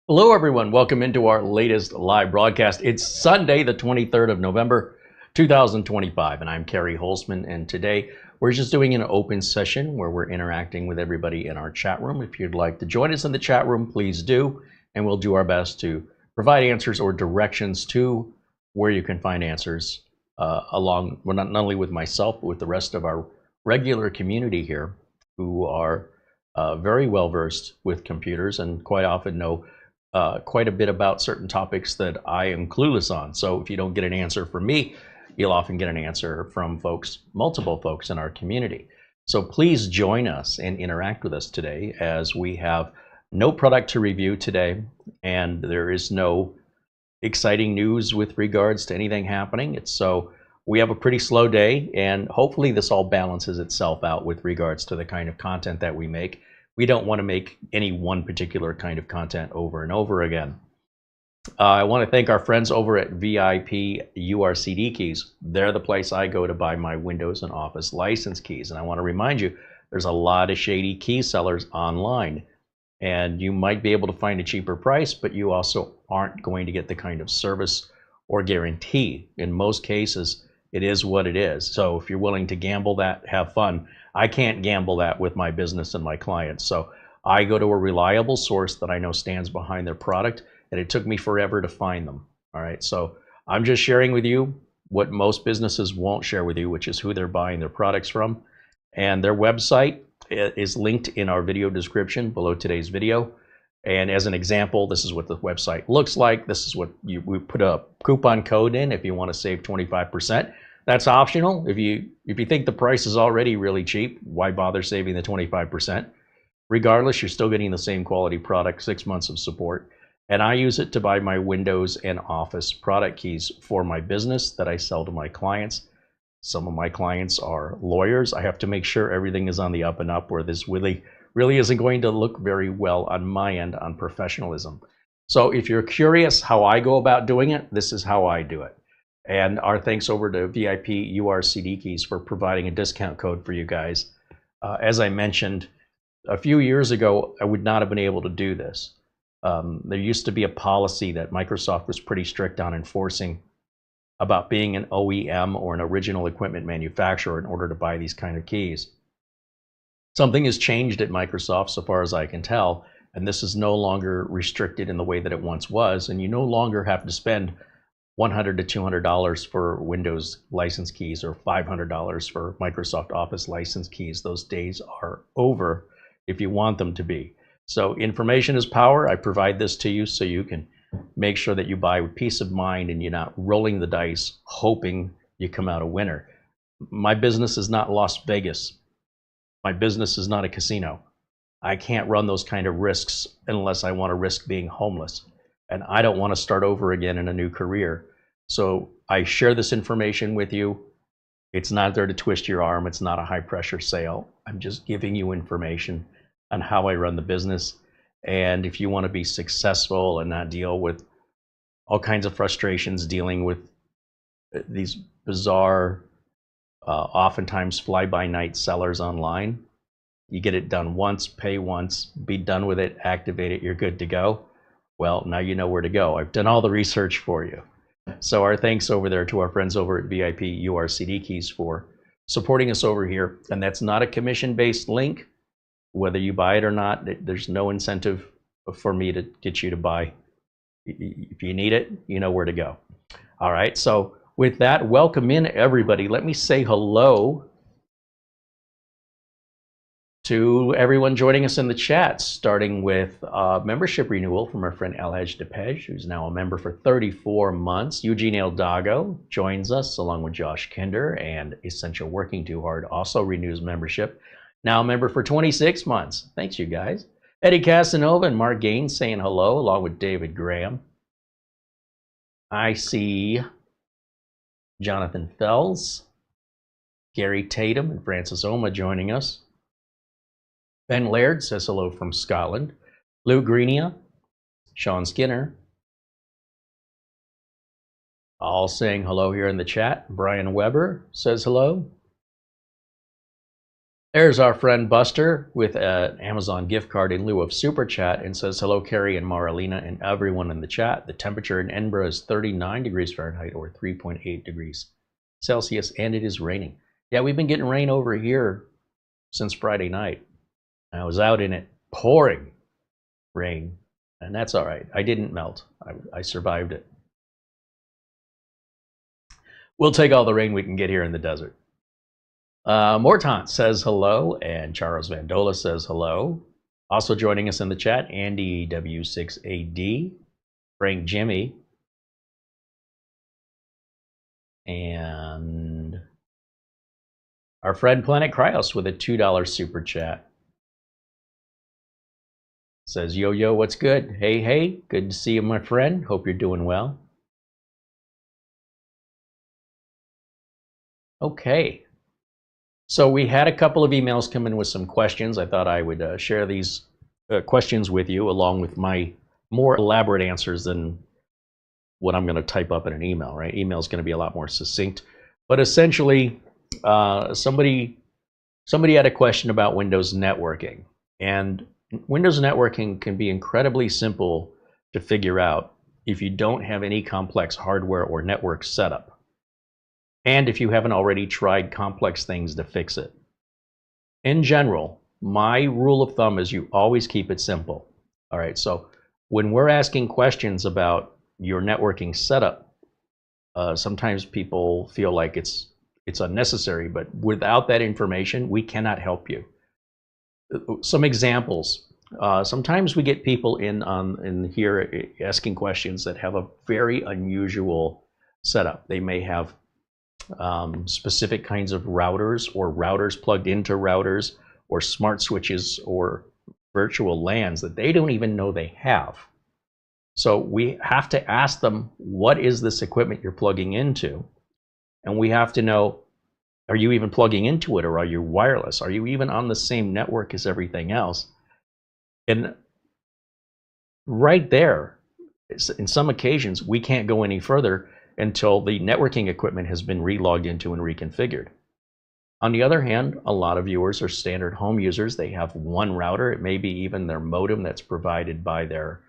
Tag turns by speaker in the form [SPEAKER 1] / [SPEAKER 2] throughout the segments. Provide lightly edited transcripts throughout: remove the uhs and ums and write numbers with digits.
[SPEAKER 1] Hello, everyone. Welcome into our latest live broadcast. It's Sunday, the 23rd of November, 2025, and I'm Kerry Holzman. And today we're just doing an open session where we're interacting with everybody in our chat room. If you'd like to join us in the chat room, please do, and we'll do our best to provide answers or directions to where you can find answers along, well, not only with myself, but with the rest of our regular community here who are very well versed with computers and quite often know quite a bit about certain topics that I am clueless on. So if you don't get an answer from me, you'll often get an answer from multiple folks in our community. So please join us and interact with us today, as we have no product to review today, and there is no exciting news with regards to anything happening. So we have a pretty slow day, and hopefully this all balances itself out with regards to the kind of content that we make. We don't want to make any one particular kind of content over and over again. I want to thank our friends over at VIP-URCDKEys. They're the place I go to buy my Windows and Office license keys. And I want to remind you, there's a lot of shady key sellers online. And you might be able to find a cheaper price, but you also aren't going to get the kind of service or guarantee. In most cases, it is what it is. So if you're willing to gamble that, have fun. I can't gamble that with my business and my clients. So I go to a reliable source that I know stands behind their product, and it took me forever to find them. All right, so I'm just sharing with you what most businesses won't share with you, which is who they're buying their products from. And their website is linked in our video description below today's video. And as an example, this is what the website looks like. This is what we put a coupon code in if you want to save 25%. That's optional. If you think the price is already really cheap, why bother saving the 25%? Regardless, you're still getting the same quality product, 6 months of support. And I use it to buy my Windows and Office product keys for my business that I sell to my clients. Some of my clients are lawyers. I have to make sure everything is on the up and up, or this really isn't going to look very well on my end on professionalism. So if you're curious how I go about doing it, this is how I do it. And our thanks over to VIP-URCDKEys for providing a discount code for you guys. As I mentioned, a few years ago, I would not have been able to do this. There used to be a policy that Microsoft was pretty strict on enforcing about being an OEM or an original equipment manufacturer in order to buy these kind of keys. Something has changed at Microsoft, so far as I can tell, and this is no longer restricted in the way that it once was, and you no longer have to spend $100 to $200 for Windows license keys or $500 for Microsoft Office license keys. Those days are over if you want them to be. So information is power. I provide this to you so you can make sure that you buy with peace of mind and you're not rolling the dice hoping you come out a winner. My business is not Las Vegas. My business is not a casino. I can't run those kind of risks unless I want to risk being homeless. And I don't want to start over again in a new career. So I share this information with you. It's not there to twist your arm. It's not a high pressure sale. I'm just giving you information on how I run the business. And if you want to be successful and not deal with all kinds of frustrations dealing with these bizarre, oftentimes fly-by-night sellers online, you get it done once, pay once, be done with it, activate it, you're good to go. Well, now you know where to go. I've done all the research for you. So our thanks over there to our friends over at VIP-URCDKEys for supporting us over here. And that's not a commission-based link. Whether you buy it or not, there's no incentive for me to get you to buy. If you need it, you know where to go. All right, so with that, welcome in everybody. Let me say hello to everyone joining us in the chat, starting with membership renewal from our friend Alhaj Depej, who's now a member for 34 months. Eugene Eldago joins us along with Josh Kinder, and Essential Working Too Hard also renews membership. Now a member for 26 months. Thanks, you guys. Eddie Casanova and Mark Gaines saying hello, along with David Graham. I see Jonathan Fells, Gary Tatum, and Francis Oma joining us. Ben Laird says hello from Scotland. Lou Greenia, Sean Skinner, all saying hello here in the chat. Brian Weber says hello. There's our friend Buster with an Amazon gift card in lieu of Super Chat and says, hello, Carrie and Marlena and everyone in the chat. The temperature in Edinburgh is 39 degrees Fahrenheit or 3.8 degrees Celsius, and it is raining. Yeah, we've been getting rain over here since Friday night. I was out in it, pouring rain, and that's all right. I didn't melt. I survived it. We'll take all the rain we can get here in the desert. Mortant says hello, and Charles Vandola says hello. Also joining us in the chat, Andy W6AD, Frank Jimmy, and our friend Planet Cryos with a $2 super chat. Says, yo, yo, what's good? Hey, hey, good to see you, my friend. Hope you're doing well. Okay. So we had a couple of emails come in with some questions. I thought I would share these questions with you along with my more elaborate answers than what I'm going to type up in an email, right? Email is going to be a lot more succinct. But essentially, somebody had a question about Windows networking. And Windows networking can be incredibly simple to figure out if you don't have any complex hardware or network setup, and if you haven't already tried complex things to fix it. In general, my rule of thumb is you always keep it simple. All right, so when we're asking questions about your networking setup, sometimes people feel like it's unnecessary, but without that information, we cannot help you. Some examples. Sometimes we get people in here asking questions that have a very unusual setup. They may have specific kinds of routers or routers plugged into routers or smart switches or virtual LANs that they don't even know they have. So we have to ask them, what is this equipment you're plugging into? And we have to know, are you even plugging into it, or are you wireless? Are you even on the same network as everything else? And right there, in some occasions, we can't go any further until the networking equipment has been relogged into and reconfigured. On the other hand, a lot of viewers are standard home users. They have one router. It may be even their modem that's provided by their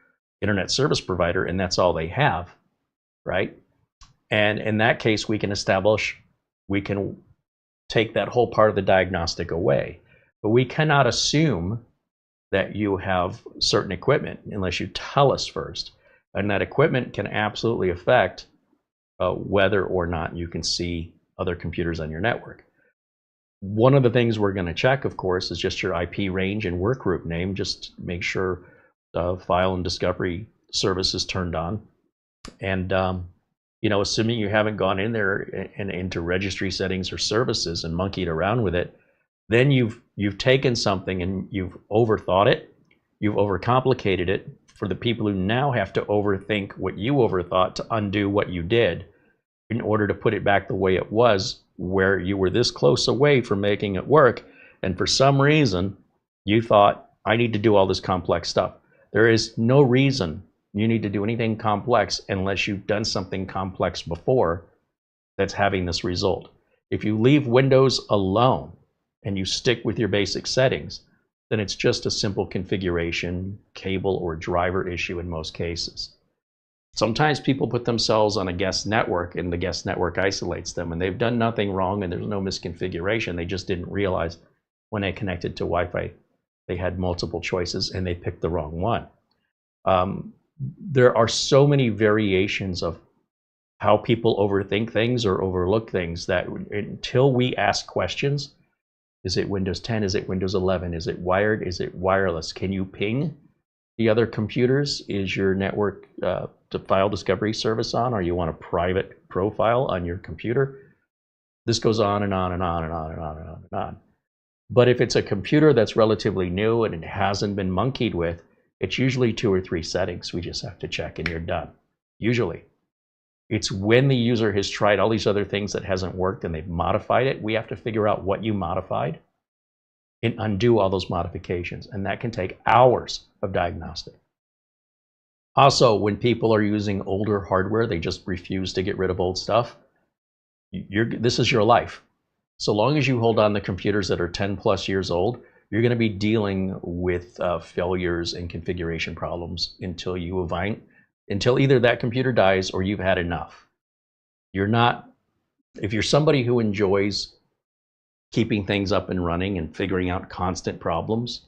[SPEAKER 1] internet service provider, and that's all they have, right? And in that case, we can take that whole part of the diagnostic away. But we cannot assume that you have certain equipment unless you tell us first. And that equipment can absolutely affect whether or not you can see other computers on your network. One of the things we're going to check, of course, is just your IP range and workgroup name. Just make sure file and discovery service is turned on. And assuming you haven't gone in there and into registry settings or services and monkeyed around with it, then you've taken something and you've overthought it, you've overcomplicated it for the people who now have to overthink what you overthought to undo what you did in order to put it back the way it was, where you were this close away from making it work, and for some reason you thought, I need to do all this complex stuff. There is no reason you need to do anything complex unless you've done something complex before that's having this result. If you leave Windows alone and you stick with your basic settings, then it's just a simple configuration, cable, or driver issue in most cases. Sometimes people put themselves on a guest network and the guest network isolates them, and they've done nothing wrong and there's no misconfiguration. They just didn't realize when they connected to Wi-Fi they had multiple choices and they picked the wrong one. There are so many variations of how people overthink things or overlook things that until we ask questions, is it Windows 10? Is it Windows 11? Is it wired? Is it wireless? Can you ping the other computers? Is your network file discovery service on? Or you want a private profile on your computer? This goes on and on and on and on and on and on and on. But if it's a computer that's relatively new and it hasn't been monkeyed with, it's usually 2 or 3 settings we just have to check and you're done. Usually. It's when the user has tried all these other things that hasn't worked and they've modified it, we have to figure out what you modified and undo all those modifications. And that can take hours of diagnostic. Also, when people are using older hardware, they just refuse to get rid of old stuff. This is your life. So long as you hold on to computers that are 10 plus years old, you're going to be dealing with failures and configuration problems until until either that computer dies or you've had enough. You're not, if you're somebody who enjoys keeping things up and running and figuring out constant problems,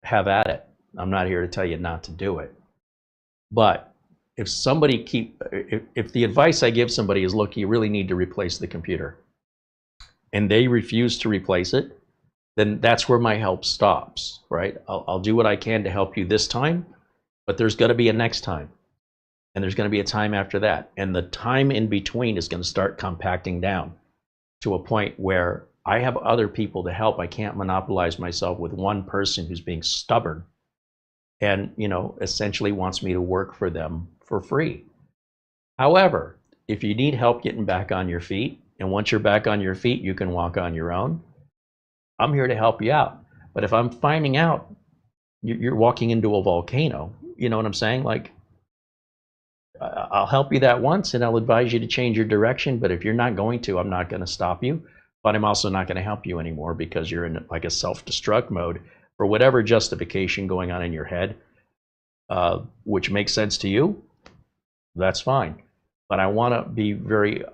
[SPEAKER 1] have at it. I'm not here to tell you not to do it. But if if the advice I give somebody is, look, you really need to replace the computer, and they refuse to replace it, then that's where my help stops, right? I'll do what I can to help you this time, but there's going to be a next time, and there's going to be a time after that, and the time in between is going to start compacting down to a point where I have other people to help. I can't monopolize myself with one person who's being stubborn and, you know, essentially wants me to work for them for free. However, if you need help getting back on your feet, and once you're back on your feet, you can walk on your own, I'm here to help you out. But if I'm finding out you're walking into a volcano, you know what I'm saying? Like, I'll help you that once and I'll advise you to change your direction. But if you're not going to, I'm not going to stop you. But I'm also not going to help you anymore because you're in like a self-destruct mode for whatever justification going on in your head, which makes sense to you. That's fine. But I want to be very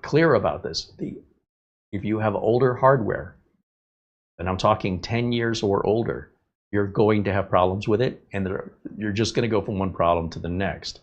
[SPEAKER 1] clear about this. If you have older hardware, and I'm talking 10 years or older, you're going to have problems with it, and you're just going to go from one problem to the next.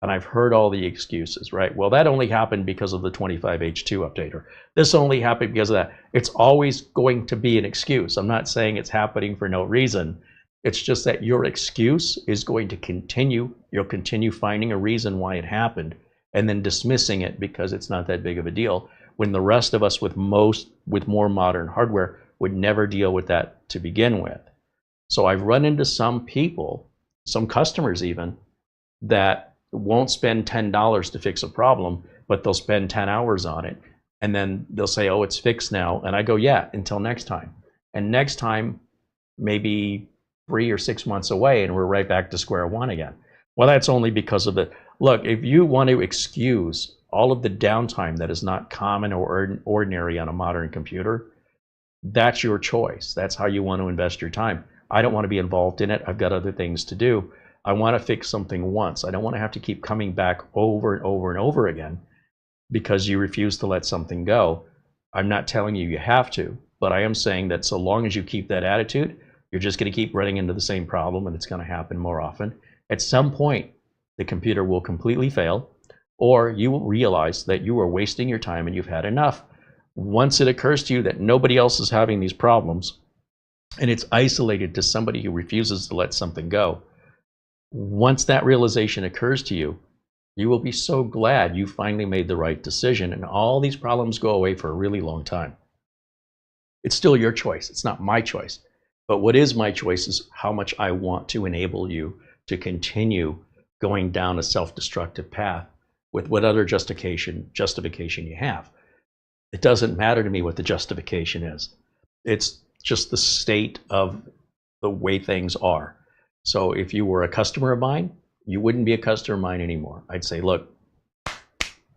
[SPEAKER 1] And I've heard all the excuses, right? Well, that only happened because of the 25H2 update, or this only happened because of that. It's always going to be an excuse. I'm not saying it's happening for no reason. It's just that your excuse is going to continue. You'll continue finding a reason why it happened and then dismissing it because it's not that big of a deal, when the rest of us with more modern hardware would never deal with that to begin with. So I've run into some people, some customers even, that won't spend $10 to fix a problem, but they'll spend 10 hours on it. And then they'll say, oh, it's fixed now. And I go, yeah, until next time. And next time, maybe 3 or 6 months away, and we're right back to square one again. Well, that's only because of the, look, if you want to excuse all of the downtime that is not common or ordinary on a modern computer, that's your choice. That's how you want to invest your time. I don't want to be involved in it. I've got other things to do. I want to fix something once. I don't want to have to keep coming back over and over and over again because you refuse to let something go. I'm not telling you you have to, but I am saying that so long as you keep that attitude, you're just going to keep running into the same problem, and it's going to happen more often. At some point, the computer will completely fail, or you will realize that you are wasting your time and you've had enough. Once it occurs to you that nobody else is having these problems, and it's isolated to somebody who refuses to let something go, once that realization occurs to you, you will be so glad you finally made the right decision, and all these problems go away for a really long time. It's still your choice. It's not my choice. But what is my choice is how much I want to enable you to continue going down a self-destructive path with what other justification you have. It doesn't matter to me what the justification is. It's just the state of the way things are. So if you were a customer of mine, you wouldn't be a customer of mine anymore. I'd say, look,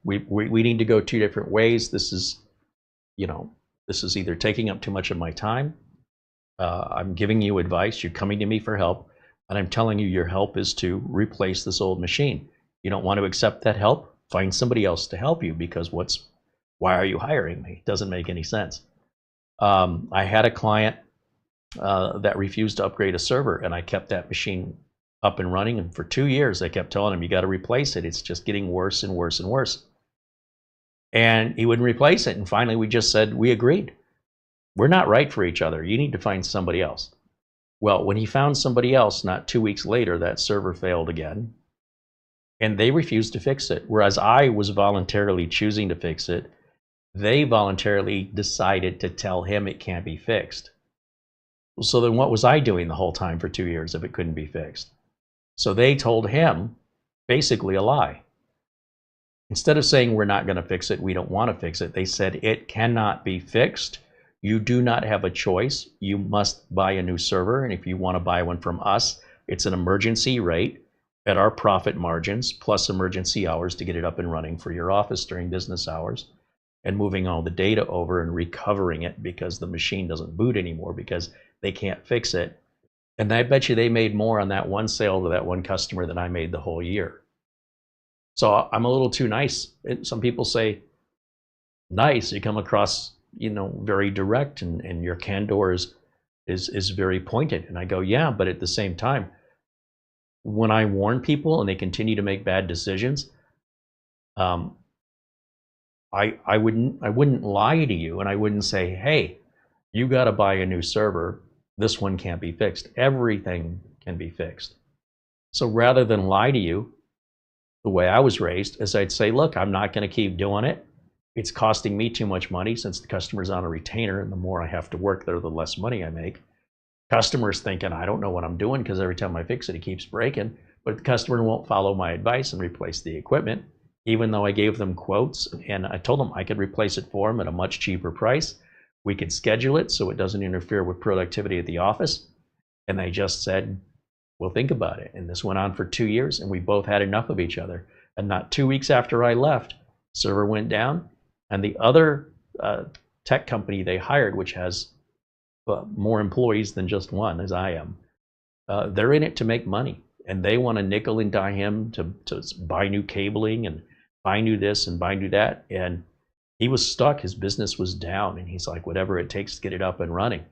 [SPEAKER 1] we need to go two different ways. This is, this is either taking up too much of my time. I'm giving you advice. You're coming to me for help, and I'm telling you your help is to replace this old machine. You don't want to accept that help? Find somebody else to help you, because why are you hiring me? It doesn't make any sense. I had a client that refused to upgrade a server, and I kept that machine up and running, and for 2 years I kept telling him, you got to replace it. It's just getting worse and worse and worse. And he wouldn't replace it, and finally we just said, we agreed. We're not right for each other. You need to find somebody else. Well, when he found somebody else, not 2 weeks later, that server failed again, and they refused to fix it. Whereas I was voluntarily choosing to fix it, they voluntarily decided to tell him it can't be fixed. So then what was I doing the whole time for 2 years if it couldn't be fixed? So they told him basically a lie. Instead of saying we're not going to fix it, we don't want to fix it, they said it cannot be fixed. You do not have a choice. You must buy a new server, and if you want to buy one from us, it's an emergency rate at our profit margins plus emergency hours to get it up and running for your office during business hours. and moving all the data over and recovering it because the machine doesn't boot anymore because they can't fix it. And I bet you they made more on that one sale to that one customer than I made the whole year. So I'm a little too nice. Some people say nice, you come across, very direct, and your candor is very pointed. And I go, yeah, but at the same time, when I warn people and they continue to make bad decisions, um, I wouldn't lie to you, and I wouldn't say, hey, you got to buy a new server. This one can't be fixed. Everything can be fixed. So rather than lie to you, the way I was raised is I'd say, look, I'm not going to keep doing it. It's costing me too much money since the customer's on a retainer, and the more I have to work there, the less money I make. Customer's thinking, I don't know what I'm doing because every time I fix it, it keeps breaking. But the customer won't follow my advice and replace the equipment, even though I gave them quotes and I told them I could replace it for them at a much cheaper price. We could schedule it so it doesn't interfere with productivity at the office. And they just said, we'll think about it. And this went on for 2 years, and we both had enough of each other. And not 2 weeks after I left, server went down, and the other tech company they hired, which has more employees than just one, as I am, they're in it to make money. And they want to nickel and dime him to buy new cabling and buy new this and buy new that. And he was stuck. His business was down. And he's like, whatever it takes to get it up and running.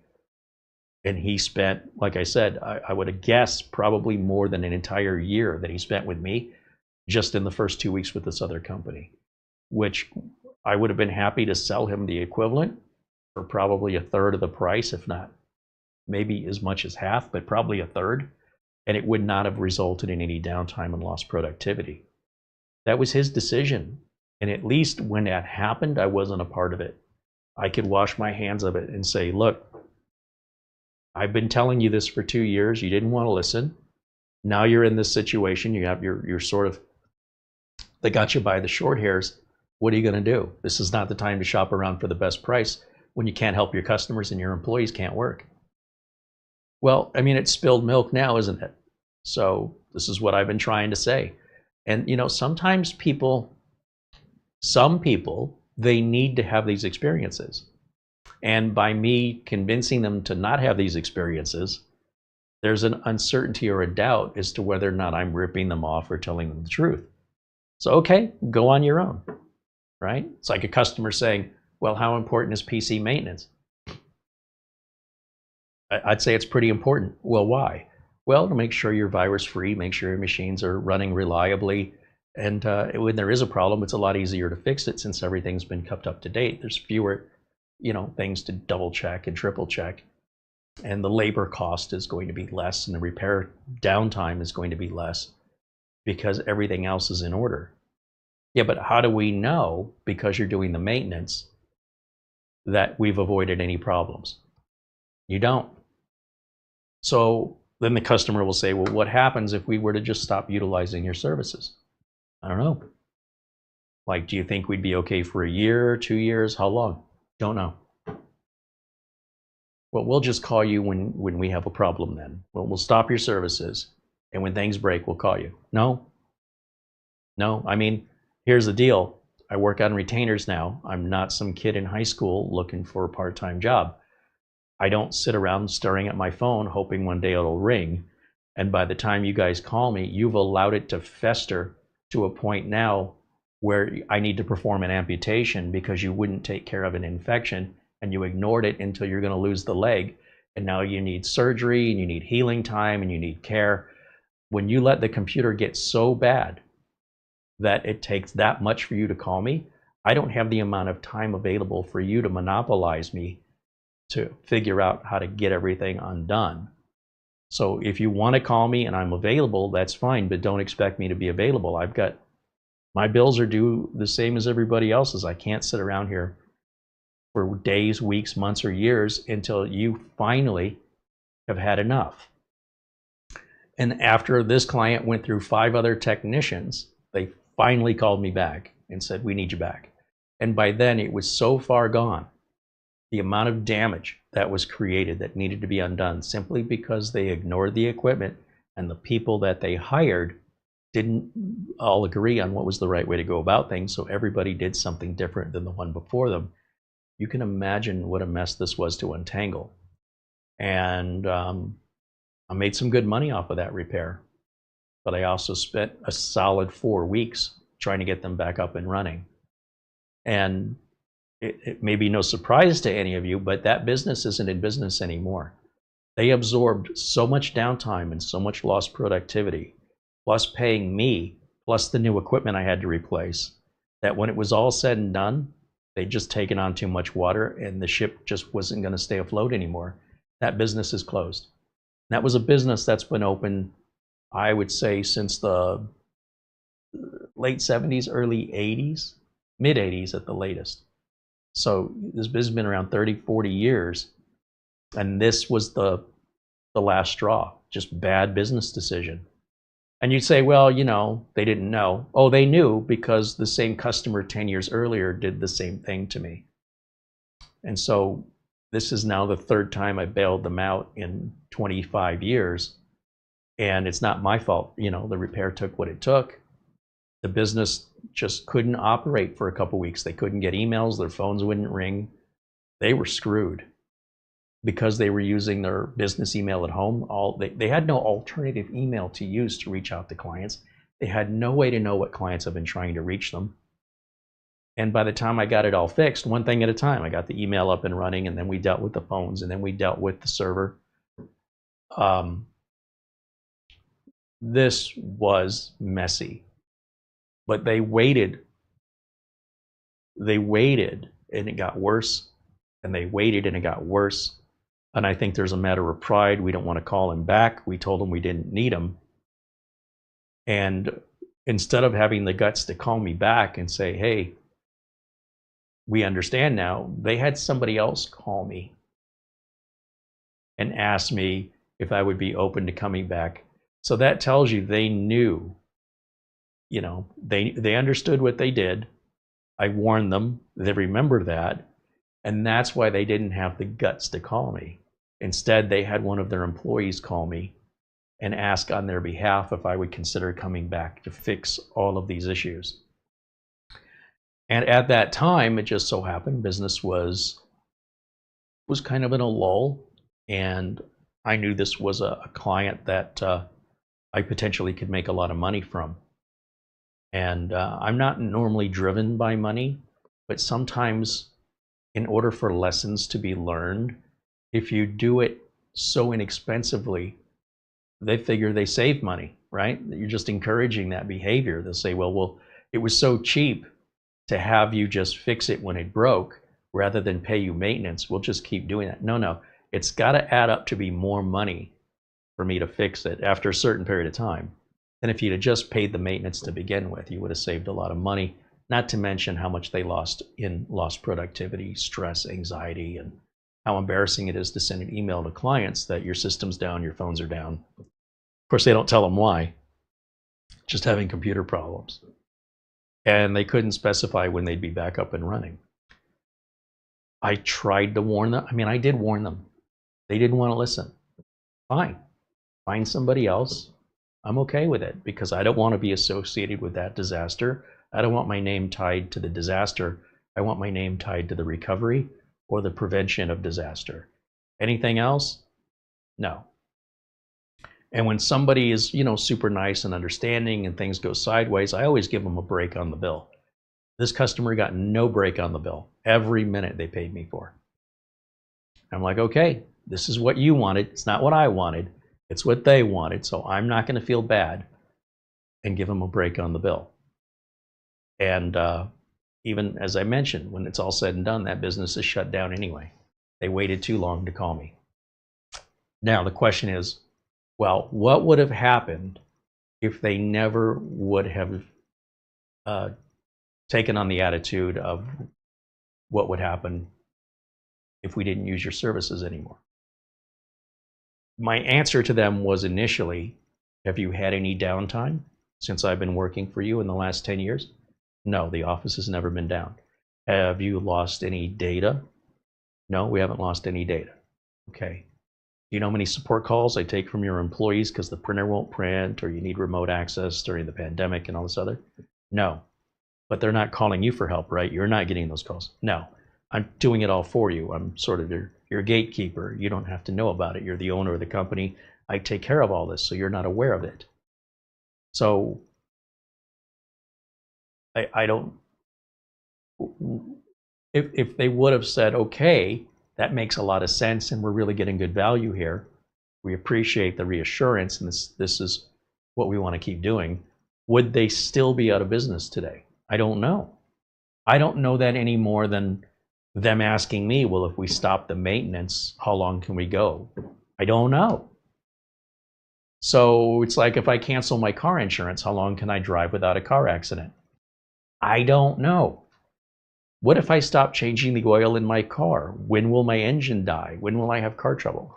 [SPEAKER 1] And he spent, like I said, I would have guessed probably more than an entire year that he spent with me just in the first 2 weeks with this other company, which I would have been happy to sell him the equivalent for probably a third of the price, if not maybe as much as half, but probably a third. And it would not have resulted in any downtime and lost productivity. That was his decision. And at least when that happened, I wasn't a part of it. I could wash my hands of it and say, look, I've been telling you this for 2 years. You didn't want to listen. Now you're in this situation. You have your sort of, they got you by the short hairs. What are you going to do? This is not the time to shop around for the best price when you can't help your customers and your employees can't work. Well, I mean, it's spilled milk now, isn't it? So this is what I've been trying to say. And, sometimes some people, they need to have these experiences. And by me convincing them to not have these experiences, there's an uncertainty or a doubt as to whether or not I'm ripping them off or telling them the truth. So, okay, go on your own, right? It's like a customer saying, well, how important is PC maintenance? I'd say it's pretty important. Well, why? Well, to make sure you're virus free, make sure your machines are running reliably. And when there is a problem, it's a lot easier to fix it since everything's been kept up to date. There's fewer, things to double check and triple check. And the labor cost is going to be less, and the repair downtime is going to be less because everything else is in order. Yeah, but how do we know, because you're doing the maintenance, that we've avoided any problems? You don't. So then the customer will say, well, what happens if we were to just stop utilizing your services? I don't know. Like, do you think we'd be okay for a year, 2 years? How long? Don't know. Well, we'll just call you when we have a problem then. Well, we'll stop your services, and when things break, we'll call you. No. I mean, here's the deal. I work on retainers now. I'm not some kid in high school looking for a part-time job. I don't sit around staring at my phone hoping one day it'll ring. And by the time you guys call me, you've allowed it to fester to a point now where I need to perform an amputation because you wouldn't take care of an infection and you ignored it until you're going to lose the leg. And now you need surgery and you need healing time and you need care. When you let the computer get so bad that it takes that much for you to call me, I don't have the amount of time available for you to monopolize me to figure out how to get everything undone. So if you want to call me and I'm available, that's fine, but don't expect me to be available. My bills are due the same as everybody else's. I can't sit around here for days, weeks, months, or years until you finally have had enough. And after this client went through 5 other technicians, they finally called me back and said, we need you back. And by then it was so far gone, the amount of damage that was created that needed to be undone simply because they ignored the equipment and the people that they hired didn't all agree on what was the right way to go about things, so everybody did something different than the one before them. You can imagine what a mess this was to untangle. And I made some good money off of that repair, but I also spent a solid 4 weeks trying to get them back up and running. And it may be no surprise to any of you, but that business isn't in business anymore. They absorbed so much downtime and so much lost productivity, plus paying me, plus the new equipment I had to replace, that when it was all said and done, they'd just taken on too much water and the ship just wasn't going to stay afloat anymore. That business is closed. And that was a business that's been open, I would say, since the late 70s, early 80s, mid 80s at the latest. So this business has been around 30, 40 years. And this was the last straw, just bad business decision. And you'd say, well, you know, they didn't know. Oh, they knew, because the same customer 10 years earlier did the same thing to me. And so this is now the third time I bailed them out in 25 years. And it's not my fault. You know, the repair took what it took. The business just couldn't operate for a couple weeks. They couldn't get emails. Their phones wouldn't ring. They were screwed because they were using their business email at home. They had no alternative email to use to reach out to clients. They had no way to know what clients have been trying to reach them. And by the time I got it all fixed, one thing at a time, I got the email up and running, and then we dealt with the phones, and then we dealt with the server. This was messy, but they waited, and it got worse, and they waited and it got worse. And I think there's a matter of pride. We don't want to call him back. We told him we didn't need him. And instead of having the guts to call me back and say, hey, we understand now, they had somebody else call me and ask me if I would be open to coming back. So that tells you they knew, you know, they understood what they did. I warned them. They remember that. And that's why they didn't have the guts to call me. Instead, they had one of their employees call me and ask on their behalf if I would consider coming back to fix all of these issues. And at that time, it just so happened business was kind of in a lull, and I knew this was a client that I potentially could make a lot of money from. And I'm not normally driven by money, but sometimes in order for lessons to be learned, if you do it so inexpensively, they figure they save money, right? You're just encouraging that behavior. They'll say, well, it was so cheap to have you just fix it when it broke rather than pay you maintenance. We'll just keep doing that. No, it's got to add up to be more money for me to fix it after a certain period of time. And if you'd have just paid the maintenance to begin with, you would have saved a lot of money, not to mention how much they lost in lost productivity, stress, anxiety, and how embarrassing it is to send an email to clients that your system's down, your phones are down. Of course, they don't tell them why, just having computer problems. And they couldn't specify when they'd be back up and running. I tried to warn them. I mean, I did warn them. They didn't want to listen. Fine, find somebody else. I'm okay with it because I don't want to be associated with that disaster. I don't want my name tied to the disaster. I want my name tied to the recovery or the prevention of disaster. Anything else? No. And when somebody is, you know, super nice and understanding and things go sideways, I always give them a break on the bill. This customer got no break on the bill. Every minute they paid me for. I'm like, okay, this is what you wanted. It's not what I wanted. It's what they wanted. So I'm not going to feel bad and give them a break on the bill. And even as I mentioned, when it's all said and done, that business is shut down anyway. They waited too long to call me. Now the question is, well, what would have happened if they never would have taken on the attitude of what would happen if we didn't use your services anymore? My answer to them was initially, have you had any downtime since I've been working for you in the last 10 years? No, the office has never been down. Have you lost any data? No, we haven't lost any data. Okay. you know how many support calls I take from your employees because the printer won't print or you need remote access during the pandemic and all this other? No. But they're not calling you for help, right? You're not getting those calls. No. I'm doing it all for you. I'm sort of your gatekeeper. You don't have to know about it. You're the owner of the company. I take care of all this, so you're not aware of it. So I don't, if they would have said, okay, that makes a lot of sense and we're really getting good value here, we appreciate the reassurance and this is what we want to keep doing, would they still be out of business today? I don't know. I don't know that any more than them asking me, well, if we stop the maintenance, how long can we go? I don't know. So it's like if I cancel my car insurance, how long can I drive without a car accident? I don't know. What if I stop changing the oil in my car? When will my engine die? When will I have car trouble?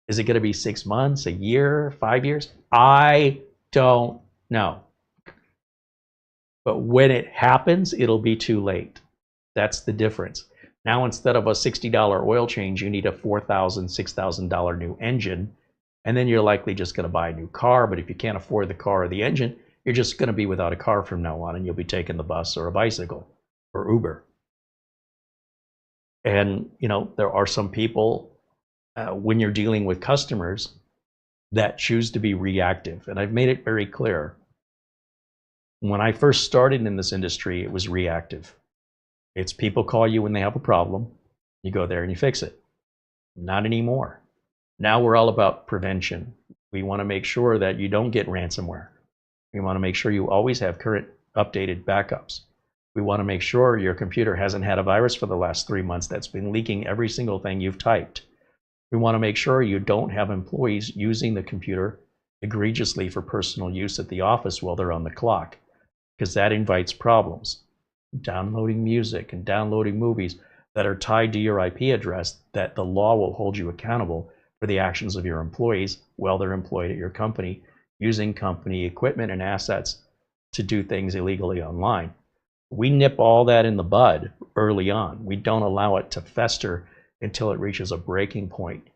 [SPEAKER 1] Is it going to be 6 months, a year, 5 years? I don't know. But when it happens, it'll be too late. That's the difference. Now, instead of a $60 oil change, you need a $4,000, $6,000 new engine. And then you're likely just going to buy a new car. But if you can't afford the car or the engine, you're just going to be without a car from now on, and you'll be taking the bus or a bicycle or Uber. And, you know, there are some people, when you're dealing with customers, that choose to be reactive. And I've made it very clear. When I first started in this industry, it was reactive. It's people call you when they have a problem. You go there and you fix it. Not anymore. Now we're all about prevention. We want to make sure that you don't get ransomware. We want to make sure you always have current updated backups. We want to make sure your computer hasn't had a virus for the last 3 months that's been leaking every single thing you've typed. We want to make sure you don't have employees using the computer egregiously for personal use at the office while they're on the clock, because that invites problems. Downloading music and downloading movies that are tied to your IP address, that the law will hold you accountable for the actions of your employees while they're employed at your company, using company equipment and assets to do things illegally online. We nip all that in the bud early on. We don't allow it to fester until it reaches a breaking point.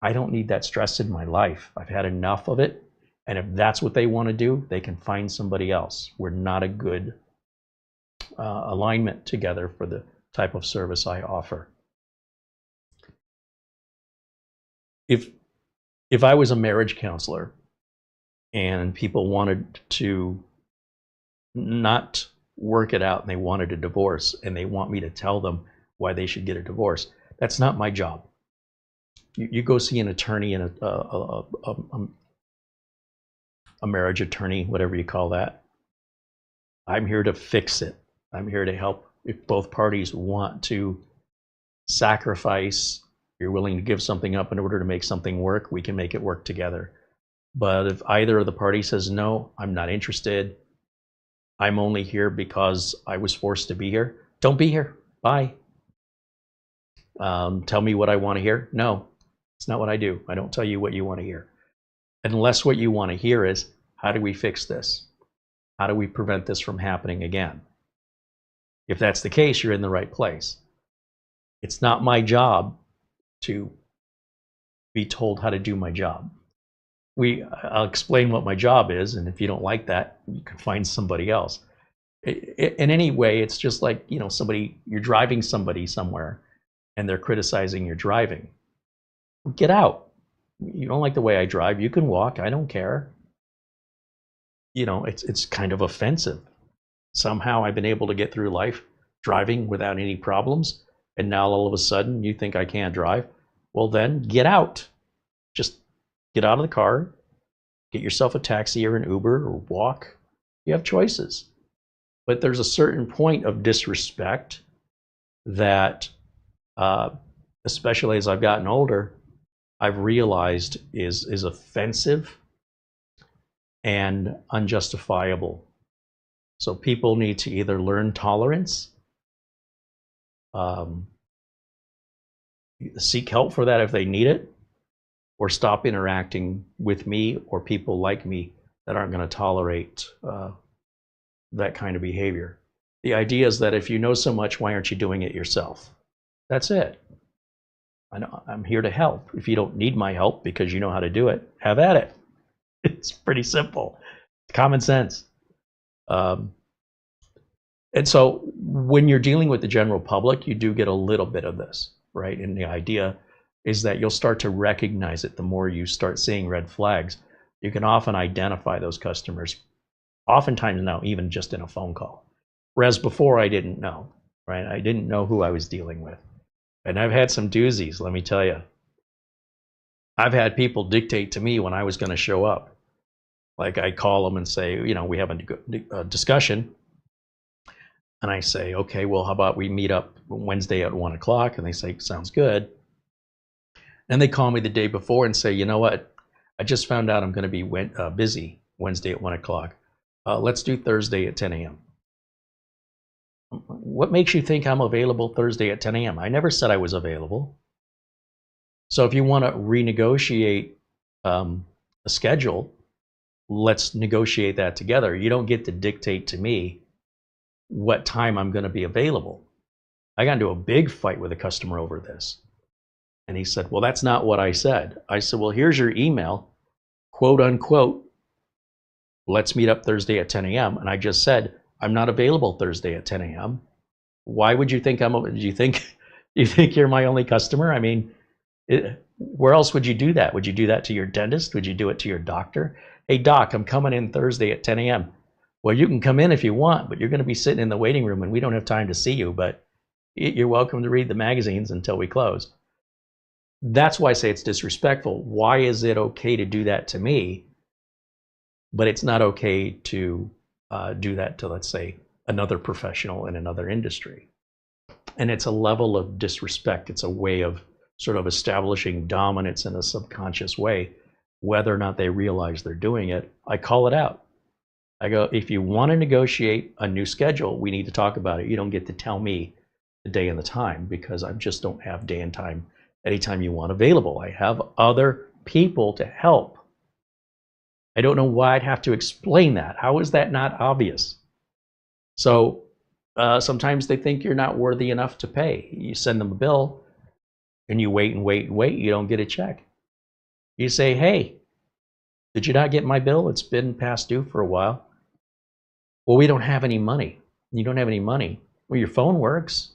[SPEAKER 1] I don't need that stress in my life. I've had enough of it. And if that's what they want to do, they can find somebody else. We're not a good alignment together for the type of service I offer. If I was a marriage counselor and people wanted to not work it out and they wanted a divorce and they want me to tell them why they should get a divorce, that's not my job. You go see an attorney and a marriage attorney, whatever you call that. I'm here to fix it. I'm here to help. If both parties want to sacrifice, you're willing to give something up in order to make something work, we can make it work together. But if either of the parties says, no, I'm not interested, I'm only here because I was forced to be here, don't be here. Bye. Tell me what I want to hear. No, it's not what I do. I don't tell you what you want to hear. Unless what you want to hear is, how do we fix this? How do we prevent this from happening again? If that's the case, you're in the right place. It's not my job to be told how to do my job. I'll explain what my job is, and if you don't like that, you can find somebody else. In any way, it's just like, you know, you're driving somebody somewhere and they're criticizing your driving. Get out. You don't like the way I drive, you can walk, I don't care. You know, it's kind of offensive. Somehow I've been able to get through life driving without any problems, and now all of a sudden you think I can't drive? Well, then get out. Just get out of the car, get yourself a taxi or an Uber or walk. You have choices. But there's a certain point of disrespect that, especially as I've gotten older, I've realized is offensive and unjustifiable. So people need to either learn tolerance, seek help for that if they need it, or stop interacting with me or people like me that aren't going to tolerate that kind of behavior. The idea is that if you know so much, why aren't you doing it yourself? That's it. I'm here to help. If you don't need my help because you know how to do it, have at it. It's pretty simple. Common sense. And so when you're dealing with the general public, you do get a little bit of this, right? And the idea is that you'll start to recognize it the more you start seeing red flags. You can often identify those customers, oftentimes now even just in a phone call. Whereas before I didn't know, right? I didn't know who I was dealing with. And I've had some doozies, let me tell you. I've had people dictate to me when I was going to show up. Like I call them and say, you know, we have a discussion. And I say, okay, well, how about we meet up Wednesday at 1 o'clock? And they say, sounds good. And they call me the day before and say, you know what? I just found out I'm going to be busy Wednesday at 1 o'clock. Let's do Thursday at 10 a.m. What makes you think I'm available Thursday at 10 a.m.? I never said I was available. So if you want to renegotiate a schedule, let's negotiate that together. You don't get to dictate to me what time I'm going to be available. I got into a big fight with a customer over this. And he said, well, that's not what I said. I said, well, here's your email, quote unquote, let's meet up Thursday at 10 a.m. And I just said, I'm not available Thursday at 10 a.m. Why would you think do you think you're my only customer? I mean, where else would you do that? Would you do that to your dentist? Would you do it to your doctor? Hey, doc, I'm coming in Thursday at 10 a.m. Well, you can come in if you want, but you're going to be sitting in the waiting room and we don't have time to see you, but you're welcome to read the magazines until we close. That's why I say it's disrespectful. Why is it okay to do that to me, but it's not okay to do that to, let's say, another professional in another industry? And it's a level of disrespect. It's a way of sort of establishing dominance in a subconscious way, whether or not they realize they're doing it. I call it out. I go, if you want to negotiate a new schedule, we need to talk about it. You don't get to tell me the day and the time because I just don't have day and time anytime you want available. I have other people to help. I don't know why I'd have to explain that. How is that not obvious? So sometimes they think you're not worthy enough to pay. You send them a bill and you wait and wait and wait. You don't get a check. You say, hey, did you not get my bill? It's been past due for a while. Well, we don't have any money. You don't have any money. Well, your phone works.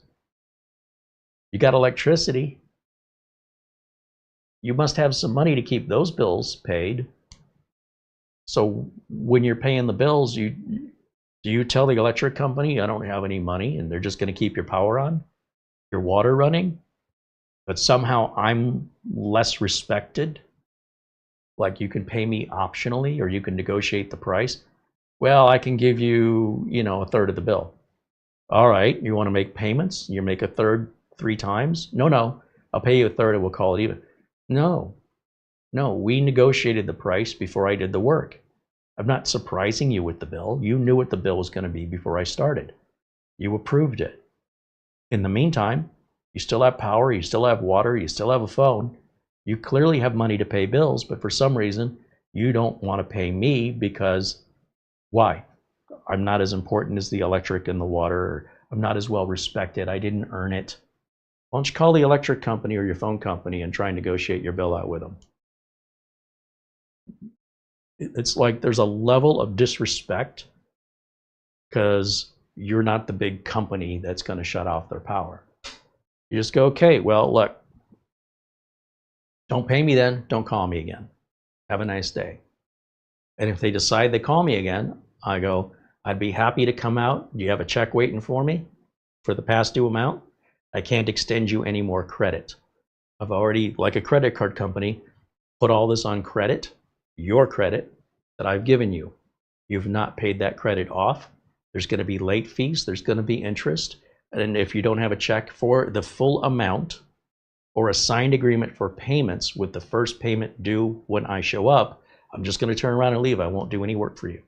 [SPEAKER 1] You got electricity. You must have some money to keep those bills paid. So when you're paying the bills, do you tell the electric company, I don't have any money, and they're just going to keep your power on, your water running, but somehow I'm less respected? Like you can pay me optionally, or you can negotiate the price. Well, I can give you, a third of the bill. All right, you want to make payments? You make a third 3 times? No, I'll pay you a third and we'll call it even. No, we negotiated the price before I did the work. I'm not surprising you with the bill. You knew what the bill was going to be before I started. You approved it. In the meantime, you still have power, you still have water, you still have a phone. You clearly have money to pay bills, but for some reason, you don't want to pay me because why? I'm not as important as the electric and the water, or I'm not as well respected. I didn't earn it. Why don't you call the electric company or your phone company and try and negotiate your bill out with them? It's like there's a level of disrespect because you're not the big company that's going to shut off their power. You just go, okay, well, look, don't pay me then, don't call me again. Have a nice day. And if they decide they call me again, I go, I'd be happy to come out. Do you have a check waiting for me for the past due amount? I can't extend you any more credit. I've already, like a credit card company, put all this on credit, your credit that I've given you. You've not paid that credit off. There's going to be late fees. There's going to be interest. And if you don't have a check for the full amount or a signed agreement for payments with the first payment due when I show up, I'm just going to turn around and leave. I won't do any work for you.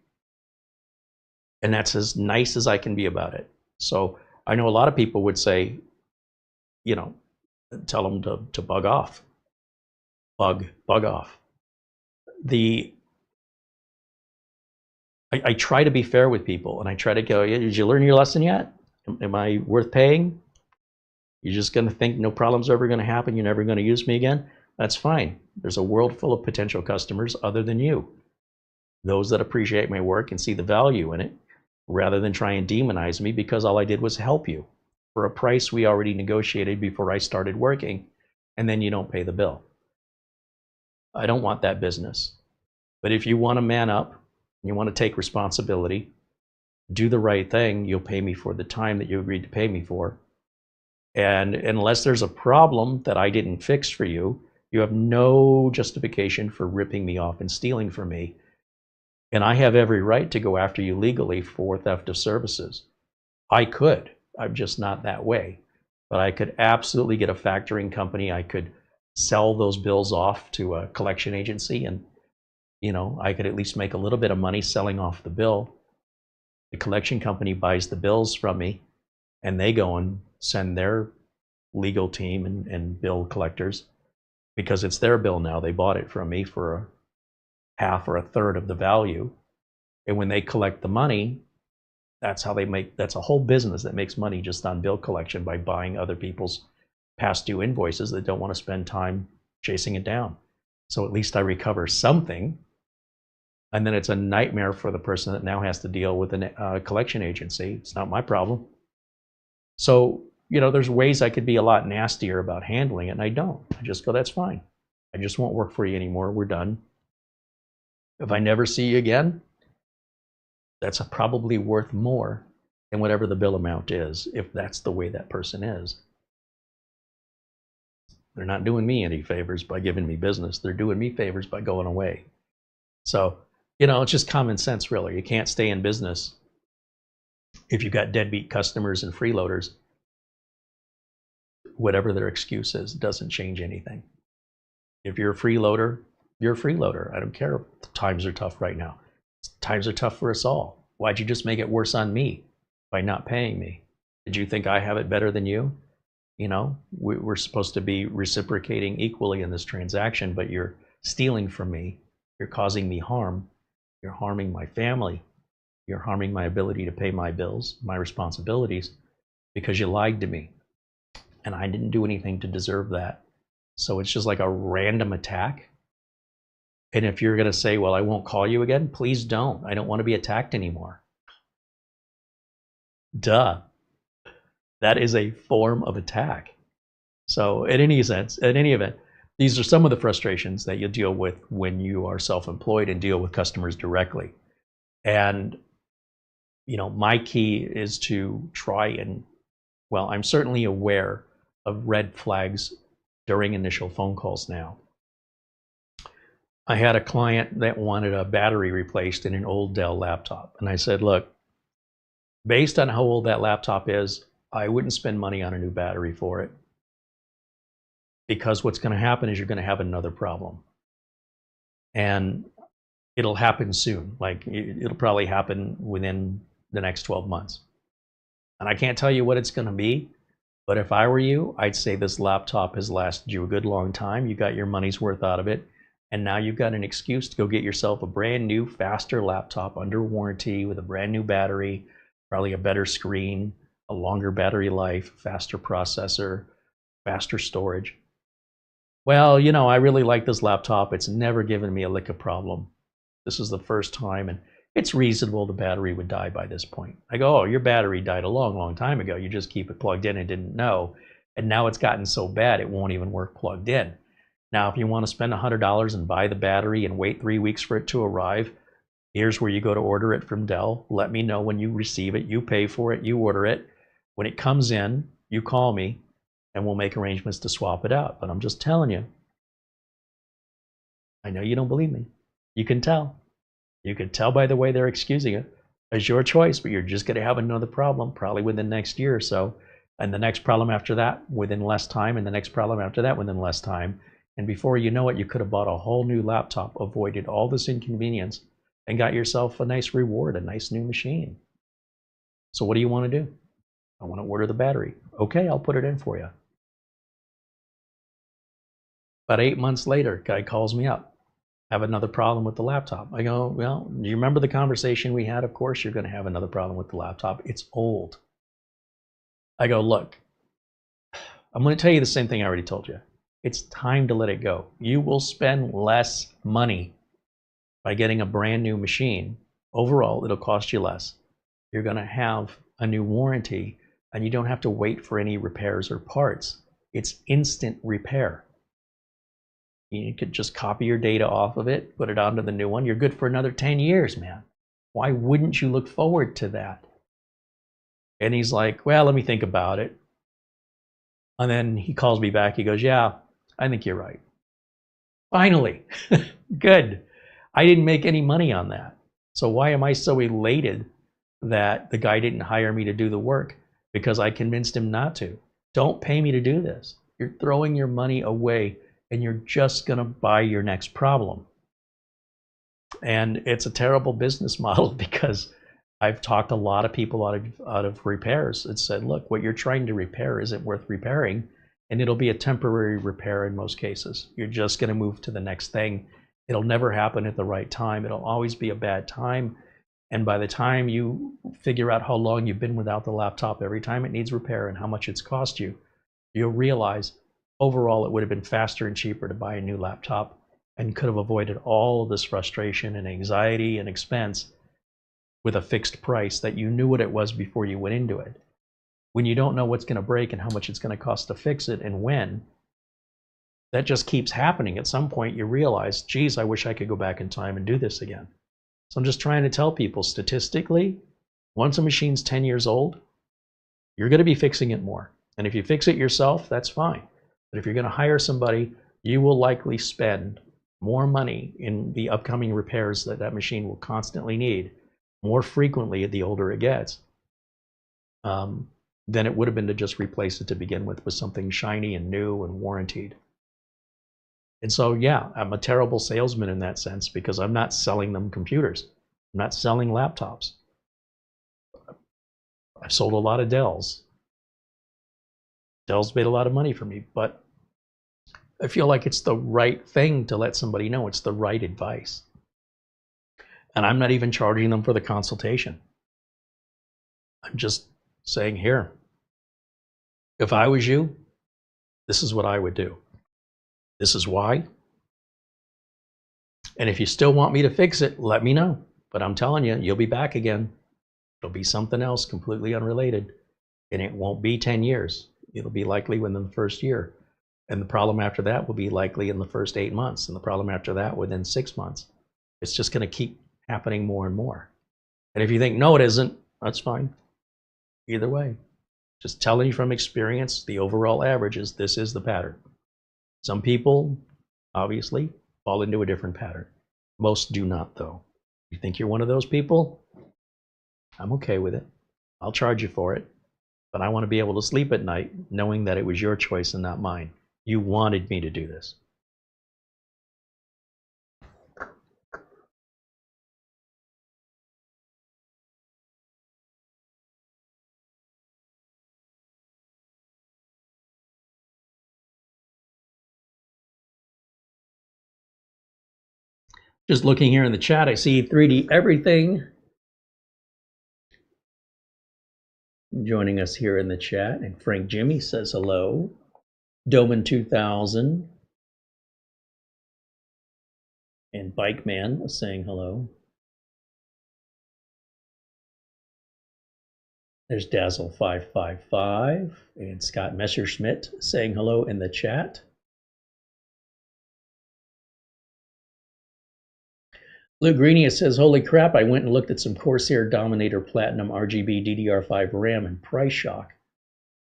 [SPEAKER 1] And that's as nice as I can be about it. So I know a lot of people would say, tell them to bug off. Bug off. I try to be fair with people, and I try to go, did you learn your lesson yet? Am I worth paying? You're just going to think no problem's ever going to happen. You're never going to use me again. That's fine. There's a world full of potential customers other than you. Those that appreciate my work and see the value in it, rather than try and demonize me because all I did was help you for a price we already negotiated before I started working, and then you don't pay the bill. I don't want that business. But if you want to man up, you want to take responsibility, do the right thing, you'll pay me for the time that you agreed to pay me for. And unless there's a problem that I didn't fix for you, you have no justification for ripping me off and stealing from me. And I have every right to go after you legally for theft of services. I could. I'm just not that way. But I could absolutely get a factoring company. I could sell those bills off to a collection agency, and I could at least make a little bit of money selling off the bill. The collection company buys the bills from me, and they go and send their legal team and bill collectors, because it's their bill now. They bought it from me for a half or a third of the value. And when they collect the money, that's how they make, that's a whole business that makes money just on bill collection by buying other people's past due invoices that don't want to spend time chasing it down. So at least I recover something. And then it's a nightmare for the person that now has to deal with a collection agency. It's not my problem. So, there's ways I could be a lot nastier about handling it, and I don't. I just go, that's fine. I just won't work for you anymore. We're done. If I never see you again, that's probably worth more than whatever the bill amount is, if that's the way that person is. They're not doing me any favors by giving me business. They're doing me favors by going away. So, it's just common sense, really. You can't stay in business if you've got deadbeat customers and freeloaders. Whatever their excuse is, doesn't change anything. If you're a freeloader, you're a freeloader. I don't care if times are tough right now. Times are tough for us all. Why'd you just make it worse on me by not paying me? Did you think I have it better than you? We're supposed to be reciprocating equally in this transaction, but you're stealing from me. You're causing me harm. You're harming my family. You're harming my ability to pay my bills, my responsibilities, because you lied to me. And I didn't do anything to deserve that. So it's just like a random attack. And if you're going to say, well, I won't call you again, please don't. I don't want to be attacked anymore. Duh. That is a form of attack. So in any event, these are some of the frustrations that you deal with when you are self-employed and deal with customers directly. And, my key is to try and, well, I'm certainly aware of red flags during initial phone calls now. I had a client that wanted a battery replaced in an old Dell laptop. And I said, look, based on how old that laptop is, I wouldn't spend money on a new battery for it, because what's going to happen is you're going to have another problem. And it'll happen soon. Like, it'll probably happen within the next 12 months. And I can't tell you what it's going to be, but if I were you, I'd say this laptop has lasted you a good long time. You got your money's worth out of it. And now you've got an excuse to go get yourself a brand new, faster laptop under warranty with a brand new battery, probably a better screen, a longer battery life, faster processor, faster storage. Well, I really like this laptop. It's never given me a lick of problem. This is the first time, and it's reasonable the battery would die by this point. I go, oh, your battery died a long, long time ago. You just keep it plugged in and didn't know. And now it's gotten so bad it won't even work plugged in. Now, if you want to spend $100 and buy the battery and wait 3 weeks for it to arrive, here's where you go to order it from Dell. Let me know when you receive it. You pay for it. You order it. When it comes in, you call me, and we'll make arrangements to swap it out. But I'm just telling you, I know you don't believe me. You can tell. You can tell by the way they're excusing it. It's your choice, but you're just going to have another problem probably within the next year or so. And the next problem after that within less time, and the next problem after that within less time. And before you know it, you could have bought a whole new laptop, avoided all this inconvenience, and got yourself a nice reward, a nice new machine. So what do you want to do? I want to order the battery. Okay, I'll put it in for you. About 8 months later, guy calls me up. Have another problem with the laptop. I go, well, do you remember the conversation we had? Of course you're going to have another problem with the laptop. It's old. I go, look, I'm going to tell you the same thing I already told you. It's time to let it go. You will spend less money by getting a brand new machine. Overall, it'll cost you less. You're going to have a new warranty, and you don't have to wait for any repairs or parts. It's instant repair. You could just copy your data off of it, put it onto the new one. You're good for another 10 years, man. Why wouldn't you look forward to that? And he's like, well, let me think about it. And then he calls me back. He goes, yeah, I think you're right. Finally, good. I didn't make any money on that. So why am I so elated that the guy didn't hire me to do the work? Because I convinced him not to. Don't pay me to do this. You're throwing your money away, and you're just going to buy your next problem. And it's a terrible business model, because I've talked a lot of people out of repairs and said, look, what you're trying to repair isn't worth repairing, and it'll be a temporary repair in most cases. You're just going to move to the next thing. It'll never happen at the right time. It'll always be a bad time. And by the time you figure out how long you've been without the laptop, every time it needs repair and how much it's cost you, you'll realize overall it would have been faster and cheaper to buy a new laptop, and could have avoided all of this frustration and anxiety and expense with a fixed price that you knew what it was before you went into it. When you don't know what's going to break and how much it's going to cost to fix it and when, that just keeps happening. At some point you realize, geez, I wish I could go back in time and do this again. So I'm just trying to tell people, statistically, once a machine's 10 years old, you're going to be fixing it more. And if you fix it yourself, that's fine. But if you're going to hire somebody, you will likely spend more money in the upcoming repairs that that machine will constantly need, more frequently the older it gets, than it would have been to just replace it to begin with something shiny and new and warranted. And so, yeah, I'm a terrible salesman in that sense, because I'm not selling them computers. I'm not selling laptops. I've sold a lot of Dells. Dell's made a lot of money for me, but I feel like it's the right thing to let somebody know. It's the right advice. And I'm not even charging them for the consultation. I'm just saying, here, if I was you, this is what I would do. This is why. And if you still want me to fix it, let me know. But I'm telling you, you'll be back again. It'll be something else completely unrelated. And it won't be 10 years. It'll be likely within the first year. And the problem after that will be likely in the first 8 months. And the problem after that within 6 months. It's just going to keep happening more and more. And if you think, no, it isn't, that's fine. Either way, just telling you from experience, the overall average is this is the pattern. Some people, obviously, fall into a different pattern. Most do not, though. You think you're one of those people? I'm okay with it. I'll charge you for it. But I want to be able to sleep at night knowing that it was your choice and not mine. You wanted me to do this. Just looking here in the chat, I see 3D Everything joining us here in the chat. And Frank Jimmy says hello. Doman 2000 and Bike Man saying hello. There's Dazzle 555 and Scott Messerschmidt saying hello in the chat. Lou Greenia says, holy crap, I went and looked at some Corsair Dominator Platinum RGB DDR5 RAM and price shock.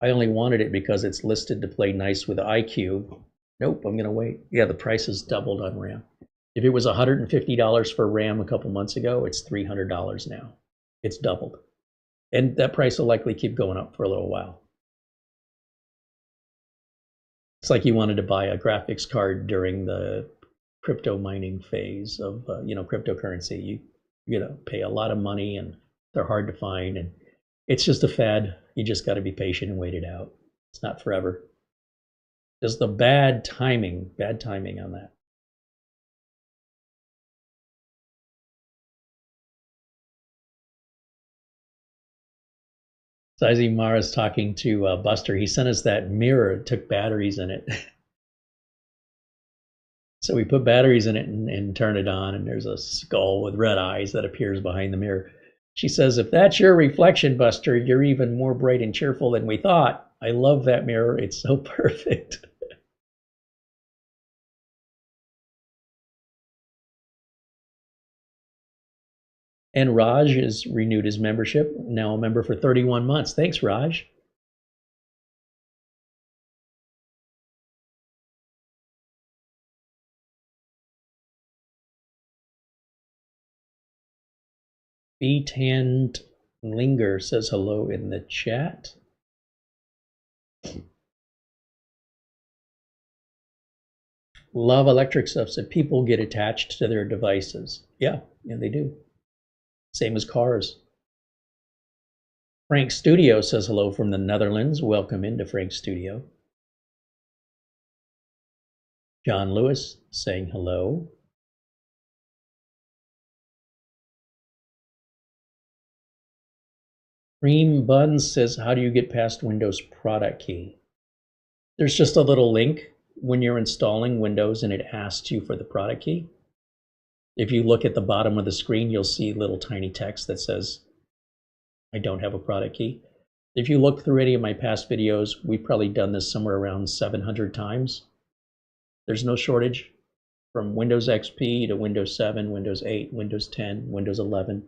[SPEAKER 1] I only wanted it because it's listed to play nice with iCube. Nope, I'm going to wait. Yeah, the price has doubled on RAM. If it was $150 for RAM a couple months ago, it's $300 now. It's doubled. And that price will likely keep going up for a little while. It's like you wanted to buy a graphics card during the crypto mining phase of cryptocurrency. You pay a lot of money and they're hard to find, and it's just a fad. You just got to be patient and wait it out. It's not forever. Just the bad timing on that. So I see Mara's talking to Buster. He sent us that mirror. It took batteries in it. So we put batteries in it and turn it on, and there's a skull with red eyes that appears behind the mirror. She says, if that's your reflection, Buster, you're even more bright and cheerful than we thought. I love that mirror. It's so perfect. And Raj has renewed his membership, now a member for 31 months. Thanks, Raj. B-Tanned Linger says hello in the chat. Love electric stuff, so people get attached to their devices. Yeah, they do. Same as cars. Frank Studio says hello from the Netherlands. Welcome into Frank Studio. John Lewis saying hello. Cream Buns says, how do you get past Windows product key? There's just a little link when you're installing Windows and it asks you for the product key. If you look at the bottom of the screen, you'll see little tiny text that says, I don't have a product key. If you look through any of my past videos, we've probably done this somewhere around 700 times. There's no shortage from Windows XP to Windows 7, Windows 8, Windows 10, Windows 11,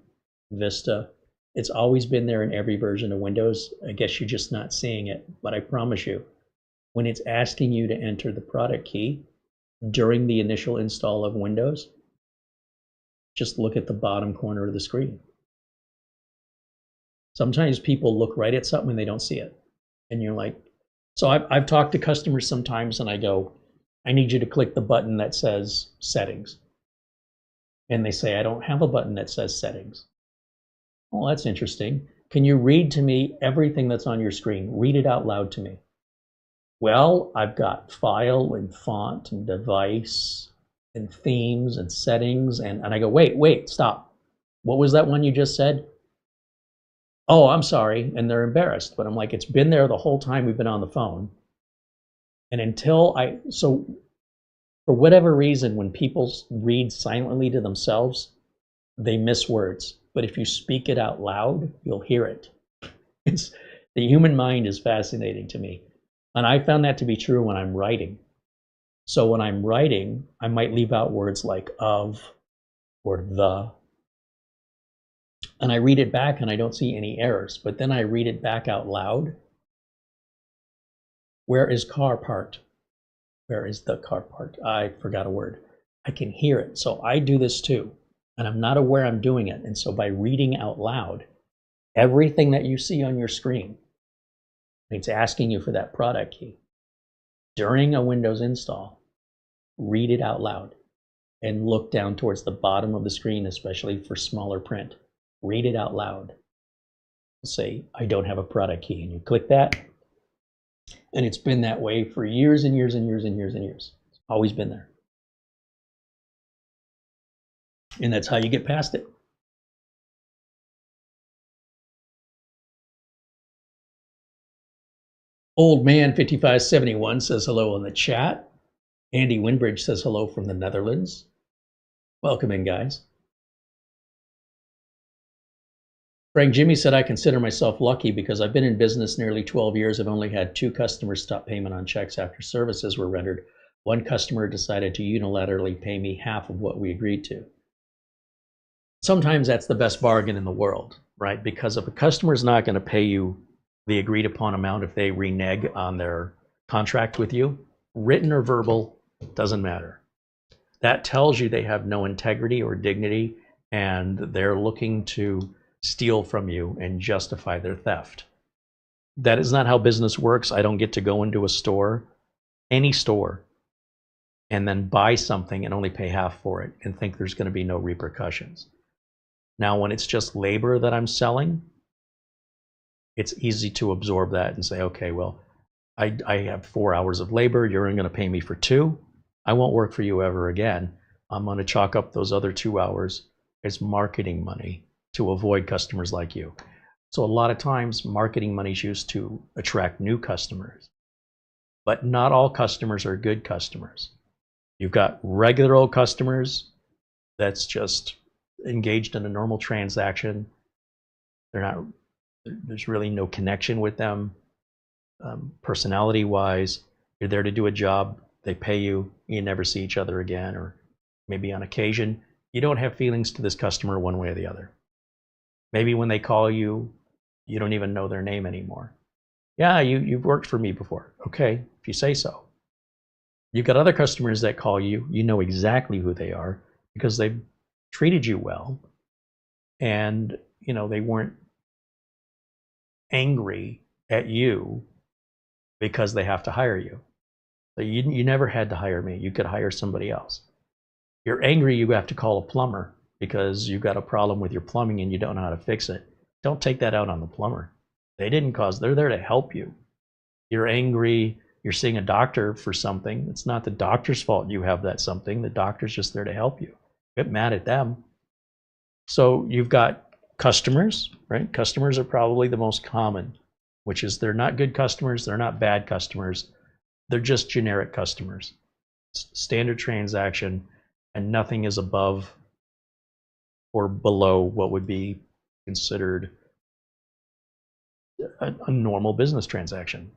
[SPEAKER 1] Vista. It's always been there in every version of Windows. I guess you're just not seeing it, but I promise you, when it's asking you to enter the product key during the initial install of Windows, just look at the bottom corner of the screen. Sometimes people look right at something and they don't see it. And you're like, so I've talked to customers sometimes and I go, I need you to click the button that says settings. And they say, I don't have a button that says settings. Well, that's interesting. Can you read to me everything that's on your screen? Read it out loud to me. Well, I've got file and font and device and themes and settings. And I go, wait, stop. What was that one you just said? Oh, I'm sorry. And they're embarrassed. But I'm like, it's been there the whole time we've been on the phone. And so for whatever reason, when people read silently to themselves, they miss words. But if you speak it out loud, you'll hear it. The human mind is fascinating to me. And I found that to be true when I'm writing. So when I'm writing, I might leave out words like of or the. And I read it back and I don't see any errors. But then I read it back out loud. Where is car part? Where is the car part? I forgot a word. I can hear it. So I do this too. And I'm not aware I'm doing it. And so by reading out loud, everything that you see on your screen, it's asking you for that product key. During a Windows install, read it out loud and look down towards the bottom of the screen, especially for smaller print. Read it out loud. Say, I don't have a product key. And you click that. And it's been that way for years and years and years and years and years. It's always been there. And that's how you get past it. Old Man 5571 says hello in the chat. Andy Winbridge says hello from the Netherlands. Welcome in, guys. Frank Jimmy said, I consider myself lucky because I've been in business nearly 12 years. I've only had 2 customers stop payment on checks after services were rendered. One customer decided to unilaterally pay me half of what we agreed to. Sometimes that's the best bargain in the world, right? Because if a customer is not going to pay you the agreed upon amount if they renege on their contract with you, written or verbal, doesn't matter. That tells you they have no integrity or dignity and they're looking to steal from you and justify their theft. That is not how business works. I don't get to go into a store, any store, and then buy something and only pay half for it and think there's going to be no repercussions. Now, when it's just labor that I'm selling, it's easy to absorb that and say, okay, well, I have 4 hours of labor. You're only going to pay me for 2. I won't work for you ever again. I'm going to chalk up those other 2 hours as marketing money to avoid customers like you. So a lot of times marketing money is used to attract new customers, but not all customers are good customers. You've got regular old customers that's just engaged in a normal transaction. There's really no connection with them. Personality wise, you're there to do a job, they pay you, you never see each other again, or maybe on occasion, you don't have feelings to this customer one way or the other. Maybe when they call you, you don't even know their name anymore. Yeah, you've worked for me before. Okay, if you say so. You've got other customers that call you, you know exactly who they are because they've treated you well, and they weren't angry at you because they have to hire you. So you never had to hire me. You could hire somebody else. You're angry, you have to call a plumber because you've got a problem with your plumbing and you don't know how to fix it. Don't take that out on the plumber. They're there to help you. You're angry, you're seeing a doctor for something. It's not the doctor's fault you have that something. The doctor's just there to help you. Get mad at them. So you've got customers, right? Customers are probably the most common, which is they're not good customers, they're not bad customers, they're just generic customers. It's standard transaction, and nothing is above or below what would be considered a normal business transaction.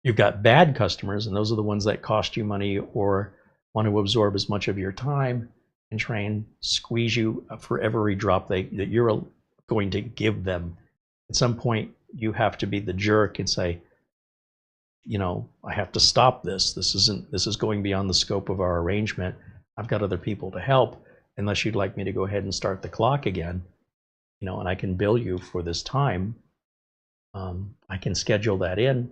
[SPEAKER 1] You've got bad customers, and those are the ones that cost you money or want to absorb as much of your time and try and squeeze you for every drop that you're going to give them. At some point, you have to be the jerk and say, I have to stop this. This is going beyond the scope of our arrangement. I've got other people to help. Unless you'd like me to go ahead and start the clock again, and I can bill you for this time. I can schedule that in,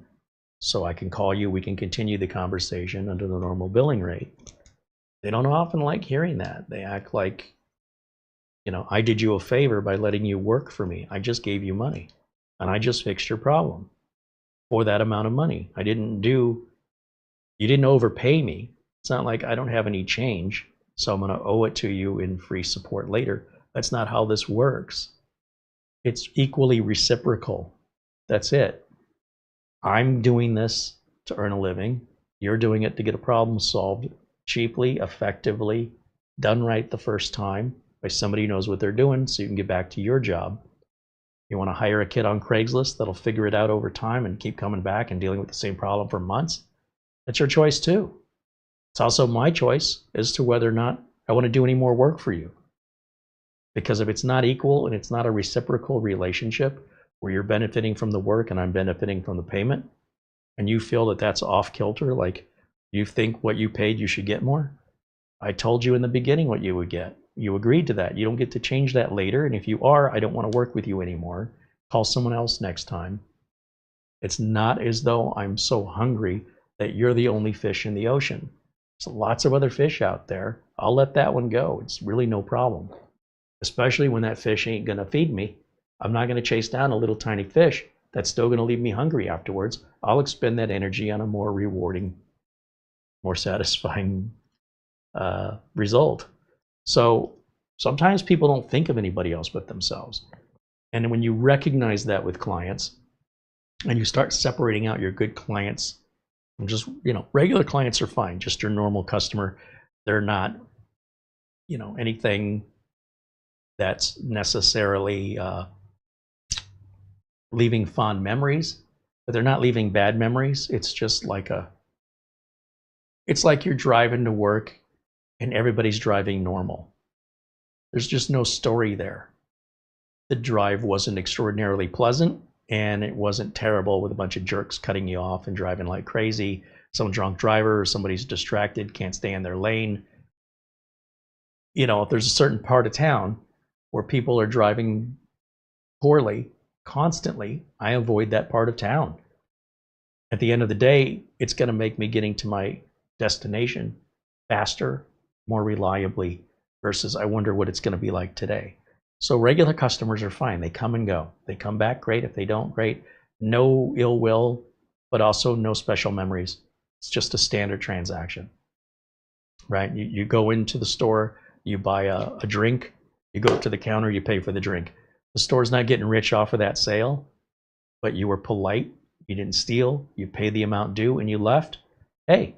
[SPEAKER 1] so I can call you. We can continue the conversation under the normal billing rate. They don't often like hearing that. They act like, I did you a favor by letting you work for me. I just gave you money, and I just fixed your problem for that amount of money. You didn't overpay me. It's not like I don't have any change, so I'm going to owe it to you in free support later. That's not how this works. It's equally reciprocal. That's it. I'm doing this to earn a living. You're doing it to get a problem solved cheaply, effectively, done right the first time by somebody who knows what they're doing, so you can get back to your job. You want to hire a kid on Craigslist that'll figure it out over time and keep coming back and dealing with the same problem for months? That's your choice too. It's also my choice as to whether or not I want to do any more work for you. Because if it's not equal and it's not a reciprocal relationship where you're benefiting from the work and I'm benefiting from the payment, and you feel that that's off kilter, like you think what you paid you should get more, I told you in the beginning what you would get. You agreed to that. You don't get to change that later, and if you are, I don't want to work with you anymore. Call someone else next time. It's not as though I'm so hungry that you're the only fish in the ocean. There's lots of other fish out there. I'll let that one go. It's really no problem. Especially when that fish ain't going to feed me. I'm not going to chase down a little tiny fish that's still going to leave me hungry afterwards. I'll expend that energy on a more rewarding, more satisfying result. So sometimes people don't think of anybody else but themselves. And when you recognize that with clients, and you start separating out your good clients, and just, regular clients are fine, just your normal customer. They're not, anything that's necessarily leaving fond memories, but they're not leaving bad memories. It's just like it's like you're driving to work and everybody's driving normal. There's just no story there. The drive wasn't extraordinarily pleasant, and it wasn't terrible with a bunch of jerks cutting you off and driving like crazy. Some drunk driver or somebody's distracted, can't stay in their lane. If there's a certain part of town where people are driving poorly constantly, I avoid that part of town. At the end of the day, it's going to make me getting to my destination faster, more reliably, versus I wonder what it's going to be like today. So regular customers are fine. They come and go. They come back, great. If they don't, great. No ill will, but also no special memories. It's just a standard transaction, right? You go into the store, you buy a drink, you go up to the counter, you pay for the drink. The store's not getting rich off of that sale, but you were polite, you didn't steal, you paid the amount due, and you left. Hey,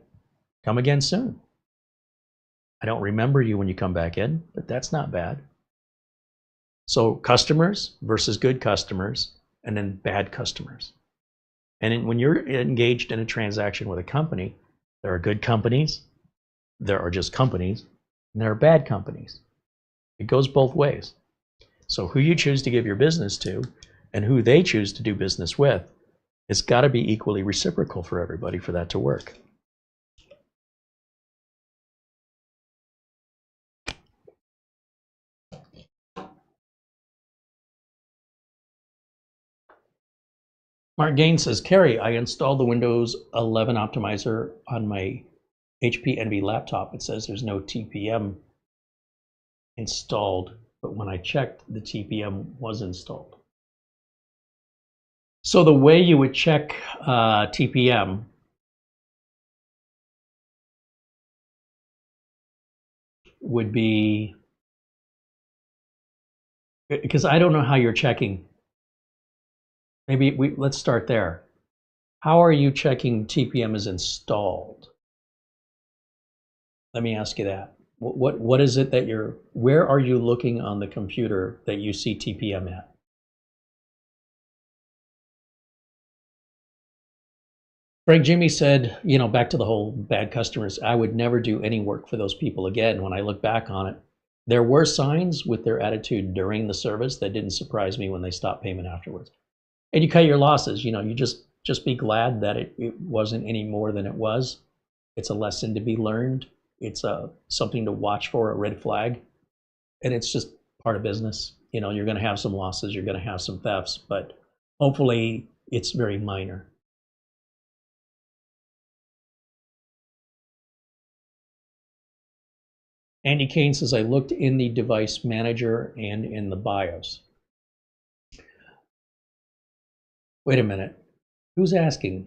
[SPEAKER 1] come again soon. I don't remember you when you come back in, but that's not bad. So customers versus good customers, and then bad customers. And when you're engaged in a transaction with a company, there are good companies, there are just companies, and there are bad companies. It goes both ways. So who you choose to give your business to and who they choose to do business with, it's got to be equally reciprocal for everybody for that to work. Mark Gaines says, Carrie, I installed the Windows 11 optimizer on my HP Envy laptop. It says there's no TPM installed, but when I checked, the TPM was installed. So the way you would check TPM would be, because I don't know how you're checking. Maybe let's start there. How are you checking TPM is installed? Let me ask you that. What is it that where are you looking on the computer that you see TPM at? Frank Jimmy said, back to the whole bad customers, I would never do any work for those people again. When I look back on it, there were signs with their attitude during the service that didn't surprise me when they stopped payment afterwards. And you cut your losses. You just be glad that it wasn't any more than it was. It's a lesson to be learned. It's something to watch for, a red flag. And it's just part of business. You're going to have some losses. You're going to have some thefts, but hopefully it's very minor. Andy Kane says, I looked in the device manager and in the BIOS. Wait a minute. Who's asking?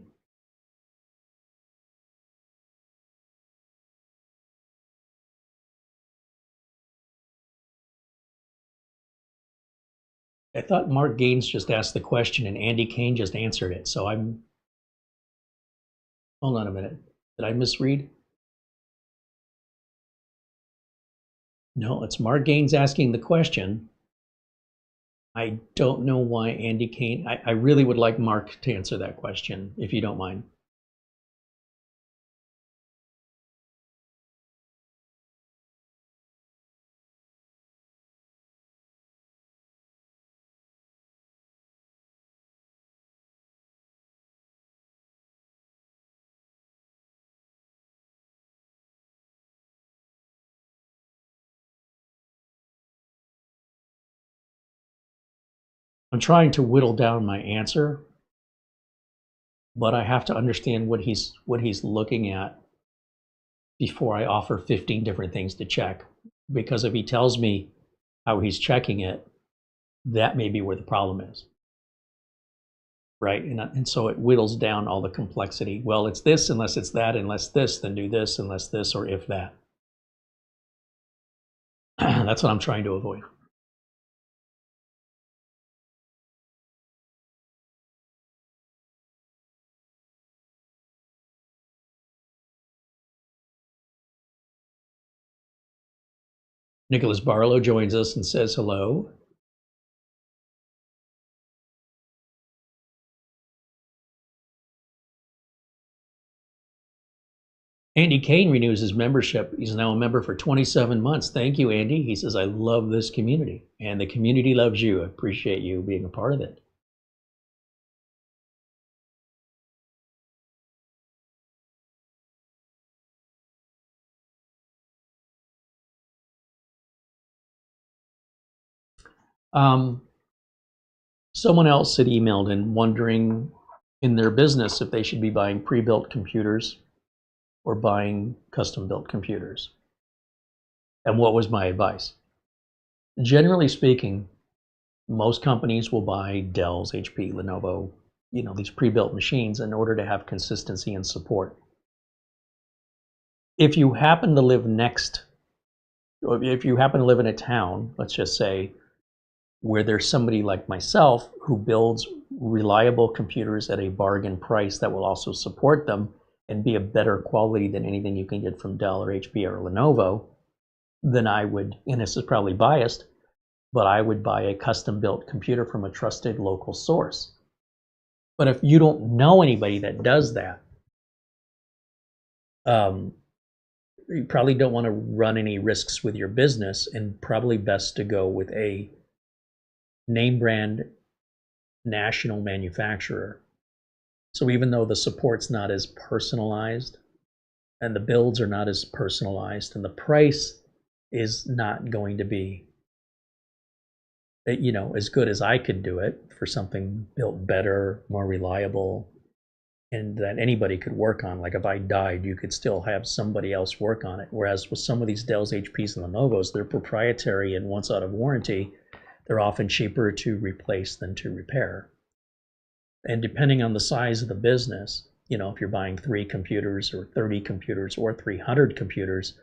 [SPEAKER 1] I thought Mark Gaines just asked the question and Andy Kane just answered it. So hold on a minute. Did I misread? No, it's Mark Gaines asking the question. I don't know why Andy Kane, I really would like Mark to answer that question, if you don't mind. I'm trying to whittle down my answer, but I have to understand what he's looking at before I offer 15 different things to check. Because if he tells me how he's checking it, that may be where the problem is. Right? And so it whittles down all the complexity. Well, it's this unless it's that, unless this, then do this, unless this, or if that. That's what I'm trying to avoid. Nicholas Barlow joins us and says hello. Andy Kane renews his membership. He's now a member for 27 months. Thank you, Andy. He says, I love this community, and the community loves you. I appreciate you being a part of it. Someone else had emailed in wondering in their business if they should be buying pre-built computers or buying custom-built computers. And what was my advice? Generally speaking, most companies will buy Dell's, HP, Lenovo, these pre-built machines in order to have consistency and support. If you happen to live or if you happen to live in a town, let's just say, where there's somebody like myself who builds reliable computers at a bargain price that will also support them and be a better quality than anything you can get from Dell or HP or Lenovo, then I would, and this is probably biased, but I would buy a custom-built computer from a trusted local source. But if you don't know anybody that does that, you probably don't want to run any risks with your business, and probably best to go with a name brand national manufacturer. So even though the support's not as personalized and the builds are not as personalized and the price is not going to be, you know, as good as I could do it for something built better, more reliable, and that anybody could work on. Like if I died, you could still have somebody else work on it. Whereas with some of these Dells, HPs, and Lenovo's, they're proprietary, and once out of warranty, they're often cheaper to replace than to repair. And depending on the size of the business, you know, if you're buying 3 computers or 30 computers or 300 computers,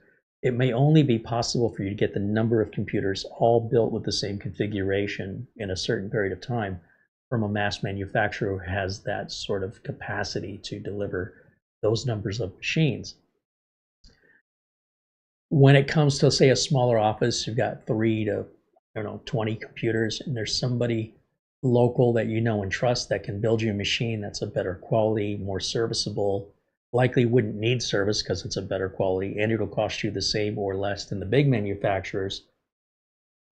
[SPEAKER 1] it may only be possible for you to get the number of computers all built with the same configuration in a certain period of time from a mass manufacturer who has that sort of capacity to deliver those numbers of machines. When it comes to, say, a smaller office, you've got 3 to, I don't know, 20 computers, and there's somebody local that you know and trust that can build you a machine that's a better quality, more serviceable, likely wouldn't need service because it's a better quality, and it'll cost you the same or less than the big manufacturers.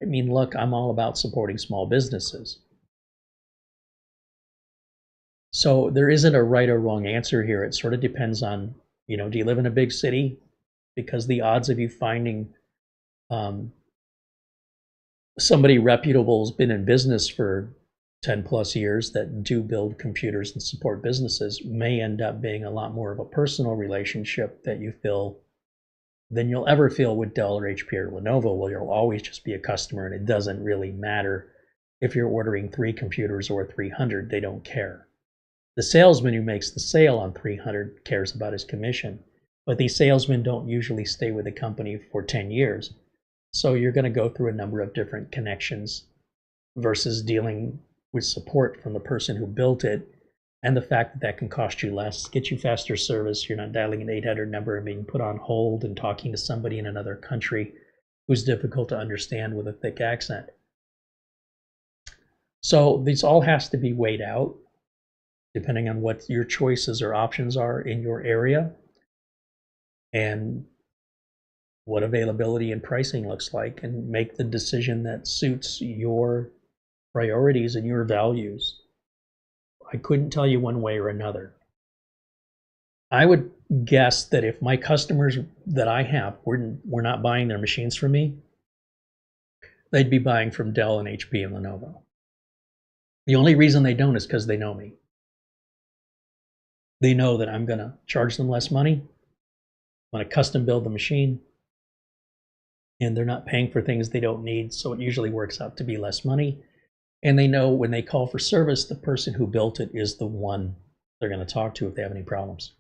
[SPEAKER 1] I mean, look, I'm all about supporting small businesses. So there isn't a right or wrong answer here. It sort of depends on, you know, do you live in a big city? Because the odds of you finding somebody reputable who's been in business for 10 plus years that do build computers and support businesses may end up being a lot more of a personal relationship that you feel than you'll ever feel with Dell or HP or Lenovo, where you'll always just be a customer and it doesn't really matter if you're ordering 3 computers or 300, they don't care. The salesman who makes the sale on 300 cares about his commission, but these salesmen don't usually stay with a company for 10 years. So you're going to go through a number of different connections versus dealing with support from the person who built it, and the fact that that can cost you less, get you faster service. You're not dialing an 800 number and being put on hold and talking to somebody in another country who's difficult to understand with a thick accent. So this all has to be weighed out depending on what your choices or options are in your area and what availability and pricing looks like, and make the decision that suits your priorities and your values. I couldn't tell you one way or another. I would guess that if my customers that I have were not buying their machines from me, they'd be buying from Dell and HP and Lenovo. The only reason they don't is because they know me. They know that I'm going to charge them less money, I'm going to custom build the machine, and they're not paying for things they don't need, so it usually works out to be less money. And they know when they call for service, the person who built it is the one they're going to talk to if they have any problems.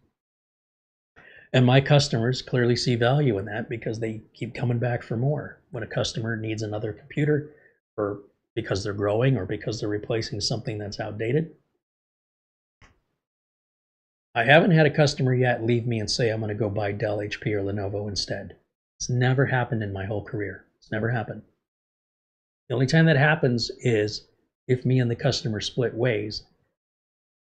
[SPEAKER 1] And my customers clearly see value in that because they keep coming back for more. When a customer needs another computer, or because they're growing or because they're replacing something that's outdated. I haven't had a customer yet leave me and say, I'm going to go buy Dell, HP, or Lenovo instead. It's never happened in my whole career. It's never happened. The only time that happens is if me and the customer split ways.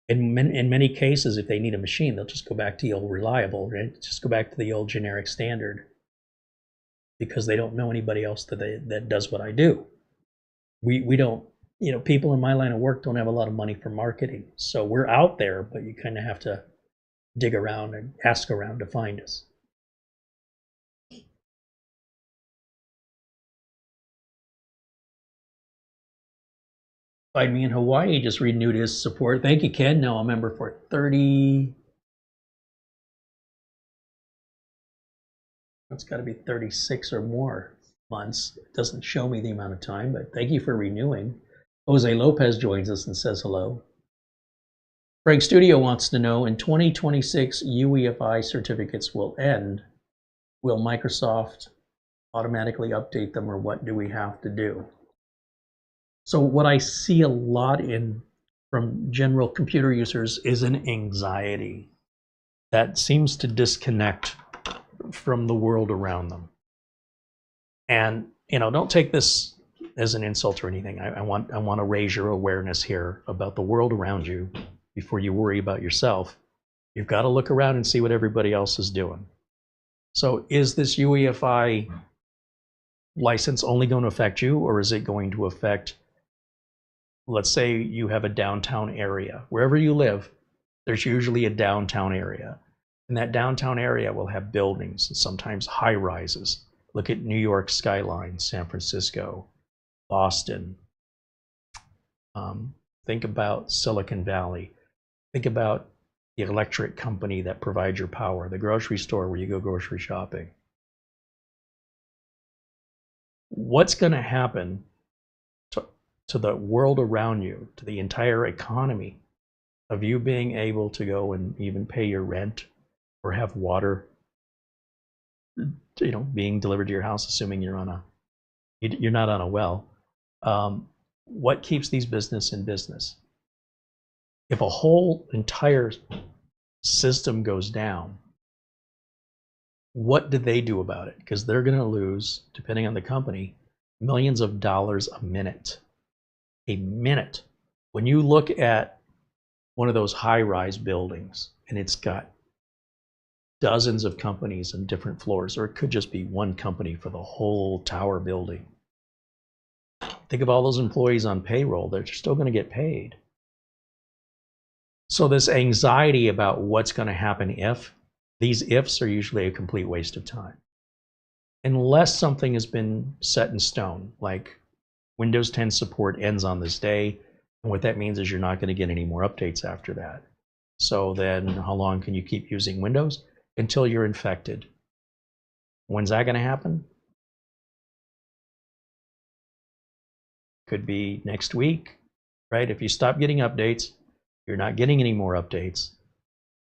[SPEAKER 1] In many cases, if they need a machine, they'll just go back to the old reliable, right? Just go back to the old generic standard because they don't know anybody else that does what I do. We don't, you know, people in my line of work don't have a lot of money for marketing. So we're out there, but you kind of have to dig around and ask around to find us. Find me in Hawaii just renewed his support. Thank you, Ken. Now a member for 30. That's got to be 36 or more months. It doesn't show me the amount of time, but thank you for renewing. Jose Lopez joins us and says hello. Frank Studio wants to know, in 2026, UEFI certificates will end. Will Microsoft automatically update them, or what do we have to do?
[SPEAKER 2] So what I see a lot from general computer users is an anxiety that seems to disconnect from the world around them. And don't take this as an insult or anything. I want to raise your awareness here about the world around you before you worry about yourself. You've got to look around and see what everybody else is doing. So is this UEFI license only going to affect you, or is it going to affect, let's say you have a downtown area. Wherever you live, there's usually a downtown area. And that downtown area will have buildings, sometimes high rises. Look at New York skyline, San Francisco, Boston. Think about Silicon Valley. Think about the electric company that provides your power, the grocery store where you go grocery shopping. What's going to happen to the world around you, to the entire economy of you being able to go and even pay your rent or have water, being delivered to your house, assuming you're not on a well? What keeps these business in business? If a whole entire system goes down, what do they do about it? Because they're going to lose, depending on the company, millions of dollars a minute. A minute. When you look at one of those high-rise buildings and it's got dozens of companies on different floors, or it could just be one company for the whole tower building. Think of all those employees on payroll. They're still going to get paid. So this anxiety about what's going to happen if, these ifs are usually a complete waste of time. Unless something has been set in stone, like Windows 10 support ends on this day, and what that means is you're not going to get any more updates after that. So then how long can you keep using Windows? Until you're infected. When's that going to happen? Could be next week, right? If you stop getting updates, you're not getting any more updates.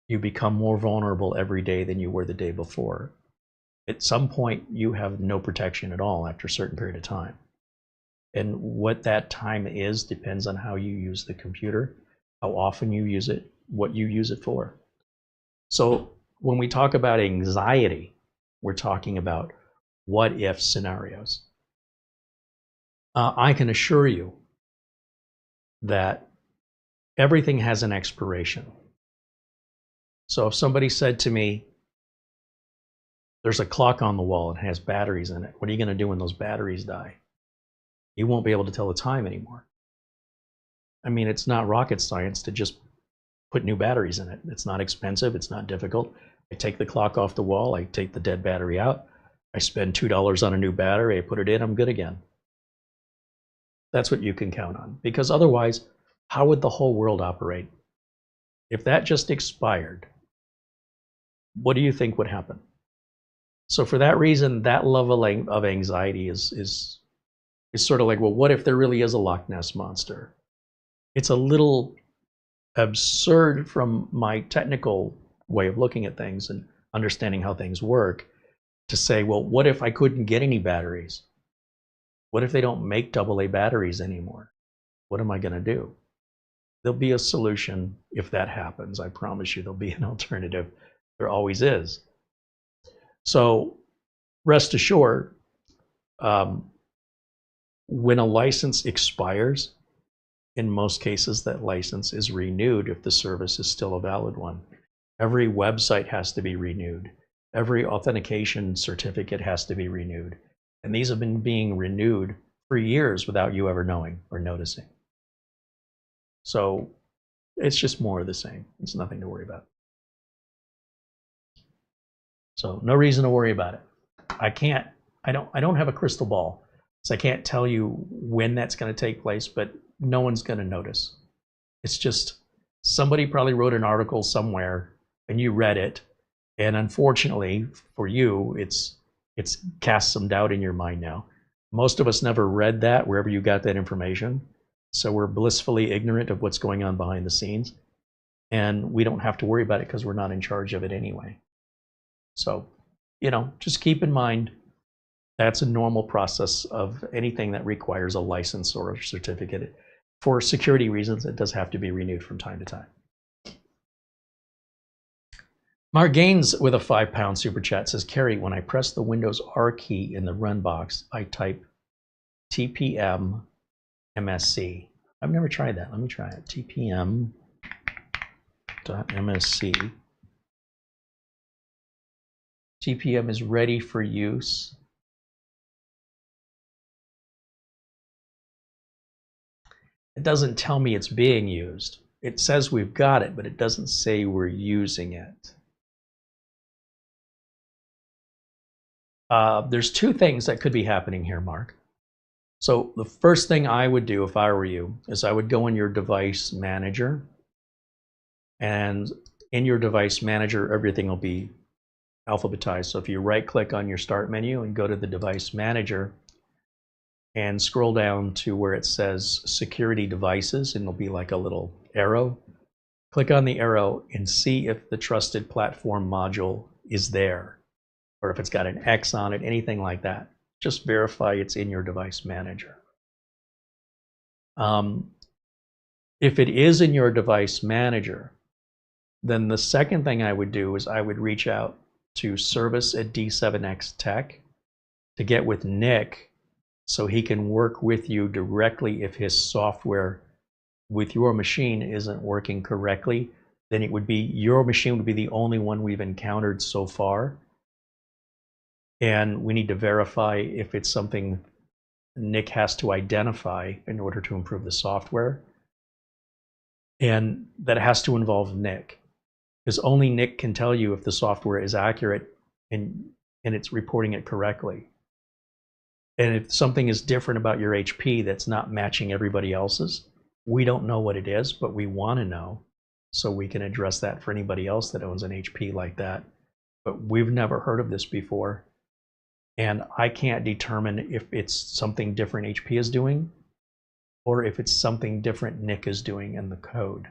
[SPEAKER 2] You become more vulnerable every day than you were the day before. At some point, you have no protection at all after a certain period of time. And what that time is depends on how you use the computer, how often you use it, what you use it for. So when we talk about anxiety, we're talking about what if scenarios. I can assure you that everything has an expiration. So if somebody said to me, there's a clock on the wall and it has batteries in it, what are you going to do when those batteries die? You won't be able to tell the time anymore. I mean, it's not rocket science to just put new batteries in it. It's not expensive. It's not difficult. I take the clock off the wall. I take the dead battery out. I spend $2 on a new battery. I put it in. I'm good again. That's what you can count on. Because otherwise, how would the whole world operate? If that just expired, what do you think would happen? So for that reason, that level of anxiety is sort of like, well, what if there really is a Loch Ness monster? It's a little absurd from my technical way of looking at things and understanding how things work to say, well, what if I couldn't get any batteries? What if they don't make AA batteries anymore? What am I going to do? There'll be a solution if that happens. I promise you there'll be an alternative. There always is. So rest assured, when a license expires, in most cases that license is renewed if the service is still a valid one. Every website has to be renewed. Every authentication certificate has to be renewed. And these have been being renewed for years without you ever knowing or noticing. So it's just more of the same. It's nothing to worry about. So no reason to worry about it. I don't have a crystal ball, so I can't tell you when that's going to take place, but no one's going to notice. It's just somebody probably wrote an article somewhere and you read it, and unfortunately for you, it's cast some doubt in your mind now. Most of us never read that wherever you got that information, so we're blissfully ignorant of what's going on behind the scenes, and we don't have to worry about it because we're not in charge of it anyway. So, just keep in mind, That's a normal process of anything that requires a license or a certificate. For security reasons, it does have to be renewed from time to time. Mark Gaines with a £5 super chat says, Kerry, when I press the Windows R key in the run box, I type TPM MSC. I've never tried that. Let me try it. TPM.MSC. TPM is ready for use. It doesn't tell me it's being used. It says we've got it, but it doesn't say we're using it. There's two things that could be happening here, Mark. So the first thing I would do if I were you is I would go in your device manager, and in your device manager, everything will be alphabetized. So if you right click on your start menu and go to the device manager and scroll down to where it says security devices, and it'll be like a little arrow. Click on the arrow and see if the trusted platform module is there, or if it's got an X on it, anything like that. Just verify it's in your device manager. If it is in your device manager, then the second thing I would do is I would reach out to service@D7X-Tech to get with Nick so he can work with you directly if his software with your machine isn't working correctly. Then it would be, your machine would be the only one we've encountered so far. And we need to verify if it's something Nick has to identify in order to improve the software. And that has to involve Nick, because only Nick can tell you if the software is accurate and it's reporting it correctly. And if something is different about your HP that's not matching everybody else's, we don't know what it is, but we want to know so we can address that for anybody else that owns an HP like that. But we've never heard of this before. And I can't determine if it's something different HP is doing or if it's something different Nick is doing in the code.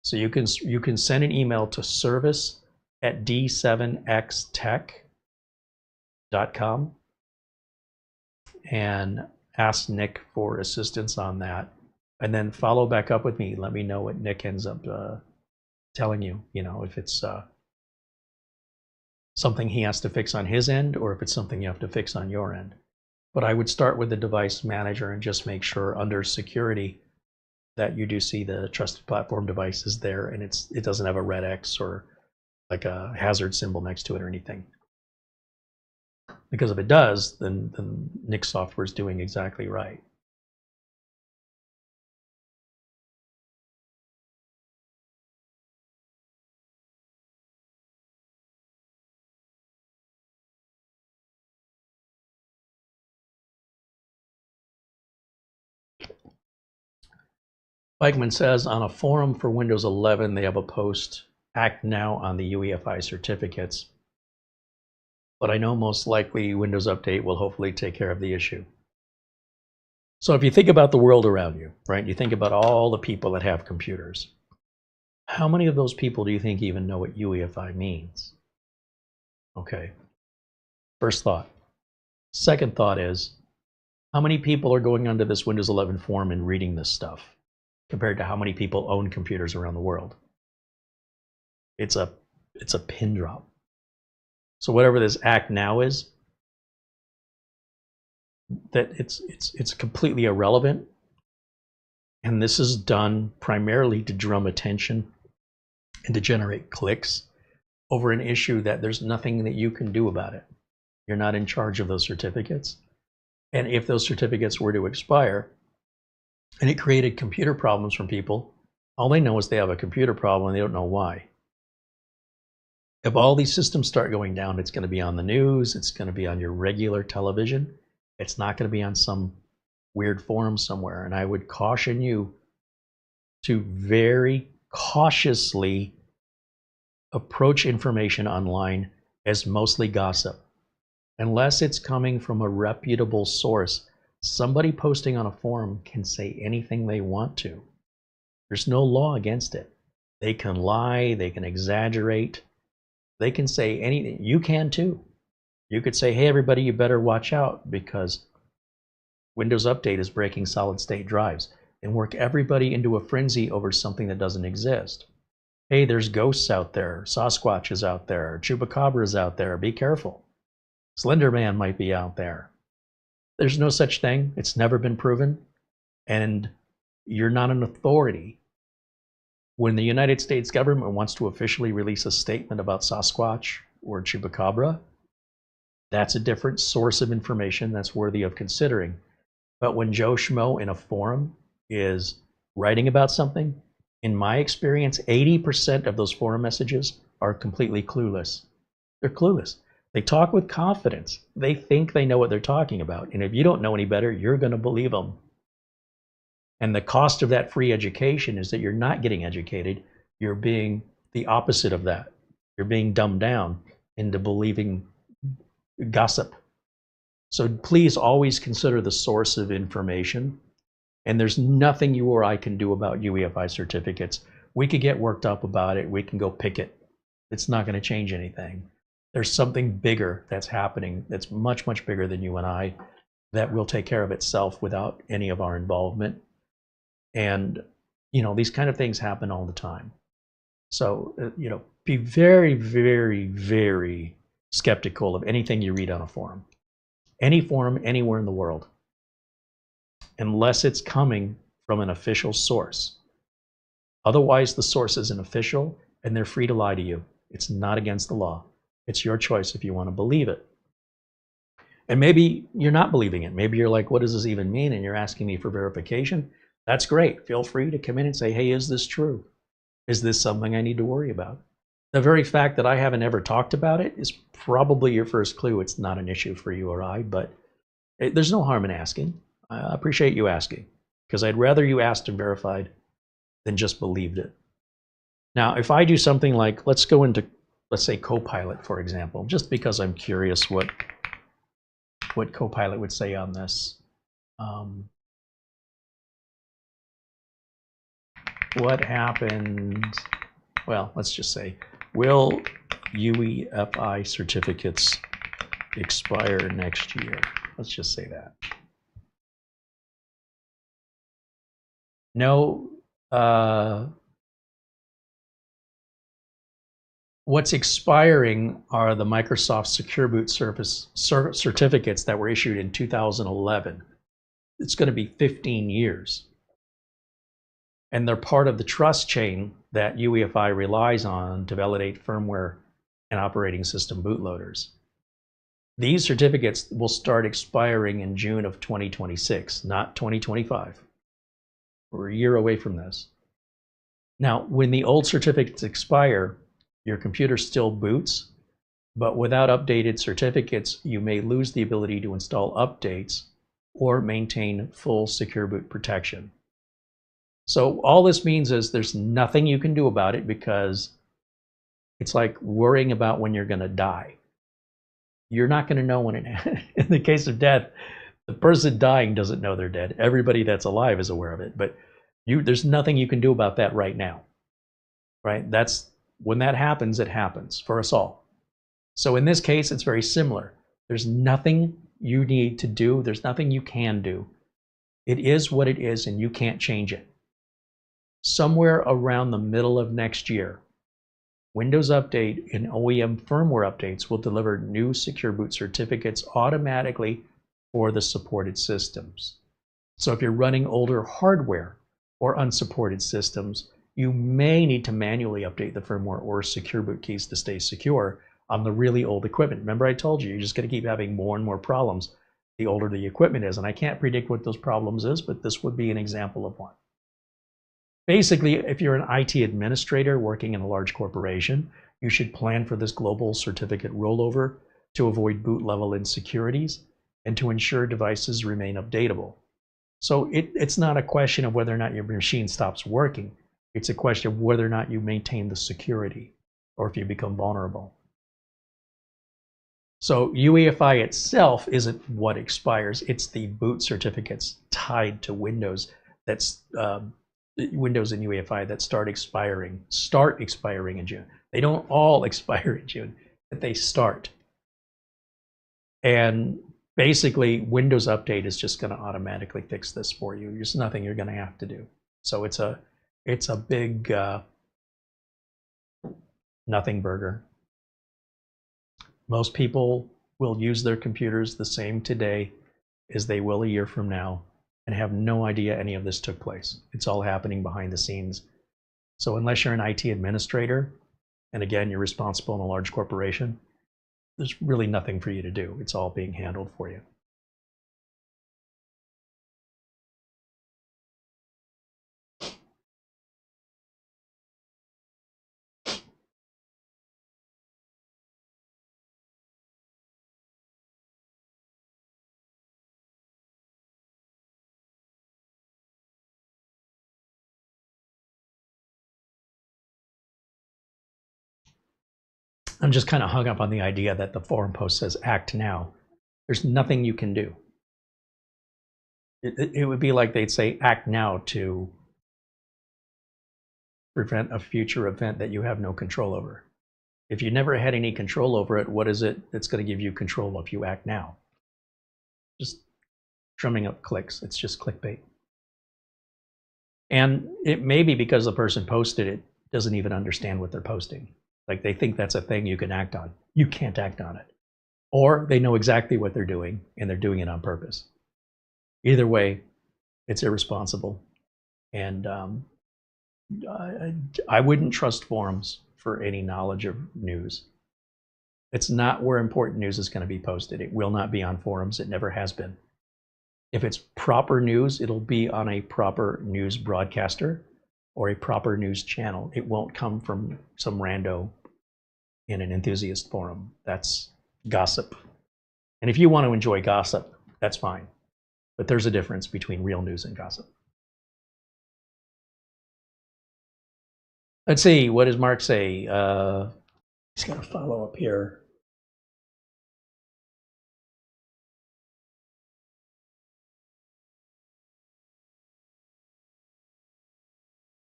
[SPEAKER 2] So you can send an email to service@d7xtech.com and ask Nick for assistance on that, and then follow back up with me. Let me know what Nick ends up telling you, if it's something he has to fix on his end or if it's something you have to fix on your end. But I would start with the device manager and just make sure under security that you do see the trusted platform device is there and it doesn't have a red X or like a hazard symbol next to it or anything. Because if it does, then Nick's software is doing exactly right. Bikeman says on a forum for Windows 11, they have a post, act now on the UEFI certificates. But I know most likely Windows Update will hopefully take care of the issue. So if you think about the world around you, right? You think about all the people that have computers. How many of those people do you think even know what UEFI means? Okay, first thought. Second thought is, how many people are going onto this Windows 11 forum and reading this stuff compared to how many people own computers around the world? It's a pin drop. So whatever this act now is, that it's completely irrelevant, and this is done primarily to drum attention and to generate clicks over an issue that there's nothing that you can do about it. You're not in charge of those certificates, and if those certificates were to expire and it created computer problems for people, all they know is they have a computer problem and they don't know why. If all these systems start going down, it's going to be on the news, it's going to be on your regular television. It's not going to be on some weird forum somewhere. And I would caution you to very cautiously approach information online as mostly gossip. Unless it's coming from a reputable source, somebody posting on a forum can say anything they want to. There's no law against it. They can lie, they can exaggerate, they can say anything. You can too. You could say, hey, everybody, you better watch out because Windows Update is breaking solid state drives, and work everybody into a frenzy over something that doesn't exist. Hey, there's ghosts out there, Sasquatch is out there, Chupacabra is out there, be careful. Slender Man might be out there. There's no such thing. It's never been proven. And you're not an authority. When the United States government wants to officially release a statement about Sasquatch or Chupacabra, that's a different source of information that's worthy of considering. But when Joe Schmo in a forum is writing about something, in my experience, 80% of those forum messages are completely clueless. They're clueless. They talk with confidence. They think they know what they're talking about. And if you don't know any better, you're going to believe them. And the cost of that free education is that you're not getting educated. You're being the opposite of that. You're being dumbed down into believing gossip. So please always consider the source of information. And there's nothing you or I can do about UEFI certificates. We could get worked up about it. We can go pick it. It's not going to change anything. There's something bigger that's happening that's much, much bigger than you and I that will take care of itself without any of our involvement. And, you know, these kind of things happen all the time. So, you know, be very, very, very skeptical of anything you read on a forum. Any forum, anywhere in the world, unless it's coming from an official source. Otherwise, the source isn't official, and they're free to lie to you. It's not against the law. It's your choice if you want to believe it. And maybe you're not believing it. Maybe you're like, what does this even mean? And you're asking me for verification. That's great. Feel free to come in and say, hey, is this true? Is this something I need to worry about? The very fact that I haven't ever talked about it is probably your first clue. It's not an issue for you or I, but there's no harm in asking. I appreciate you asking, because I'd rather you asked and verified than just believed it. Now, if I do something like, let's go into, let's say Copilot, for example, just because I'm curious what Copilot would say on this. What happened? Well, let's just say, will UEFI certificates expire next year? Let's just say that. No, what's expiring are the Microsoft Secure Boot certificates that were issued in 2011. It's going to be 15 years. And they're part of the trust chain that UEFI relies on to validate firmware and operating system bootloaders. These certificates will start expiring in June of 2026, not 2025. We're a year away from this. Now, when the old certificates expire, your computer still boots, but without updated certificates, you may lose the ability to install updates or maintain full secure boot protection. So all this means is there's nothing you can do about it, because it's like worrying about when you're going to die. You're not going to know when it, in the case of death, the person dying doesn't know they're dead. Everybody that's alive is aware of it, but there's nothing you can do about that right now, right? That's when that happens, it happens for us all. So in this case, it's very similar. There's nothing you need to do. There's nothing you can do. It is what it is, and you can't change it. Somewhere around the middle of next year, Windows Update and OEM firmware updates will deliver new Secure Boot certificates automatically for the supported systems. So if you're running older hardware or unsupported systems, you may need to manually update the firmware or Secure Boot keys to stay secure on the really old equipment. Remember I told you, you're just going to keep having more and more problems the older the equipment is. And I can't predict what those problems is, but this would be an example of one. Basically, if you're an IT administrator working in a large corporation, you should plan for this global certificate rollover to avoid boot level insecurities and to ensure devices remain updatable. So it's not a question of whether or not your machine stops working. It's a question of whether or not you maintain the security or if you become vulnerable. So UEFI itself isn't what expires. It's the boot certificates tied to Windows that's Windows and UEFI that start expiring in June. They don't all expire in June, but they start. And basically, Windows Update is just going to automatically fix this for you. There's nothing you're going to have to do. So it's a big nothing burger. Most people will use their computers the same today as they will a year from now and have no idea any of this took place. It's all happening behind the scenes. So unless you're an IT administrator, and again, you're responsible in a large corporation, there's really nothing for you to do. It's all being handled for you. I'm just kind of hung up on the idea that the forum post says act now. There's nothing you can do. It would be like they'd say act now to prevent a future event that you have no control over. If you never had any control over it, what is it that's going to give you control if you act now? Just drumming up clicks. It's just clickbait. And it may be because the person posted it doesn't even understand what they're posting. Like they think that's a thing you can act on. You can't act on it. Or they know exactly what they're doing and they're doing it on purpose. Either way, it's irresponsible. And I wouldn't trust forums for any knowledge of news. It's not where important news is going to be posted. It will not be on forums. It never has been. If it's proper news, it'll be on a proper news broadcaster or a proper news channel. It won't come from some rando in an enthusiast forum. That's gossip. And if you want to enjoy gossip, that's fine. But there's a difference between real news and gossip. Let's see, what does Mark say? He's got a follow up here.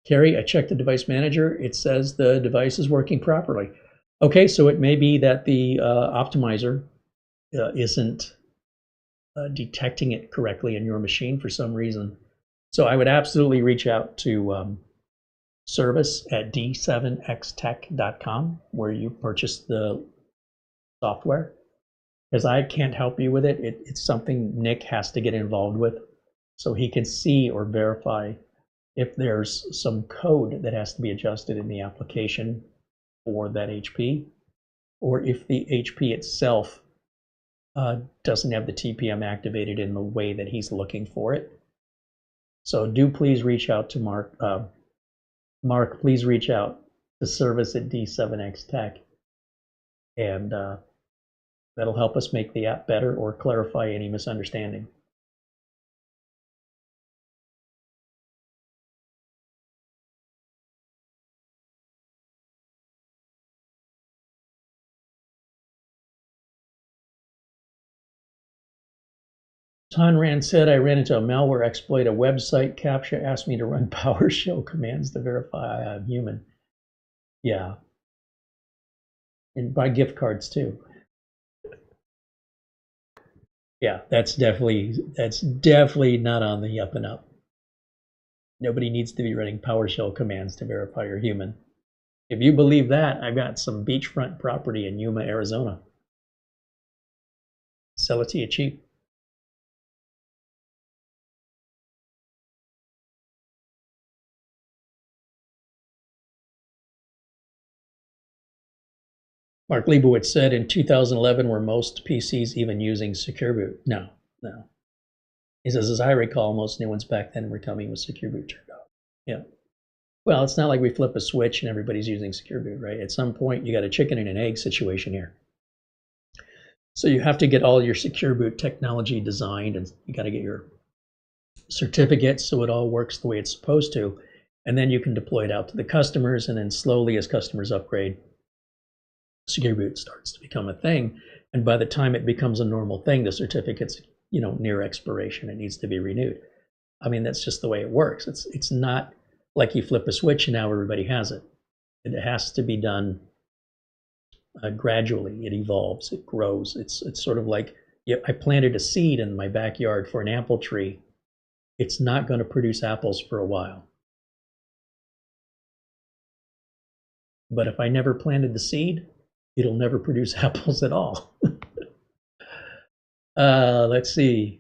[SPEAKER 2] Carrie, I checked the device manager. It says the device is working properly. Okay, so it may be that the optimizer isn't detecting it correctly in your machine for some reason. So I would absolutely reach out to service@d7xtech.com where you purchase the software, because I can't help you with it. It's something Nick has to get involved with so he can see or verify if there's some code that has to be adjusted in the application for that HP, or if the HP itself doesn't have the TPM activated in the way that he's looking for it. So do please reach out to Mark. Mark, please reach out to service@d7xtech, and that'll help us make the app better or clarify any misunderstanding. Tonran said, I ran into a malware exploit. A website captcha asked me to run PowerShell commands to verify I'm human. Yeah. And buy gift cards too. Yeah, that's definitely not on the up and up. Nobody needs to be running PowerShell commands to verify you're human. If you believe that, I've got some beachfront property in Yuma, Arizona. Sell it to you cheap. Mark Leibowitz said in 2011, were most PCs even using Secure Boot? No. He says, as I recall, most new ones back then were coming with Secure Boot turned off. Yeah. Well, it's not like we flip a switch and everybody's using Secure Boot, right? At some point, you got a chicken and an egg situation here. So you have to get all your Secure Boot technology designed, and you got to get your certificates so it all works the way it's supposed to. And then you can deploy it out to the customers, and then slowly as customers upgrade, Secure Boot starts to become a thing. And by the time it becomes a normal thing, the certificate's near expiration. It needs to be renewed. I mean, that's just the way it works. It's not like you flip a switch and now everybody has it. It has to be done gradually. It evolves, it grows. It's sort of like, I planted a seed in my backyard for an apple tree. It's not going to produce apples for a while. But if I never planted the seed, it'll never produce apples at all. Let's see.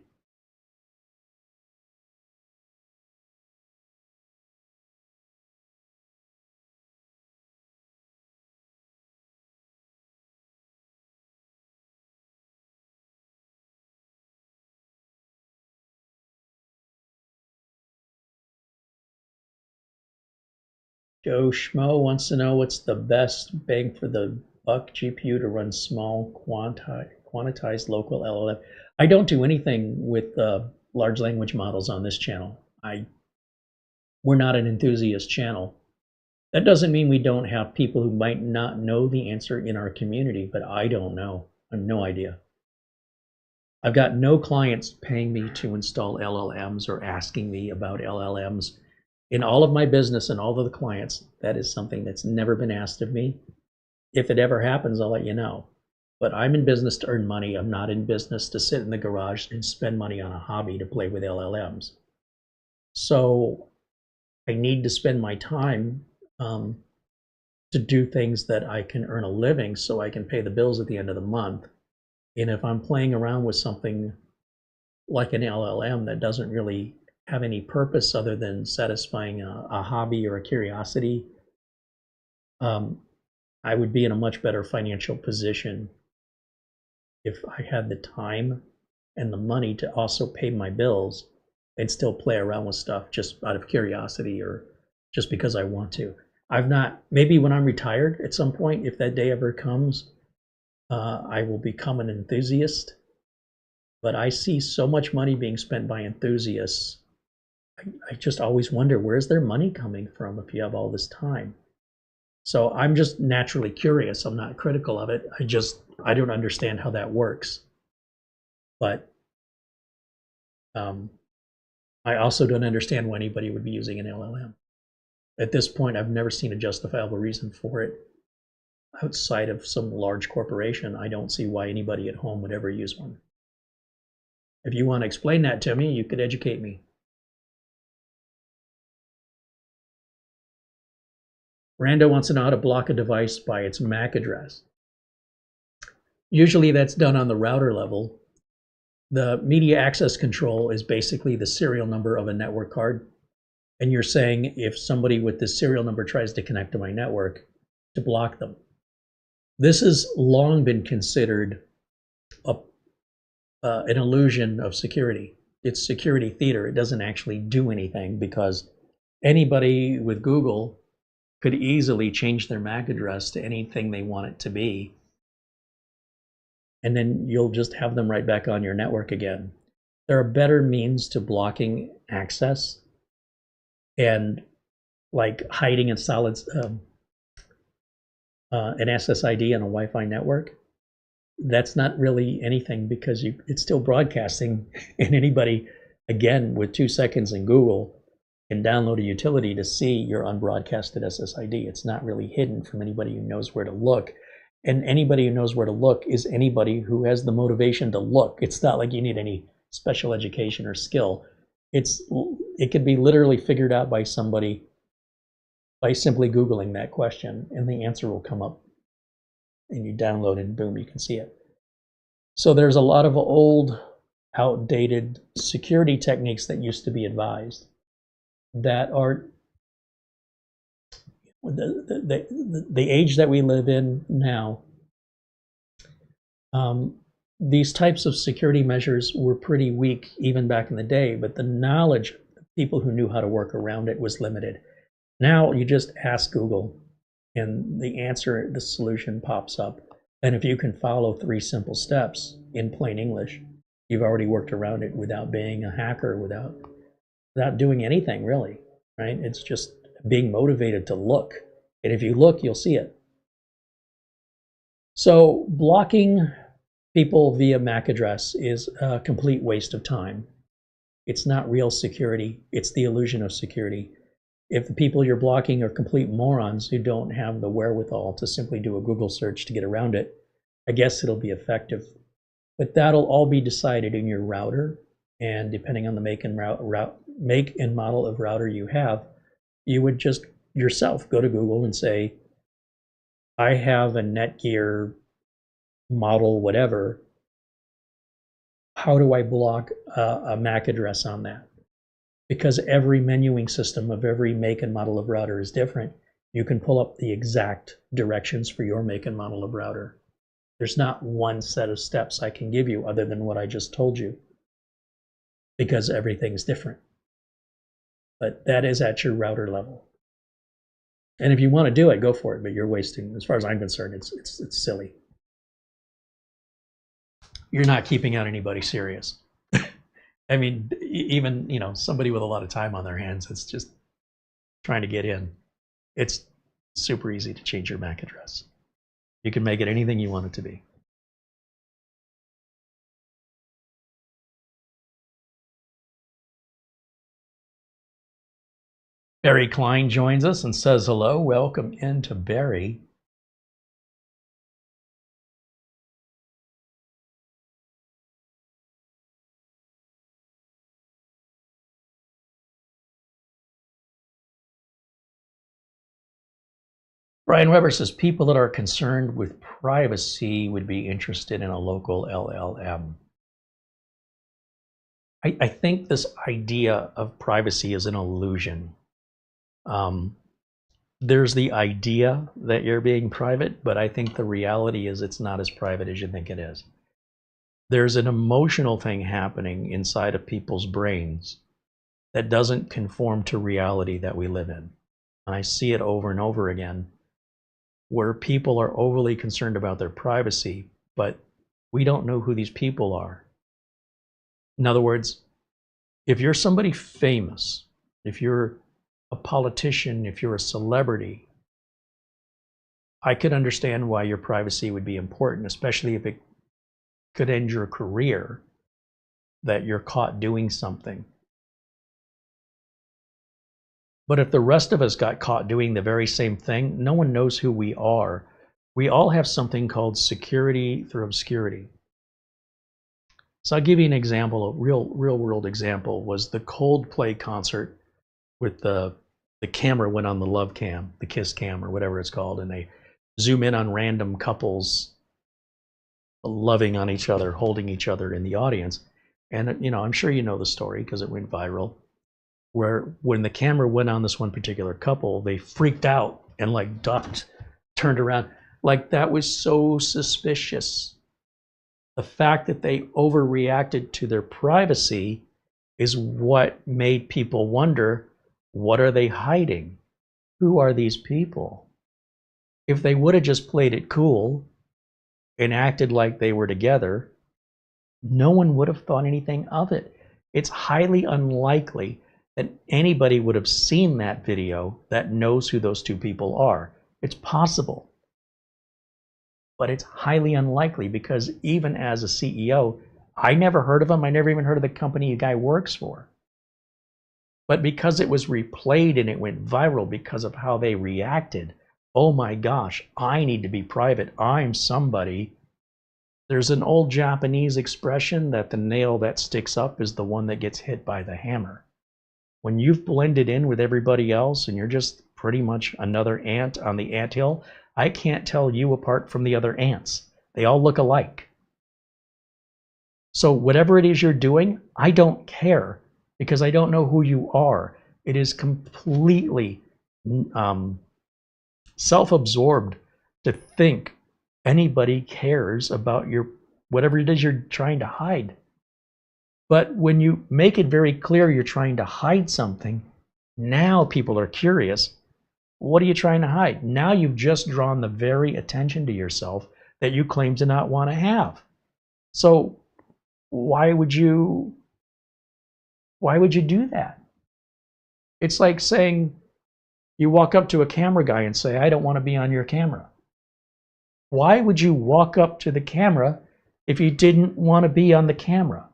[SPEAKER 2] Joe Schmo wants to know what's the best bang for the buck GPU to run small quantized local LLM. I don't do anything with large language models on this channel. We're not an enthusiast channel. That doesn't mean we don't have people who might not know the answer in our community, but I don't know. I have no idea. I've got no clients paying me to install LLMs or asking me about LLMs. In all of my business and all of the clients, that is something that's never been asked of me. If it ever happens, I'll let you know. But I'm in business to earn money. I'm not in business to sit in the garage and spend money on a hobby to play with LLMs. So I need to spend my time to do things that I can earn a living so I can pay the bills at the end of the month. And if I'm playing around with something like an LLM that doesn't really have any purpose other than satisfying a hobby or a curiosity, I would be in a much better financial position if I had the time and the money to also pay my bills and still play around with stuff just out of curiosity or just because I want to. Maybe when I'm retired at some point, if that day ever comes, I will become an enthusiast. But I see so much money being spent by enthusiasts. I just always wonder, where's their money coming from if you have all this time? So I'm just naturally curious. I'm not critical of it. I don't understand how that works. But I also don't understand why anybody would be using an LLM. At this point, I've never seen a justifiable reason for it. Outside of some large corporation, I don't see why anybody at home would ever use one. If you want to explain that to me, you could educate me. Rando wants to know how to block a device by its MAC address. Usually that's done on the router level. The media access control is basically the serial number of a network card. And you're saying if somebody with this serial number tries to connect to my network, to block them. This has long been considered an illusion of security. It's security theater. It doesn't actually do anything because anybody with Google could easily change their MAC address to anything they want it to be. And then you'll just have them right back on your network again. There are better means to blocking access and like hiding in solid an SSID on a Wi-Fi network. That's not really anything because it's still broadcasting, and anybody, again, with 2 seconds in Google can download a utility to see your unbroadcasted SSID. It's not really hidden from anybody who knows where to look. And anybody who knows where to look is anybody who has the motivation to look. It's not like you need any special education or skill. It could be literally figured out by somebody by simply Googling that question, and the answer will come up. And you download it, and boom, you can see it. So there's a lot of old, outdated security techniques that used to be advised that are the age that we live in now. These types of security measures were pretty weak even back in the day, but the knowledge of people who knew how to work around it was limited. Now you just ask Google and the answer, the solution pops up. And if you can follow 3 simple steps in plain English, you've already worked around it without being a hacker, without doing anything really, right? It's just being motivated to look. And if you look, you'll see it. So blocking people via MAC address is a complete waste of time. It's not real security. It's the illusion of security. If the people you're blocking are complete morons who don't have the wherewithal to simply do a Google search to get around it, I guess it'll be effective. But that'll all be decided in your router, and depending on the make and model of router you have, you would just yourself go to Google and say, I have a Netgear model whatever. How do I block a MAC address on that? Because every menuing system of every make and model of router is different, you can pull up the exact directions for your make and model of router. There's not one set of steps I can give you other than what I just told you, because everything's different. But that is at your router level. And if you want to do it, go for it, but you're wasting, as far as I'm concerned, it's silly. You're not keeping out anybody serious. I mean, even, you know, somebody with a lot of time on their hands, it's just trying to get in. It's super easy to change your MAC address. You can make it anything you want it to be. Barry Klein joins us and says hello. Welcome into Barry. Brian Weber says people that are concerned with privacy would be interested in a local LLM. I think this idea of privacy is an illusion. There's the idea that you're being private, but I think the reality is it's not as private as you think it is. There's an emotional thing happening inside of people's brains that doesn't conform to reality that we live in. And I see it over and over again, where people are overly concerned about their privacy, but we don't know who these people are. In other words, if you're somebody famous, if you're a politician, if you're a celebrity, I could understand why your privacy would be important, especially if it could end your career, that you're caught doing something. But if the rest of us got caught doing the very same thing, no one knows who we are. We all have something called security through obscurity. So I'll give you an example, a real world example was the Coldplay concert with the camera went on the love cam, the kiss cam or whatever it's called, and they zoom in on random couples loving on each other, holding each other in the audience. And, you know, I'm sure you know the story because it went viral, where when the camera went on this one particular couple, they freaked out and like ducked, turned around. Like that was so suspicious. The fact that they overreacted to their privacy is what made people wonder, what are they hiding? Who are these people? If they would have just played it cool and acted like they were together, no one would have thought anything of it. It's highly unlikely that anybody would have seen that video that knows who those two people are. It's possible, but it's highly unlikely because even as a CEO, I never heard of him. I never even heard of the company a guy works for. But because it was replayed and it went viral because of how they reacted, oh my gosh, I need to be private. I'm somebody. There's an old Japanese expression that the nail that sticks up is the one that gets hit by the hammer. When you've blended in with everybody else and you're just pretty much another ant on the anthill, I can't tell you apart from the other ants. They all look alike. So whatever it is you're doing, I don't care because I don't know who you are. It is completely self-absorbed to think anybody cares about your whatever it is you're trying to hide. But when you make it very clear you're trying to hide something, now people are curious. What are you trying to hide? Now you've just drawn the very attention to yourself that you claim to not want to have. So why would you do that? It's like saying you walk up to a camera guy and say, I don't want to be on your camera. Why would you walk up to the camera if you didn't want to be on the camera?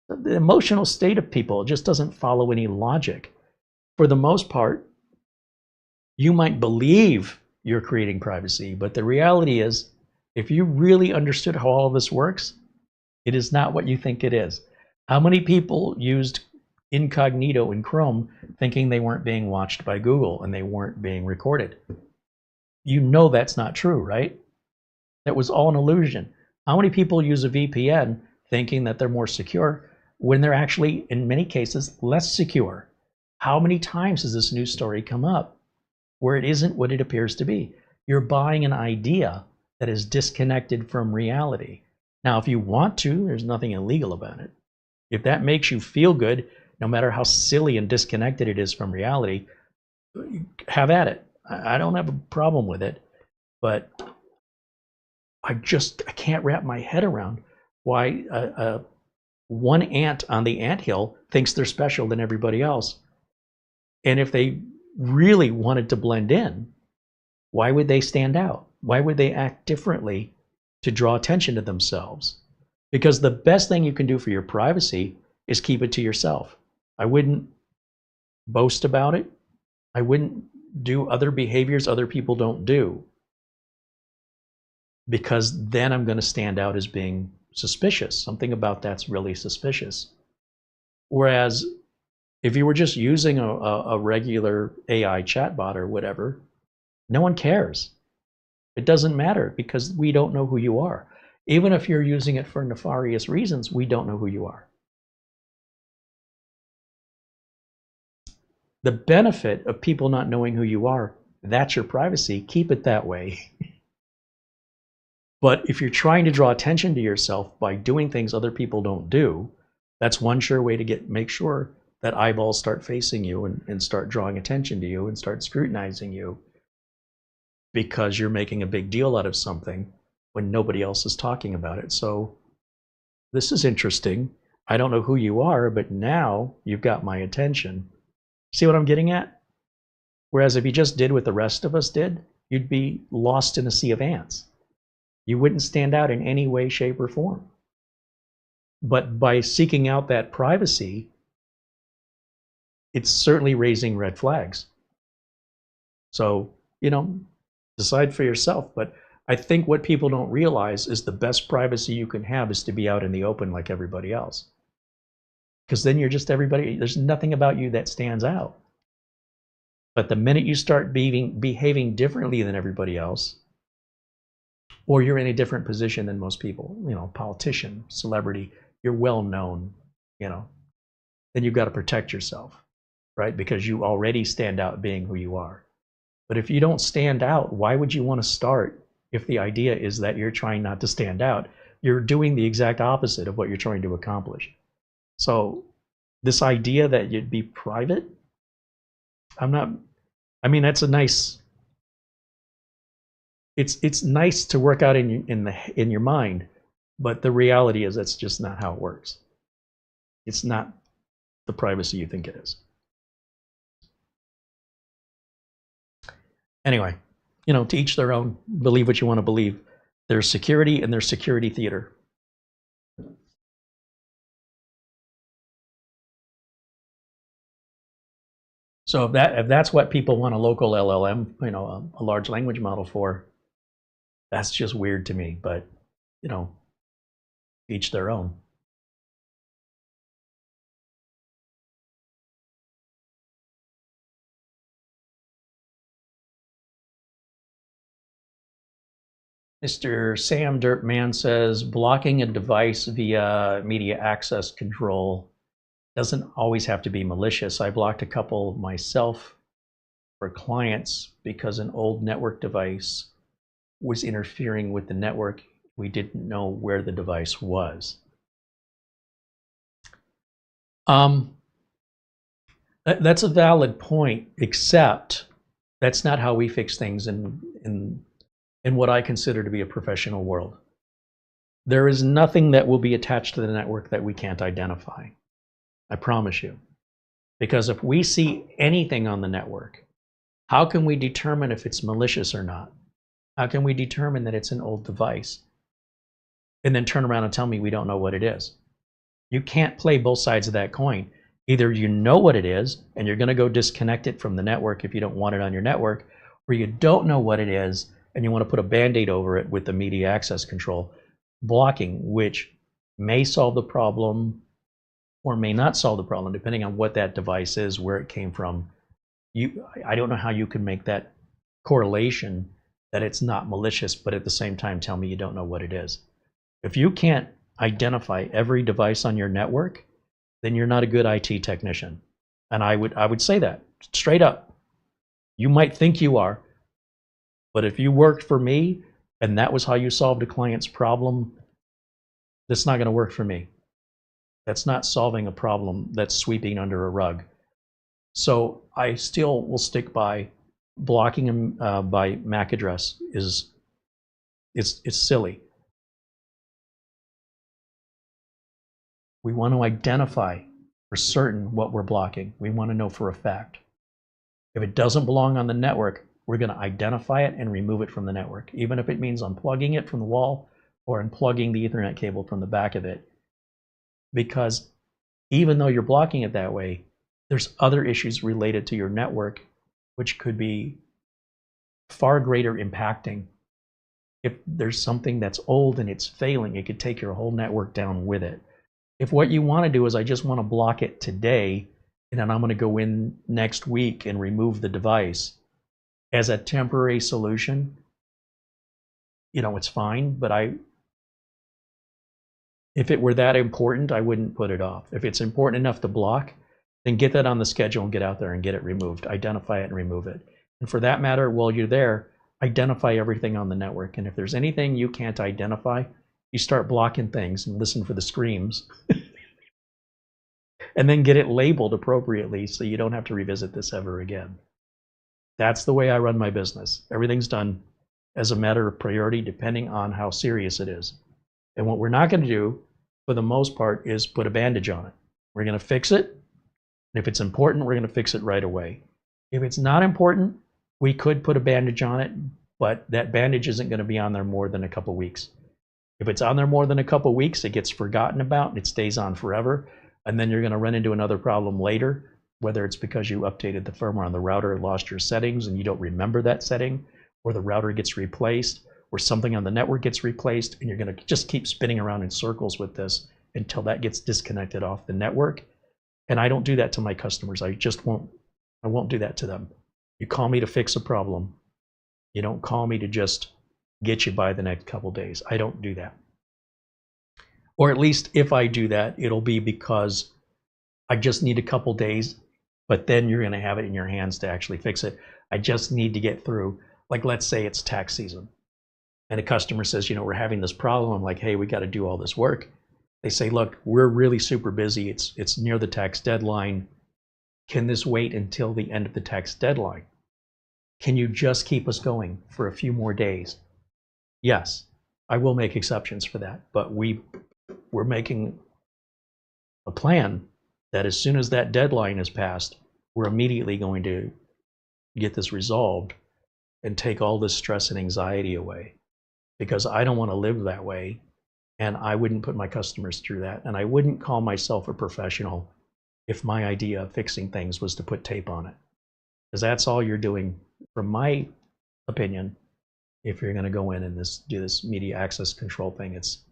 [SPEAKER 2] The emotional state of people just doesn't follow any logic. for the most part, you might believe you're creating privacy, but the reality is, if you really understood how all of this works, it is not what you think it is. How many people used incognito in Chrome thinking they weren't being watched by Google and they weren't being recorded? You know that's not true, right? That was all an illusion. How many people use a VPN thinking that they're more secure when they're actually, in many cases, less secure? How many times has this news story come up where it isn't what it appears to be? You're buying an idea that is disconnected from reality. Now, if you want to, there's nothing illegal about it. If that makes you feel good, no matter how silly and disconnected it is from reality, have at it. I don't have a problem with it, but I can't wrap my head around why one ant on the anthill thinks they're special than everybody else. And if they really wanted to blend in, why would they stand out? Why would they act differently to draw attention to themselves? Because the best thing you can do for your privacy is keep it to yourself. I wouldn't boast about it. I wouldn't do other behaviors other people don't do, because then I'm going to stand out as being suspicious. Something about that's really suspicious. Whereas if you were just using a regular AI chatbot or whatever, no one cares. It doesn't matter, because we don't know who you are. Even if you're using it for nefarious reasons, we don't know who you are. The benefit of people not knowing who you are, that's your privacy. Keep it that way. But if you're trying to draw attention to yourself by doing things other people don't do, that's one sure way to make sure that eyeballs start facing you and start drawing attention to you and start scrutinizing you, because you're making a big deal out of something when nobody else is talking about it. So this is interesting. I don't know who you are, but now you've got my attention. See what I'm getting at? Whereas if you just did what the rest of us did, you'd be lost in a sea of ants. You wouldn't stand out in any way, shape, or form. But by seeking out that privacy, it's certainly raising red flags. So, decide for yourself. But I think what people don't realize is the best privacy you can have is to be out in the open like everybody else. Because then you're just everybody. There's nothing about you that stands out. But the minute you start behaving differently than everybody else, or you're in a different position than most people, politician, celebrity, you're well known, then you've got to protect yourself, right? Because you already stand out being who you are. But if you don't stand out, why would you want to start if the idea is that you're trying not to stand out? You're doing the exact opposite of what you're trying to accomplish. So this idea that you'd be private, that's a nice, it's nice to work out in your mind, but the reality is that's just not how it works. It's not the privacy you think it is. Anyway, to each their own. Believe what you want to believe. There's security and there's security theater. So if that's what people want a local LLM, a large language model for, that's just weird to me. But each their own. Mr. Sam Dirtman says, blocking a device via media access control doesn't always have to be malicious. I blocked a couple myself for clients because an old network device was interfering with the network. We didn't know where the device was. That's a valid point, except that's not how we fix things in what I consider to be a professional world. There is nothing that will be attached to the network that we can't identify. I promise you. Because if we see anything on the network, how can we determine if it's malicious or not? How can we determine that it's an old device? And then turn around and tell me we don't know what it is. You can't play both sides of that coin. Either you know what it is and you're going to go disconnect it from the network if you don't want it on your network, or you don't know what it is and you want to put a Band-Aid over it with the media access control blocking, which may solve the problem or may not solve the problem, depending on what that device is, where it came from. I don't know how you can make that correlation that it's not malicious, but at the same time tell me you don't know what it is. If you can't identify every device on your network, then you're not a good IT technician. And I would say that straight up. You might think you are, but if you worked for me and that was how you solved a client's problem, that's not going to work for me. That's not solving a problem that's sweeping under a rug. So I still will stick by blocking them by MAC address it's silly. We want to identify for certain what we're blocking. We want to know for a fact. If it doesn't belong on the network, we're going to identify it and remove it from the network, even if it means unplugging it from the wall or unplugging the Ethernet cable from the back of it. Because even though you're blocking it that way, there's other issues related to your network which could be far greater impacting. If there's something that's old and it's failing, it could take your whole network down with it. If what you want to do is I just want to block it today, and then I'm going to go in next week and remove the device as a temporary solution, it's fine. But if it were that important, I wouldn't put it off. If it's important enough to block, then get that on the schedule and get out there and get it removed. Identify it and remove it. And for that matter, while you're there, identify everything on the network. And if there's anything you can't identify, you start blocking things and listen for the screams. And then get it labeled appropriately so you don't have to revisit this ever again. That's the way I run my business. Everything's done as a matter of priority depending on how serious it is. And what we're not going to do, for the most part, is put a bandage on it. We're going to fix it. And if it's important, we're going to fix it right away. If it's not important, we could put a bandage on it, but that bandage isn't going to be on there more than a couple weeks. If it's on there more than a couple weeks, it gets forgotten about and it stays on forever. And then you're going to run into another problem later, whether it's because you updated the firmware on the router and lost your settings and you don't remember that setting, or the router gets replaced, or something on the network gets replaced, and you're going to just keep spinning around in circles with this until that gets disconnected off the network. And I don't do that to my customers. I won't do that to them. You call me to fix a problem. You don't call me to just get you by the next couple days. I don't do that. Or at least if I do that, it'll be because I just need a couple days, but then you're going to have it in your hands to actually fix it. I just need to get through, like, let's say it's tax season and a customer says, we're having this problem. I'm like, hey, we got to do all this work. They say, look, we're really super busy. It's near the tax deadline. Can this wait until the end of the tax deadline? Can you just keep us going for a few more days? Yes, I will make exceptions for that, but we're making a plan that as soon as that deadline is passed, we're immediately going to get this resolved and take all this stress and anxiety away, because I don't want to live that way, and I wouldn't put my customers through that, and I wouldn't call myself a professional if my idea of fixing things was to put tape on it, because that's all you're doing, from my opinion. If you're going to go in and do this media access control thing, it's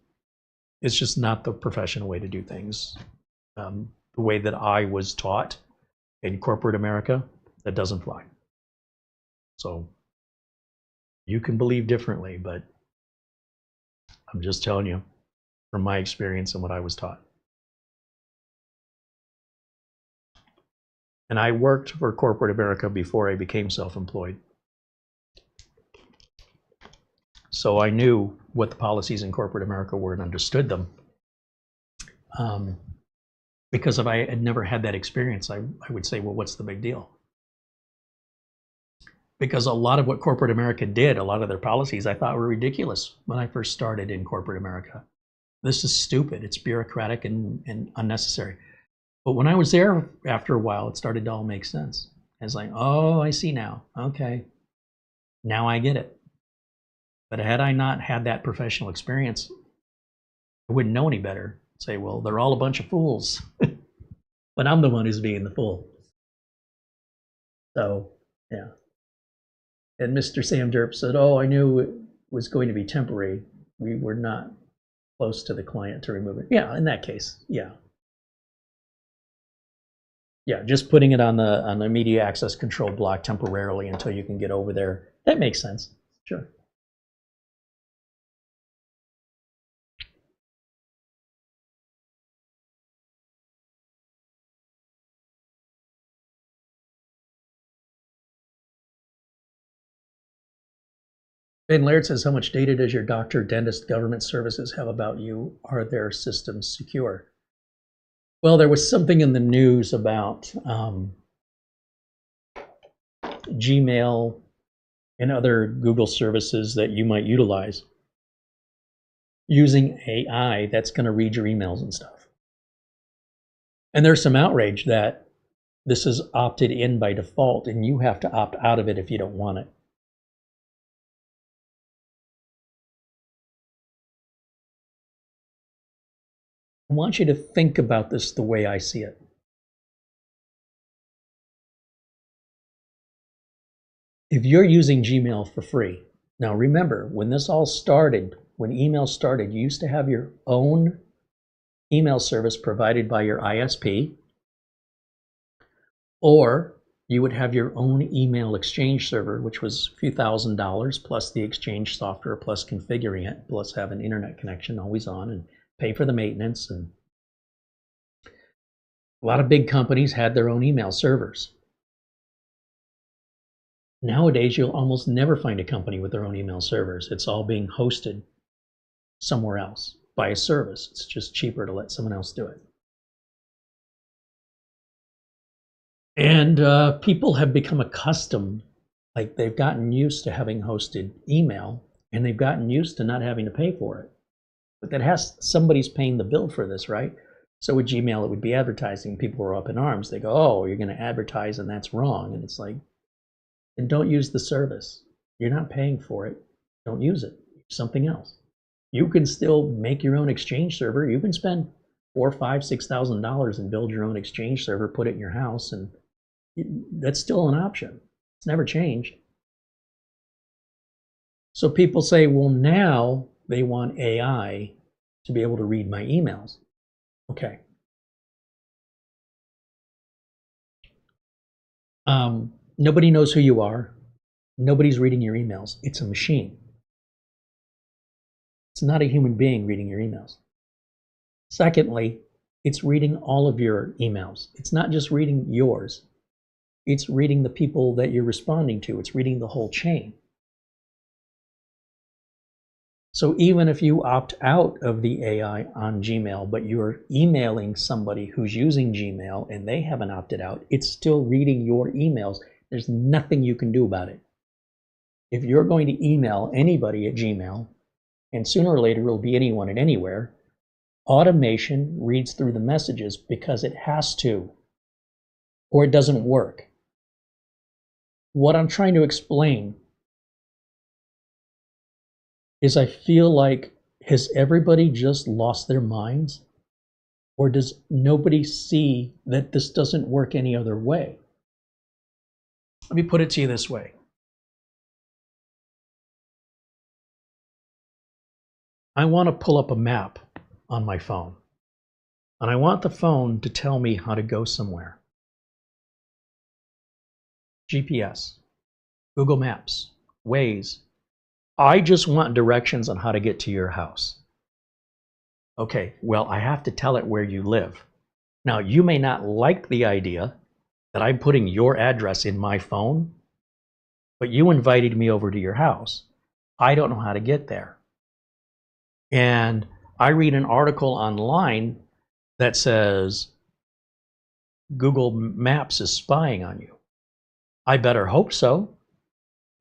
[SPEAKER 2] just not the professional way to do things. The way that I was taught in corporate America, that doesn't fly. So you can believe differently, but I'm just telling you from my experience and what I was taught. And I worked for corporate America before I became self-employed. So I knew what the policies in corporate America were and understood them. Because if I had never had that experience, I would say, well, what's the big deal? Because a lot of what corporate America did, a lot of their policies, I thought were ridiculous when I first started in corporate America. This is stupid. It's bureaucratic and unnecessary. But when I was there, after a while, it started to all make sense. I was like, oh, I see now. Okay, now I get it. But had I not had that professional experience, I wouldn't know any better. Say, well, they're all a bunch of fools. But I'm the one who's being the fool. So, yeah. And Mr. Sam Derp said, oh, I knew it was going to be temporary. We were not close to the client to remove it. Yeah, in that case, yeah. Yeah, just putting it on the media access control block temporarily until you can get over there. That makes sense. Sure. Ben Laird says, how much data does your doctor, dentist, government services have about you? Are their systems secure? Well, there was something in the news about Gmail and other Google services that you might utilize using AI that's going to read your emails and stuff. And there's some outrage that this is opted in by default and you have to opt out of it if you don't want it. I want you to think about this the way I see it. If you're using Gmail for free, now remember, when this all started, when email started, you used to have your own email service provided by your ISP, or you would have your own email exchange server, which was a few $1,000s plus the exchange software, plus configuring it, plus have an internet connection always on and pay for the maintenance. And a lot of big companies had their own email servers. Nowadays, you'll almost never find a company with their own email servers. It's all being hosted somewhere else by a service. It's just cheaper to let someone else do it. And people have become accustomed, like they've gotten used to having hosted email, and they've gotten used to not having to pay for it. But that has, somebody's paying the bill for this, right? So with Gmail, it would be advertising. People were up in arms. They go, oh, you're going to advertise and that's wrong. And it's like, and don't use the service. You're not paying for it. Don't use it. Something else. You can still make your own exchange server. You can spend $4,000, $5,000, $6,000 and build your own exchange server, put it in your house, and that's still an option. It's never changed. So people say, well, now they want AI to be able to read my emails. Okay. Nobody knows who you are. Nobody's reading your emails. It's a machine. It's not a human being reading your emails. Secondly, it's reading all of your emails. It's not just reading yours. It's reading the people that you're responding to. It's reading the whole chain. So even if you opt out of the AI on Gmail, but you're emailing somebody who's using Gmail and they haven't opted out, it's still reading your emails. There's nothing you can do about it. If you're going to email anybody at Gmail, and sooner or later it'll be anyone and anywhere, automation reads through the messages because it has to, or it doesn't work. What I'm trying to explain is I feel like, has everybody just lost their minds? Or does nobody see that this doesn't work any other way? Let me put it to you this way. I want to pull up a map on my phone, and I want the phone to tell me how to go somewhere. GPS, Google Maps, Waze. I just want directions on how to get to your house. Okay, well, I have to tell it where you live. Now, you may not like the idea that I'm putting your address in my phone, but you invited me over to your house. I don't know how to get there. And I read an article online that says Google Maps is spying on you. I better hope so.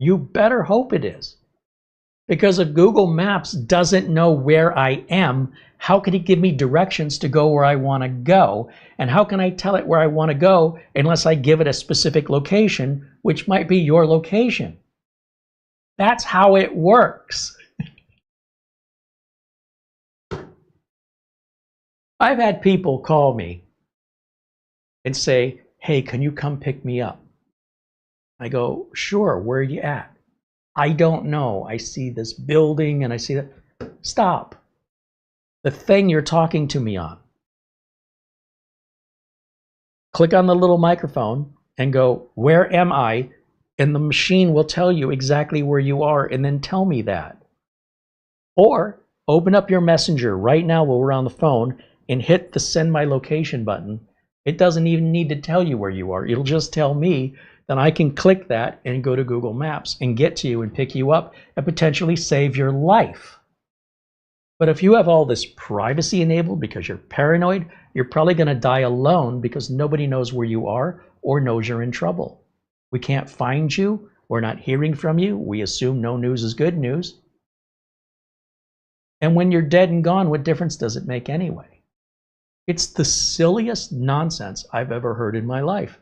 [SPEAKER 2] You better hope it is. Because if Google Maps doesn't know where I am, how can it give me directions to go where I want to go? And how can I tell it where I want to go unless I give it a specific location, which might be your location? That's how it works. I've had people call me and say, hey, can you come pick me up? I go, sure, where are you at? I don't know. I see this building and I see that. Stop. The thing you're talking to me on. Click on the little microphone and go, where am I? And the machine will tell you exactly where you are and then tell me that. Or open up your messenger right now while we're on the phone and hit the send my location button. It doesn't even need to tell you where you are. It'll just tell me. Then I can click that and go to Google Maps and get to you and pick you up and potentially save your life. But if you have all this privacy enabled because you're paranoid, you're probably going to die alone because nobody knows where you are or knows you're in trouble. We can't find you. We're not hearing from you. We assume no news is good news. And when you're dead and gone, what difference does it make anyway? It's the silliest nonsense I've ever heard in my life.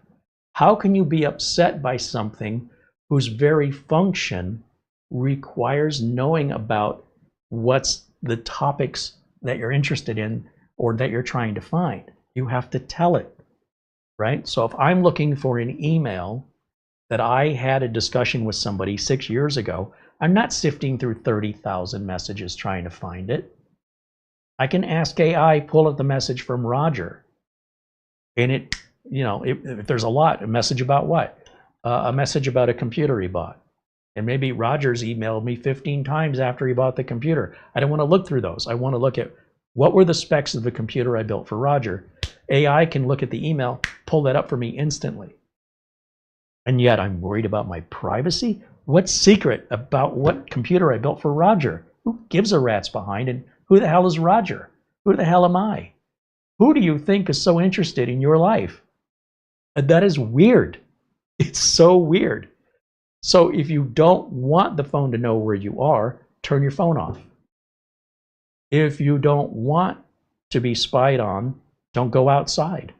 [SPEAKER 2] How can you be upset by something whose very function requires knowing about what's the topics that you're interested in or that you're trying to find? You have to tell it, right? So if I'm looking for an email that I had a discussion with somebody 6 years ago, I'm not sifting through 30,000 messages trying to find it. I can ask AI, pull up the message from Roger, and it, if there's a lot, a message about what? A message about a computer he bought. And maybe Roger's emailed me 15 times after he bought the computer. I don't want to look through those. I want to look at what were the specs of the computer I built for Roger. AI can look at the email, pull that up for me instantly. And yet I'm worried about my privacy? What's secret about what computer I built for Roger? Who gives a rat's behind? And who the hell is Roger? Who the hell am I? Who do you think is so interested in your life? That is weird. It's so weird. So if you don't want the phone to know where you are, turn your phone off. If you don't want to be spied on, don't go outside.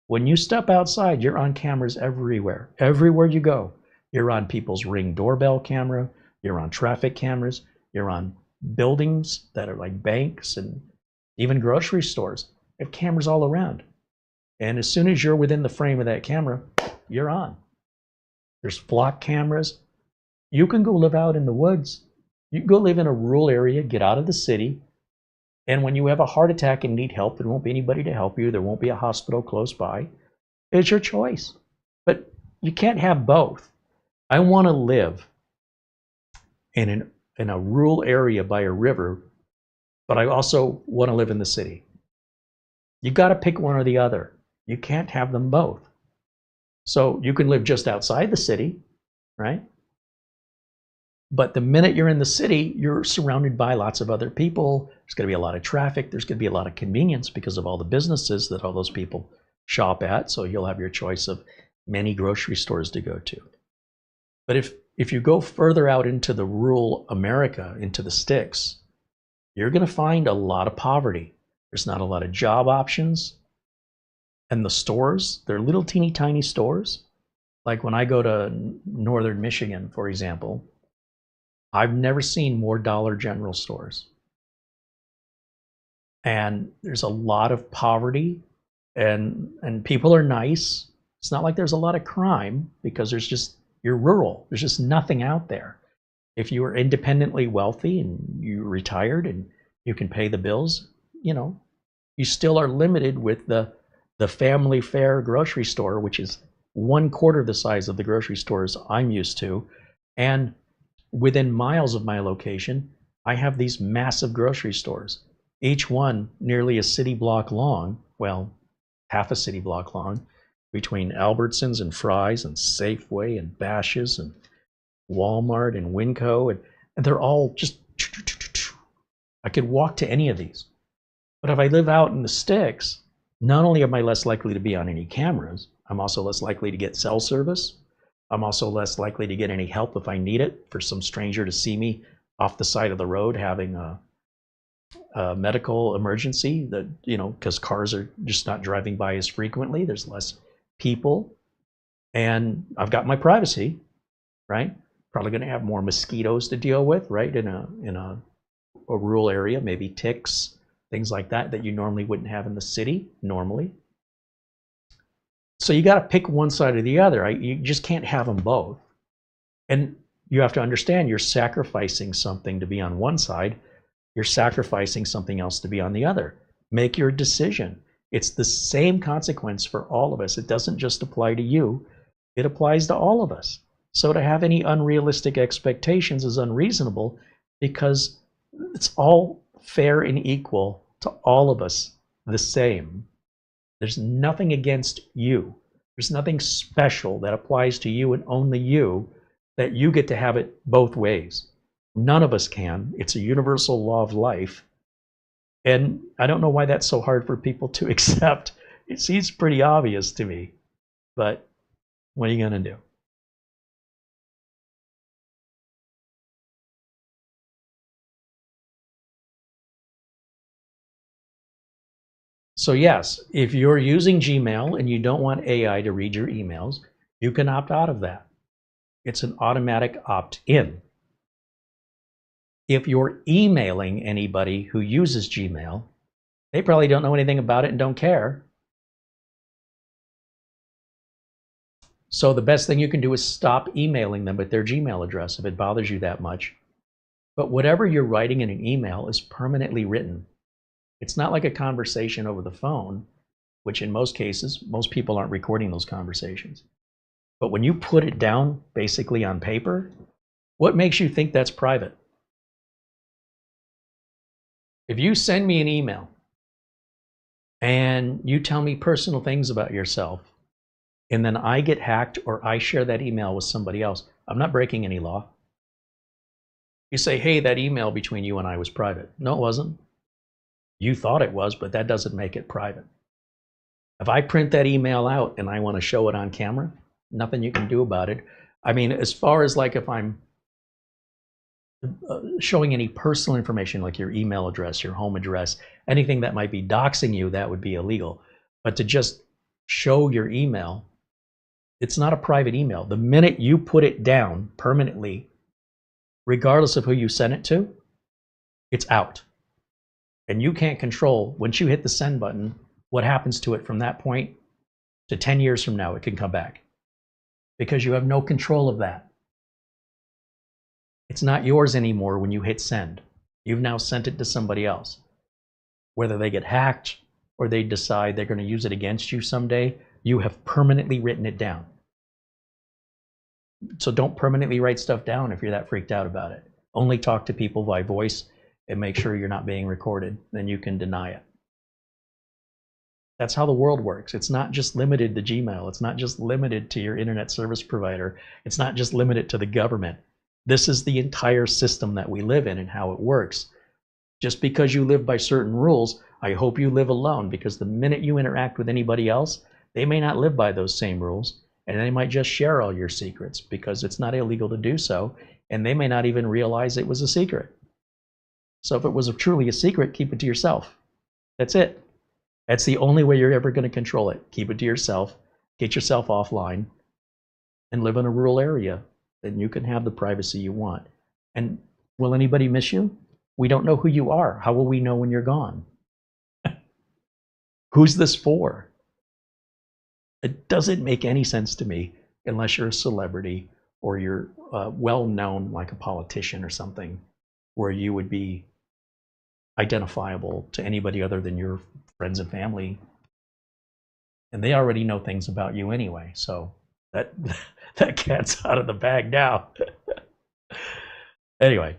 [SPEAKER 2] When you step outside, you're on cameras everywhere. Everywhere you go, you're on people's Ring doorbell camera, you're on traffic cameras, you're on buildings that are like banks and even grocery stores. They have cameras all around. And as soon as you're within the frame of that camera, you're on. There's flock cameras. You can go live out in the woods. You can go live in a rural area, get out of the city. And when you have a heart attack and need help, there won't be anybody to help you. There won't be a hospital close by. It's your choice. But you can't have both. I want to live in a rural area by a river, but I also want to live in the city. You got to pick one or the other. You can't have them both. So you can live just outside the city, right? But the minute you're in the city, you're surrounded by lots of other people. There's going to be a lot of traffic. There's going to be a lot of convenience because of all the businesses that all those people shop at. So you'll have your choice of many grocery stores to go to. But if you go further out into the rural America, into the sticks, you're going to find a lot of poverty. There's not a lot of job options. And the stores, they're little teeny tiny stores. Like when I go to northern Michigan, for example, I've never seen more Dollar General stores. And there's a lot of poverty and people are nice. It's not like there's a lot of crime because you're rural. There's just nothing out there. If you are independently wealthy and you're retired and you can pay the bills, you still are limited with the family fare grocery store, which is 1/4 the size of the grocery stores I'm used to. And within miles of my location, I have these massive grocery stores, each one nearly a city block long, well, half a city block long, between Albertsons and Fry's and Safeway and Bash's and Walmart and Winco, and they're all just, I could walk to any of these. But if I live out in the sticks, not only am I less likely to be on any cameras, I'm also less likely to get cell service. I'm also less likely to get any help if I need it, for some stranger to see me off the side of the road having a medical emergency that, because cars are just not driving by as frequently. There's less people. And I've got my privacy, right? Probably going to have more mosquitoes to deal with, right? In a rural area, maybe ticks, things like that you normally wouldn't have in the city normally. So you got to pick one side or the other. You just can't have them both. And you have to understand you're sacrificing something to be on one side. You're sacrificing something else to be on the other. Make your decision. It's the same consequence for all of us. It doesn't just apply to you. It applies to all of us. So to have any unrealistic expectations is unreasonable because it's all fair and equal to all of us the same. There's nothing against you. There's nothing special that applies to you and only you that you get to have it both ways. None of us can. It's a universal law of life. And I don't know why that's so hard for people to accept. It seems pretty obvious to me. But what are you going to do? So yes, if you're using Gmail and you don't want AI to read your emails, you can opt out of that. It's an automatic opt-in. If you're emailing anybody who uses Gmail, they probably don't know anything about it and don't care. So the best thing you can do is stop emailing them with their Gmail address if it bothers you that much. But whatever you're writing in an email is permanently written. It's not like a conversation over the phone, which in most cases, most people aren't recording those conversations. But when you put it down basically on paper, what makes you think that's private? If you send me an email and you tell me personal things about yourself, and then I get hacked or I share that email with somebody else, I'm not breaking any law. You say, hey, that email between you and I was private. No, it wasn't. You thought it was, but that doesn't make it private. If I print that email out and I want to show it on camera, nothing you can do about it. I mean, as far as like if I'm showing any personal information like your email address, your home address, anything that might be doxing you, that would be illegal. But to just show your email, it's not a private email. The minute you put it down permanently, regardless of who you send it to, it's out. And you can't control, once you hit the send button, what happens to it from that point to 10 years from now, it can come back. Because you have no control of that. It's not yours anymore when you hit send. You've now sent it to somebody else. Whether they get hacked or they decide they're going to use it against you someday, you have permanently written it down. So don't permanently write stuff down if you're that freaked out about it. Only talk to people by voice and make sure you're not being recorded. Then you can deny it. That's how the world works. It's not just limited to Gmail. It's not just limited to your internet service provider. It's not just limited to the government. This is the entire system that we live in and how it works. Just because you live by certain rules, I hope you live alone, because the minute you interact with anybody else, they may not live by those same rules, and they might just share all your secrets because it's not illegal to do so, and they may not even realize it was a secret. So if it was truly a secret, keep it to yourself. That's it. That's the only way you're ever going to control it. Keep it to yourself, get yourself offline, and live in a rural area. Then you can have the privacy you want. And will anybody miss you? We don't know who you are. How will we know when you're gone? Who's this for? It doesn't make any sense to me unless you're a celebrity or you're well-known like a politician or something, where you would be identifiable to anybody other than your friends and family. And they already know things about you anyway, so that cat's out of the bag now. Anyway.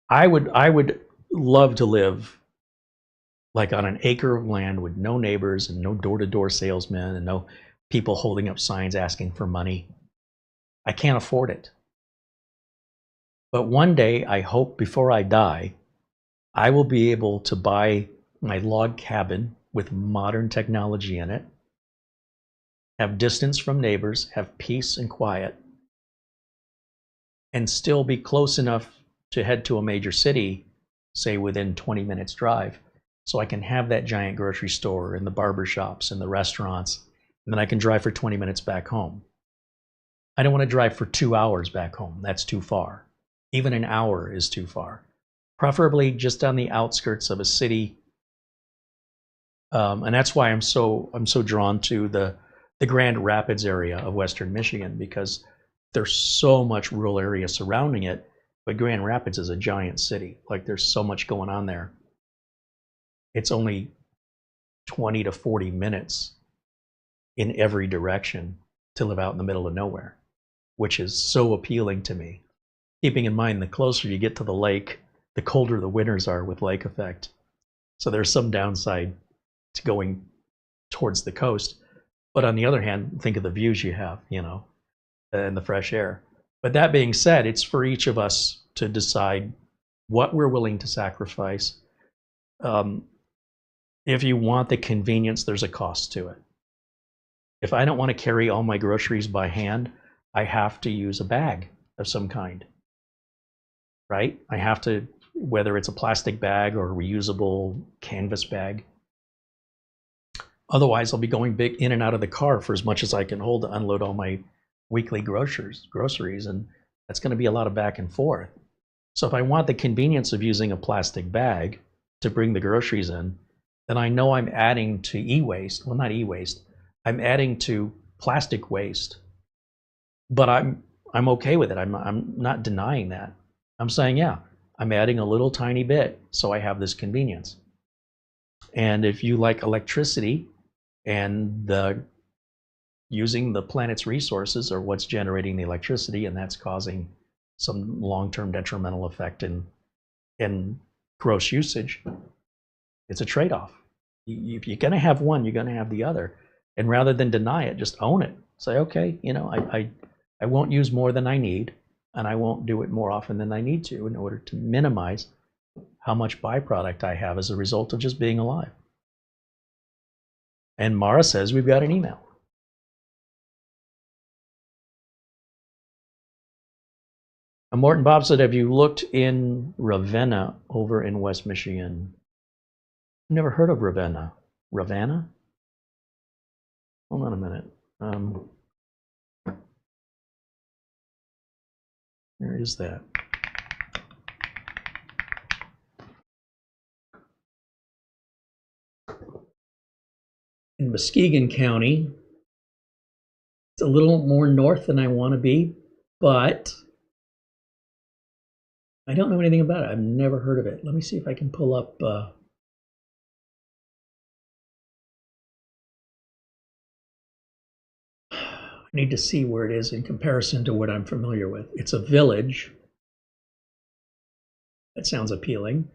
[SPEAKER 2] I would love to live like on an acre of land with no neighbors and no door-to-door salesmen and no people holding up signs asking for money. I can't afford it. But one day, I hope before I die, I will be able to buy my log cabin with modern technology in it, have distance from neighbors, have peace and quiet, and still be close enough to head to a major city, say within 20 minutes drive, so I can have that giant grocery store and the barber shops and the restaurants, and then I can drive for 20 minutes back home. I don't want to drive for 2 hours back home. That's too far. Even an hour is too far. preferably just on the outskirts of a city. And that's why I'm so drawn to the Grand Rapids area of Western Michigan, because there's so much rural area surrounding it, but Grand Rapids is a giant city. Like, there's so much going on there. It's only 20 to 40 minutes in every direction to live out in the middle of nowhere, which is so appealing to me. Keeping in mind, the closer you get to the lake, the colder the winters are with lake effect. So there's some downside to going towards the coast. But on the other hand, think of the views you have, you know, and the fresh air. But that being said, it's for each of us to decide what we're willing to sacrifice. If you want the convenience, there's a cost to it. If I don't want to carry all my groceries by hand, I have to use a bag of some kind, right? I have to, whether it's a plastic bag or a reusable canvas bag. Otherwise, I'll be going big in and out of the car for as much as I can hold to unload all my weekly groceries, and that's going to be a lot of back and forth. So if I want the convenience of using a plastic bag to bring the groceries in, then I know I'm adding to e-waste. Well, not e-waste. I'm adding to plastic waste. But I'm okay with it. I'm not denying that. I'm saying, yeah, I'm adding a little tiny bit so I have this convenience. And if you like electricity and using the planet's resources are what's generating the electricity, and that's causing some long-term detrimental effect in gross usage, it's a trade-off. If you're going to have one, you're going to have the other. And rather than deny it, just own it. Say, okay, you know, I won't use more than I need, and I won't do it more often than I need to in order to minimize how much byproduct I have as a result of just being alive. And Mara says we've got an email. And Morton Bob said, have you looked in Ravenna over in West Michigan? I've never heard of Ravenna. Ravenna? Hold on a minute. Where is that? In Muskegon County. It's a little more north than I want to be, but I don't know anything about it. I've never heard of it. Let me see if I can pull up. I need to see where it is in comparison to what I'm familiar with. It's a village. That sounds appealing.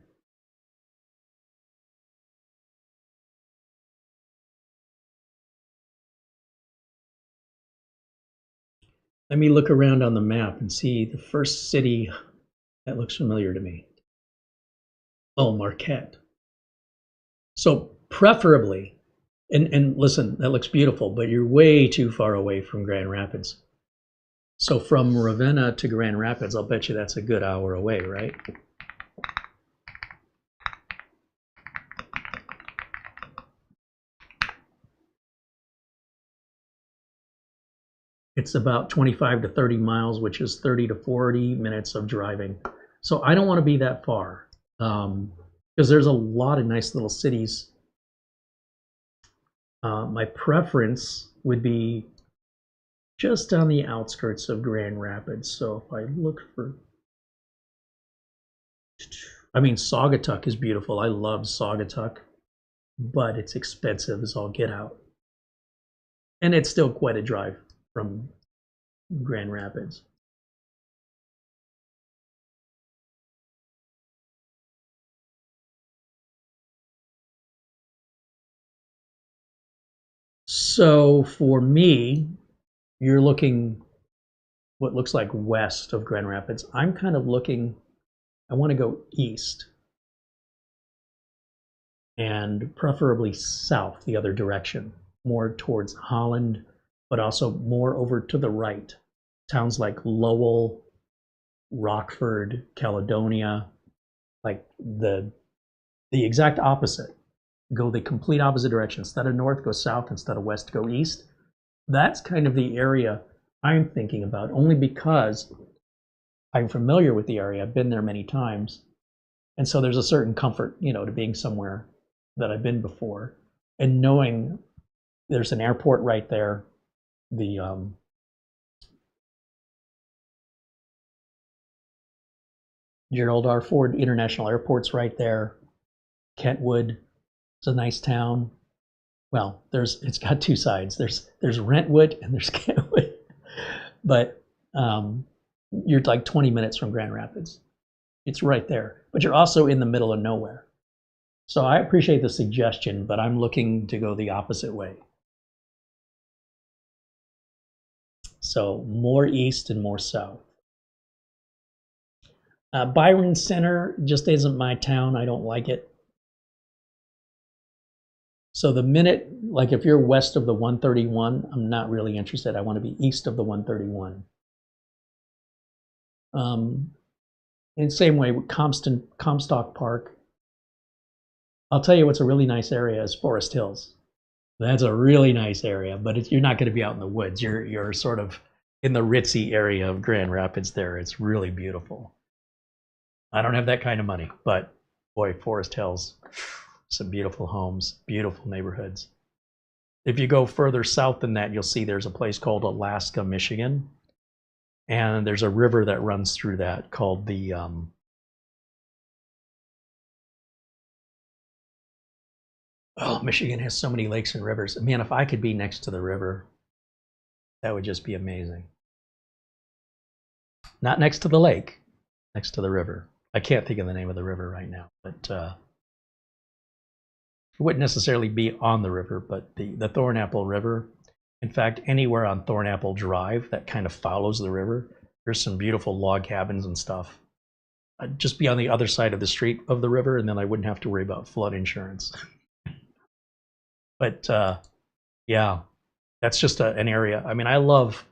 [SPEAKER 2] Let me look around on the map and see the first city that looks familiar to me. Oh, Marquette. So preferably, and listen, that looks beautiful, but you're way too far away from Grand Rapids. So from Ravenna to Grand Rapids, I'll bet you that's a good hour away, right? It's about 25 to 30 miles, which is 30 to 40 minutes of driving. So I don't want to be that far, because there's a lot of nice little cities. My preference would be just on the outskirts of Grand Rapids. So if I look for, I mean, Saugatuck is beautiful. I love Saugatuck, but it's expensive as all get out. And it's still quite a drive from Grand Rapids. So for me, you're looking what looks like west of Grand Rapids. I'm kind of looking, I want to go east and preferably south, the other direction, more towards Holland, but also more over to the right. Towns like Lowell, Rockford, Caledonia, like the exact opposite. Go the complete opposite direction. Instead of north, go south. Instead of west, go east. That's kind of the area I'm thinking about, only because I'm familiar with the area. I've been there many times. And so there's a certain comfort, to being somewhere that I've been before, and knowing there's an airport right there. The Gerald R. Ford International Airport's right there. Kentwood is a nice town. Well, it's got two sides. There's Rentwood and there's Kentwood, but you're like 20 minutes from Grand Rapids. It's right there, but you're also in the middle of nowhere. So I appreciate the suggestion, but I'm looking to go the opposite way. So more east and more south. Byron Center just isn't my town. I don't like it. So the minute, like if you're west of the 131, I'm not really interested. I want to be east of the 131. In the same way with Comstock Park. I'll tell you what's a really nice area is Forest Hills. That's a really nice area, but you're not going to be out in the woods. You're sort of in the ritzy area of Grand Rapids there. It's really beautiful. I don't have that kind of money, but boy, Forest Hills, some beautiful homes, beautiful neighborhoods. If you go further south than that, you'll see there's a place called Alaska, Michigan. And there's a river that runs through that called the Michigan has so many lakes and rivers. Man, if I could be next to the river, that would just be amazing. Not next to the lake, next to the river. I can't think of the name of the river right now, but it wouldn't necessarily be on the river, but the Thornapple River. In fact, anywhere on Thornapple Drive that kind of follows the river, there's some beautiful log cabins and stuff. I'd just be on the other side of the street of the river, and then I wouldn't have to worry about flood insurance. But yeah, that's just an area. I mean, I love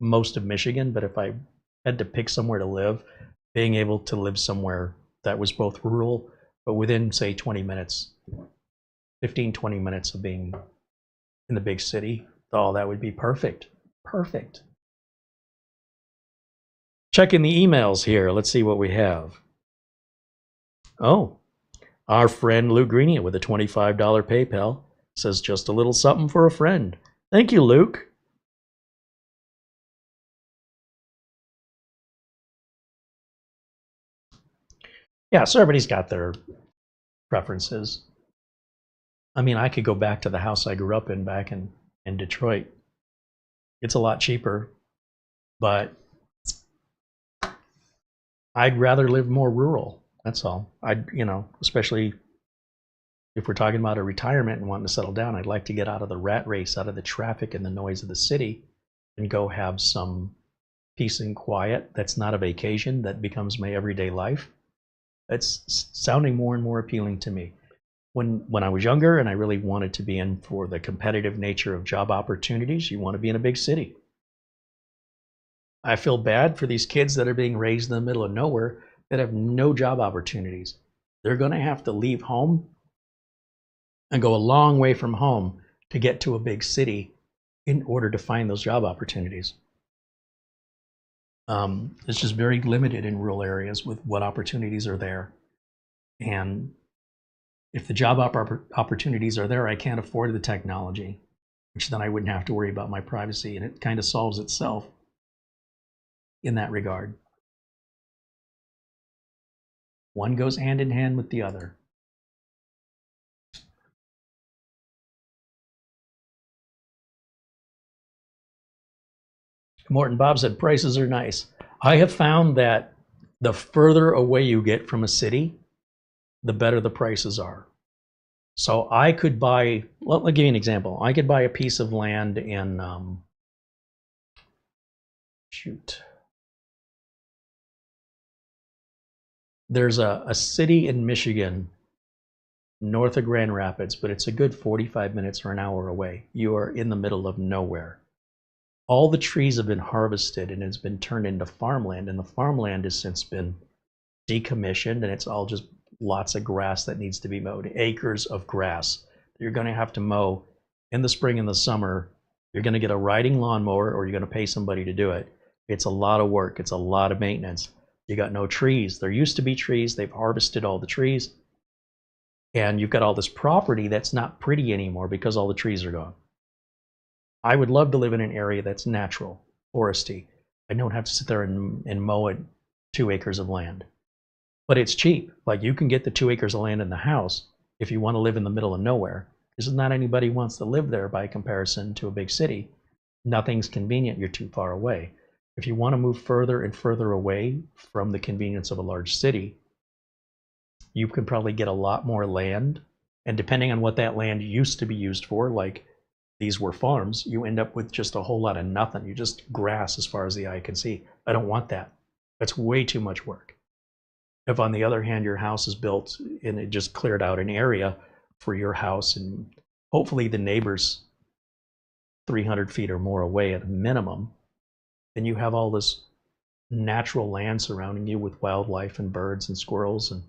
[SPEAKER 2] most of Michigan, but if I had to pick somewhere to live, being able to live somewhere that was both rural, but within, say, 20 minutes, 15, 20 minutes of being in the big city, oh, that would be perfect. Perfect. Checking the emails here. Let's see what we have. Oh, our friend Luke Greenia with a $25 PayPal says just a little something for a friend. Thank you, Luke. Yeah, so everybody's got their preferences. I mean, I could go back to the house I grew up in back in Detroit. It's a lot cheaper, but I'd rather live more rural. That's all. Especially if we're talking about a retirement and wanting to settle down, I'd like to get out of the rat race, out of the traffic and the noise of the city, and go have some peace and quiet. That's not a vacation. That becomes my everyday life. It's sounding more and more appealing to me. When I was younger and I really wanted to be in for the competitive nature of job opportunities, you want to be in a big city. I feel bad for these kids that are being raised in the middle of nowhere that have no job opportunities. They're going to have to leave home and go a long way from home to get to a big city in order to find those job opportunities. It's just very limited in rural areas with what opportunities are there. And if the job opportunities are there, I can't afford the technology, which then I wouldn't have to worry about my privacy, and it kind of solves itself in that regard. One goes hand in hand with the other. Morton Bob said prices are nice. I have found that the further away you get from a city, the better the prices are. So I could buy, let me give you an example. I could buy a piece of land in, there's a city in Michigan north of Grand Rapids, but it's a good 45 minutes or an hour away. You are in the middle of nowhere. All the trees have been harvested and it's been turned into farmland, and the farmland has since been decommissioned, and it's all just lots of grass that needs to be mowed. Acres of grass you're going to have to mow in the spring and the summer. You're going to get a riding lawnmower, or you're going to pay somebody to do it. It's a lot of work. It's a lot of maintenance. You got no trees. There used to be trees. They've harvested all the trees. And you've got all this property that's not pretty anymore because all the trees are gone. I would love to live in an area that's natural, foresty. I don't have to sit there and mow 2 acres of land. But it's cheap. Like, you can get the 2 acres of land in the house if you want to live in the middle of nowhere. Because not anybody wants to live there by comparison to a big city. Nothing's convenient. You're too far away. If you want to move further and further away from the convenience of a large city, you can probably get a lot more land. And depending on what that land used to be used for, like these were farms, you end up with just a whole lot of nothing. You just grass as far as the eye can see. I don't want that. That's way too much work. If, on the other hand, your house is built and it just cleared out an area for your house, and hopefully the neighbors 300 feet or more away at a minimum, then you have all this natural land surrounding you with wildlife and birds and squirrels and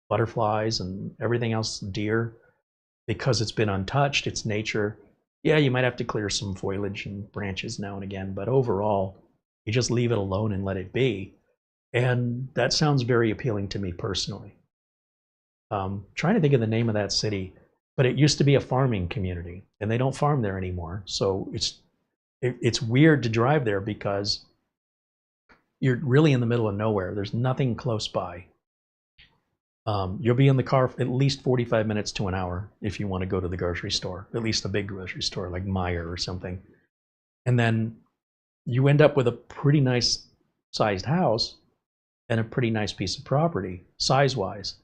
[SPEAKER 2] butterflies and everything else, deer, because it's been untouched. It's nature. Yeah, you might have to clear some foliage and branches now and again, but overall, you just leave it alone and let it be. And that sounds very appealing to me personally. Trying to think of the name of that city, but it used to be a farming community, and they don't farm there anymore. So it's weird to drive there because you're really in the middle of nowhere. There's nothing close by. You'll be in the car for at least 45 minutes to an hour if you want to go to the grocery store, at least a big grocery store like Meijer or something. And then you end up with a pretty nice sized house and a pretty nice piece of property, size-wise.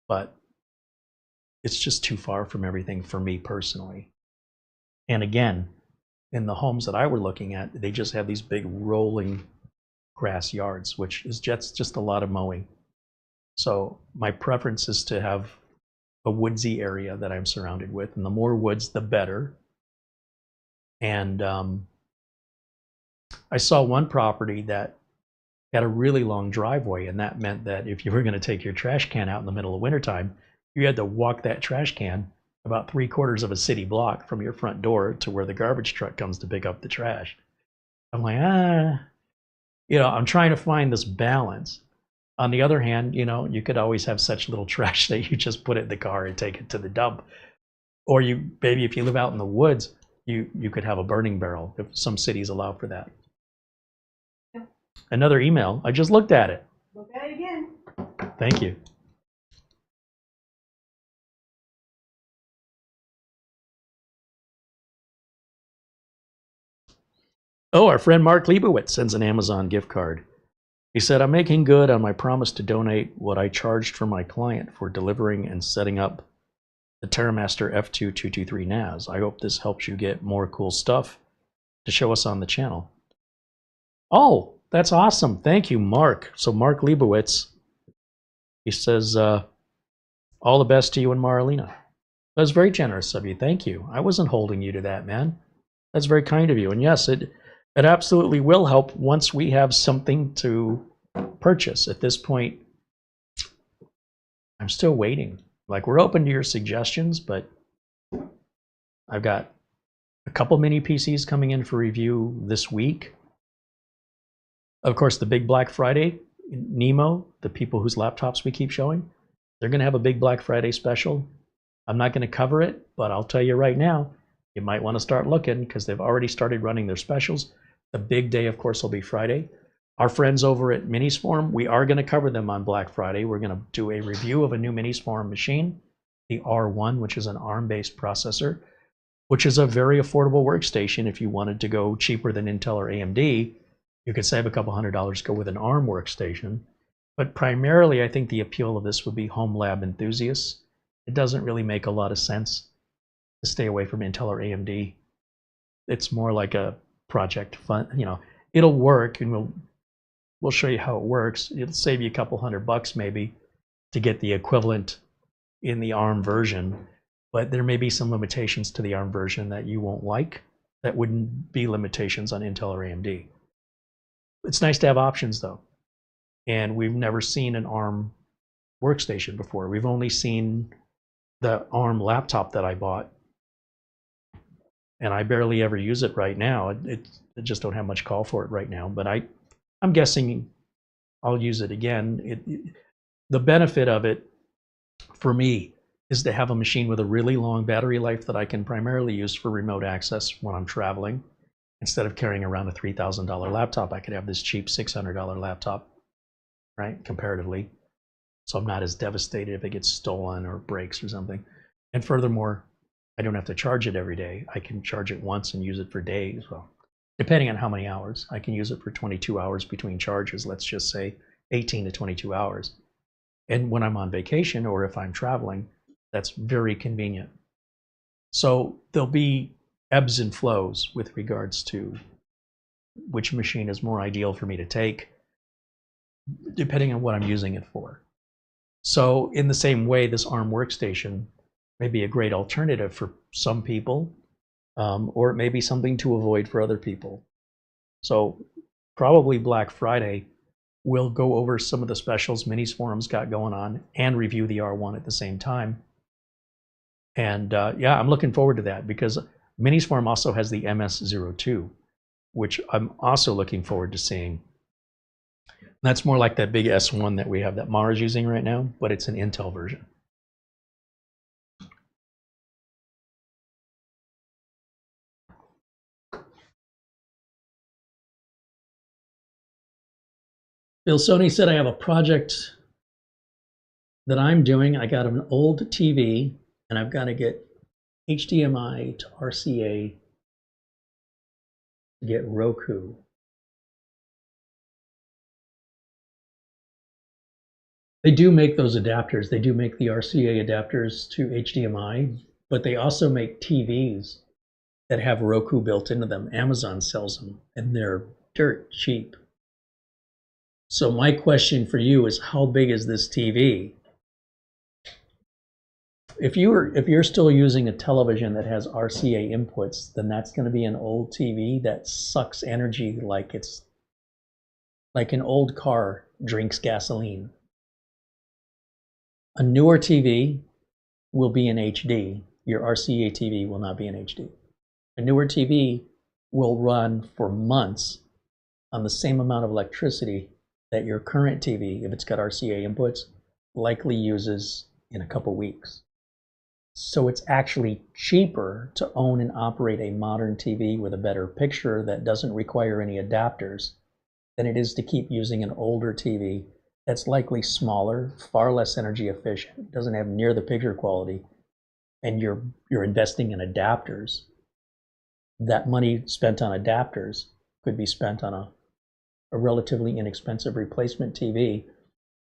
[SPEAKER 2] But it's just too far from everything for me personally. And again, in the homes that I were looking at, they just have these big rolling grass yards, which is just a lot of mowing. So my preference is to have a woodsy area that I'm surrounded with, and the more woods, the better. And I saw one property that had a really long driveway, and that meant that if you were going to take your trash can out in the middle of wintertime, you had to walk that trash can about 3/4 of a city block from your front door to where the garbage truck comes to pick up the trash. I'm like, I'm trying to find this balance. On the other hand, you could always have such little trash that you just put it in the car and take it to the dump. Or maybe if you live out in the woods, you could have a burning barrel, if some cities allow for that.
[SPEAKER 3] Yeah.
[SPEAKER 2] Another email. I just looked at it.
[SPEAKER 3] Look at it again.
[SPEAKER 2] Thank you. Oh, our friend Mark Leibowitz sends an Amazon gift card. He said, I'm making good on my promise to donate what I charged for my client for delivering and setting up the TerraMaster F2223 NAS. I hope this helps you get more cool stuff to show us on the channel. Oh, that's awesome. Thank you, Mark. So Mark Leibowitz, he says, all the best to you and Marlena. That's very generous of you. Thank you. I wasn't holding you to that, man. That's very kind of you. And yes, it absolutely will help once we have something to purchase. At this point, I'm still waiting. Like, we're open to your suggestions, but I've got a couple mini PCs coming in for review this week. Of course, the big Black Friday, Nemo, the people whose laptops we keep showing, they're going to have a big Black Friday special. I'm not going to cover it, but I'll tell you right now, you might want to start looking because they've already started running their specials. The big day, of course, will be Friday. Our friends over at Minisform, we are going to cover them on Black Friday. We're going to do a review of a new Minisform machine, the R1, which is an ARM-based processor, which is a very affordable workstation. If you wanted to go cheaper than Intel or AMD, you could save a couple $100, go with an ARM workstation. But primarily, I think the appeal of this would be home lab enthusiasts. It doesn't really make a lot of sense to stay away from Intel or AMD. It's more like a project fund. It'll work, and we'll show you how it works. It'll save you a couple $100 maybe to get the equivalent in the ARM version, but there may be some limitations to the ARM version that you won't like that wouldn't be limitations on Intel or AMD. It's nice to have options though, and we've never seen an ARM workstation before. We've only seen the ARM laptop that I bought, and I barely ever use it right now. I just don't have much call for it right now, but I'm guessing I'll use it again. The benefit of it for me is to have a machine with a really long battery life that I can primarily use for remote access when I'm traveling. Instead of carrying around a $3,000 laptop, I could have this cheap $600 laptop, right, comparatively. So I'm not as devastated if it gets stolen or breaks or something. And furthermore, I don't have to charge it every day. I can charge it once and use it for days. Well, depending on how many hours. I can use it for 22 hours between charges, let's just say 18 to 22 hours. And when I'm on vacation or if I'm traveling, that's very convenient. So there'll be ebbs and flows with regards to which machine is more ideal for me to take, depending on what I'm using it for. So in the same way, this ARM workstation may be a great alternative for some people, or it may be something to avoid for other people. So probably Black Friday, we'll go over some of the specials Minis Forum's got going on and review the R1 at the same time. And yeah, I'm looking forward to that because Minis Forum also has the MS02, which I'm also looking forward to seeing. That's more like that big S1 that we have that Mara's using right now, but it's an Intel version. Bill Sony said I have a project that I'm doing. I got an old TV and I've got to get HDMI to RCA to get Roku. They do make those adapters. They do make the RCA adapters to HDMI, but they also make TVs that have Roku built into them. Amazon sells them, and they're dirt cheap. So my question for you is, how big is this TV? If you're still using a television that has RCA inputs, then that's going to be an old TV that sucks energy like it's like an old car drinks gasoline. A newer TV will be in HD. Your RCA TV will not be in HD. A newer TV will run for months on the same amount of electricity that your current TV, if it's got RCA inputs, likely uses in a couple weeks. So it's actually cheaper to own and operate a modern TV with a better picture that doesn't require any adapters than it is to keep using an older TV that's likely smaller, far less energy efficient, doesn't have near the picture quality, and you're investing in adapters. That money spent on adapters could be spent on a relatively inexpensive replacement TV.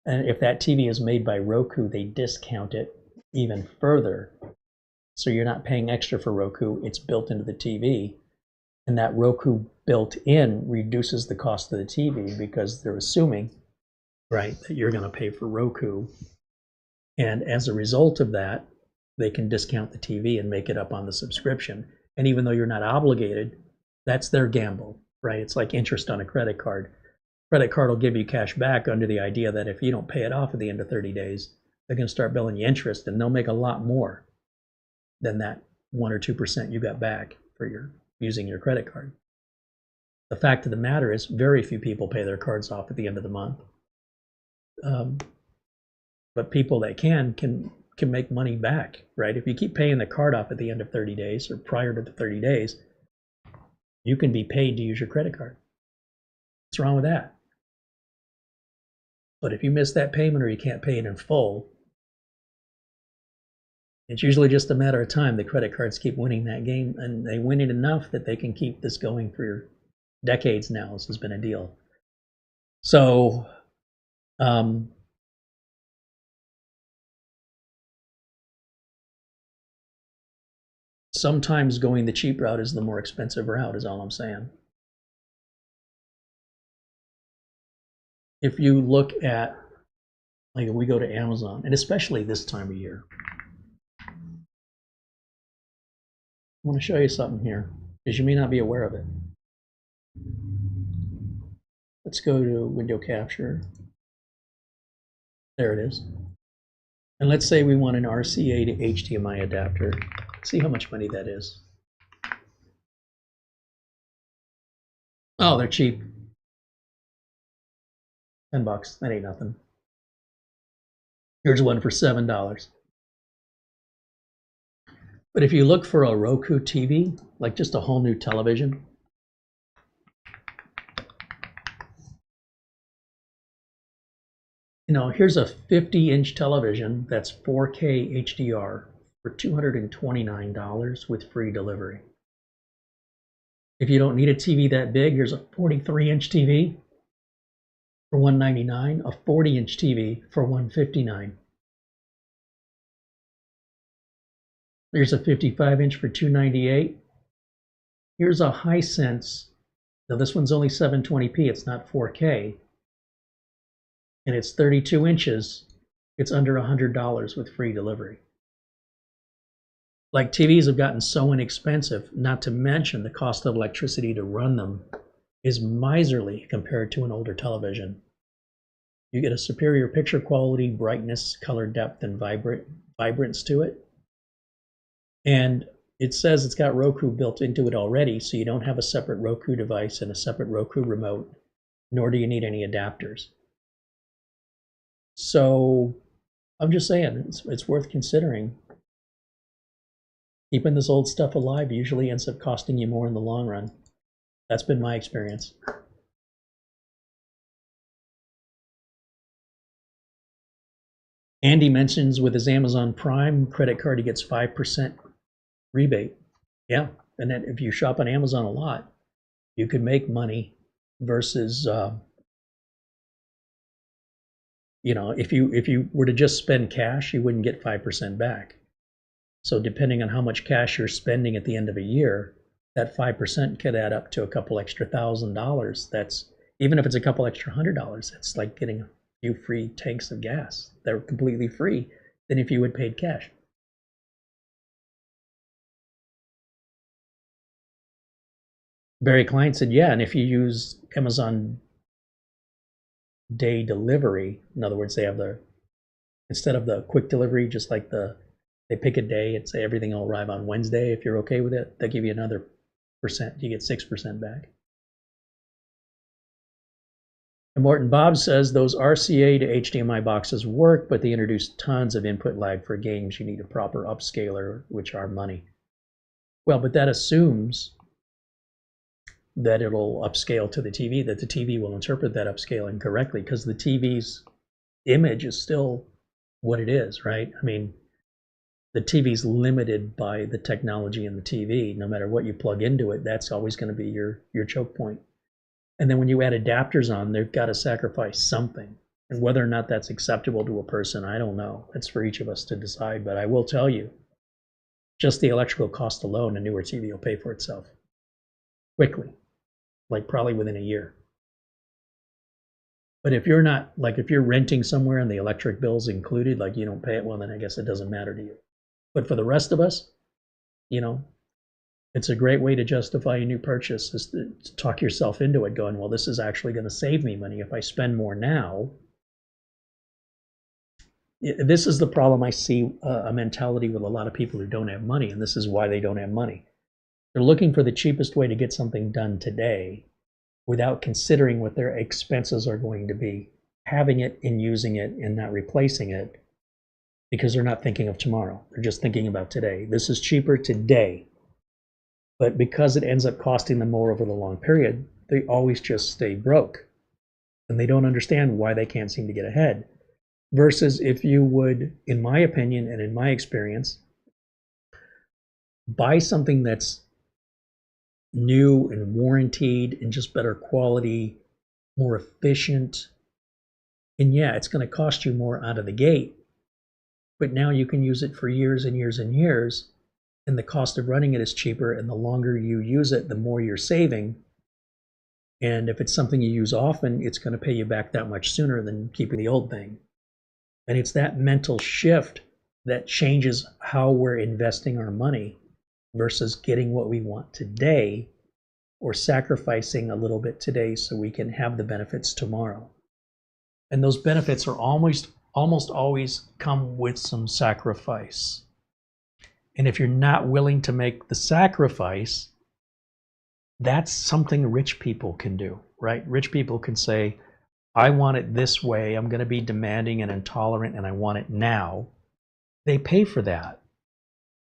[SPEAKER 2] And if that TV is made by Roku, they discount it even further. So you're not paying extra for Roku, it's built into the TV. And that Roku built in reduces the cost of the TV because they're assuming, right, that you're going to pay for Roku. And as a result of that, they can discount the TV and make it up on the subscription. And even though you're not obligated, that's their gamble, right? It's like interest on a credit card. Credit card will give you cash back under the idea that if you don't pay it off at the end of 30 days, they're going to start billing you interest, and they'll make a lot more than that 1 or 2% you got back for using your credit card. The fact of the matter is, very few people pay their cards off at the end of the month. But people that can make money back, right? If you keep paying the card off at the end of 30 days or prior to the 30 days, you can be paid to use your credit card. What's wrong with that? But if you miss that payment or you can't pay it in full, it's usually just a matter of time. The credit cards keep winning that game, and they win it enough that they can keep this going for decades now. This has been a deal. So, sometimes going the cheap route is the more expensive route, is all I'm saying. If you look at, like, we go to Amazon, and especially this time of year, I want to show you something here, because you may not be aware of it. Let's go to window capture. There it is. And let's say we want an RCA to HDMI adapter. See how much money that is. Oh, they're cheap. $10, that ain't nothing. Here's one for $7. But if you look for a Roku TV, like just a whole new television, you know, here's a 50-inch television that's 4K HDR for $229 with free delivery. If you don't need a TV that big, here's a 43-inch TV for $199, a 40-inch TV for $159. There's a 55-inch for $298. Here's a Hisense. Now this one's only 720p, it's not 4K. And it's 32 inches. It's under $100 with free delivery. Like, TVs have gotten so inexpensive, not to mention the cost of electricity to run them is miserly compared to an older television. You get a superior picture quality, brightness, color depth, and vibrance to it. And it says it's got Roku built into it already, so you don't have a separate Roku device and a separate Roku remote, nor do you need any adapters. So I'm just saying, it's worth considering. Keeping this old stuff alive usually ends up costing you more in the long run. That's been my experience. Andy mentions with his Amazon Prime credit card, he gets 5% rebate. Yeah, and then if you shop on Amazon a lot, you could make money versus, you know, if you were to just spend cash, you wouldn't get 5% back. So depending on how much cash you're spending at the end of a year, that 5% could add up to a couple extra $1,000. That's, even if it's a couple extra $100, it's like getting a few free tanks of gas. They're completely free than if you had paid cash. Barry Klein said, yeah, and if you use Amazon day delivery, in other words, they have the, instead of the quick delivery, just like they pick a day and say everything will arrive on Wednesday. If you're okay with it, they give you another percent. You get 6% back. And Morton Bob says those RCA to HDMI boxes work, but they introduce tons of input lag for games. You need a proper upscaler, which are money. Well, but that assumes that it'll upscale to the TV, that the TV will interpret that upscaling correctly, because the TV's image is still what it is, right? I mean, the TV's limited by the technology in the TV. No matter what you plug into it, that's always going to be your choke point. And then when you add adapters on, they've got to sacrifice something. And whether or not that's acceptable to a person, I don't know. It's for each of us to decide. But I will tell you, just the electrical cost alone, a newer TV will pay for itself quickly, like probably within a year. But if you're not, like if you're renting somewhere and the electric bill's included, like you don't pay it, well, then I guess it doesn't matter to you. But for the rest of us, you know, it's a great way to justify a new purchase, is to talk yourself into it, going, well, this is actually going to save me money if I spend more now. This is the problem I see, a mentality with a lot of people who don't have money, and this is why they don't have money. They're looking for the cheapest way to get something done today without considering what their expenses are going to be, having it and using it and not replacing it, because they're not thinking of tomorrow. They're just thinking about today. This is cheaper today. But because it ends up costing them more over the long period, they always just stay broke. And they don't understand why they can't seem to get ahead. Versus if you would, in my opinion and in my experience, buy something that's new and warranted and just better quality, more efficient. And yeah, it's going to cost you more out of the gate. But now you can use it for years and years and years, and the cost of running it is cheaper, and the longer you use it, the more you're saving. And if it's something you use often, it's going to pay you back that much sooner than keeping the old thing. And it's that mental shift that changes how we're investing our money versus getting what we want today or sacrificing a little bit today so we can have the benefits tomorrow. And those benefits are almost always come with some sacrifice. And if you're not willing to make the sacrifice, that's something rich people can do, right? Rich people can say, I want it this way, I'm going to be demanding and intolerant, and I want it now, they pay for that.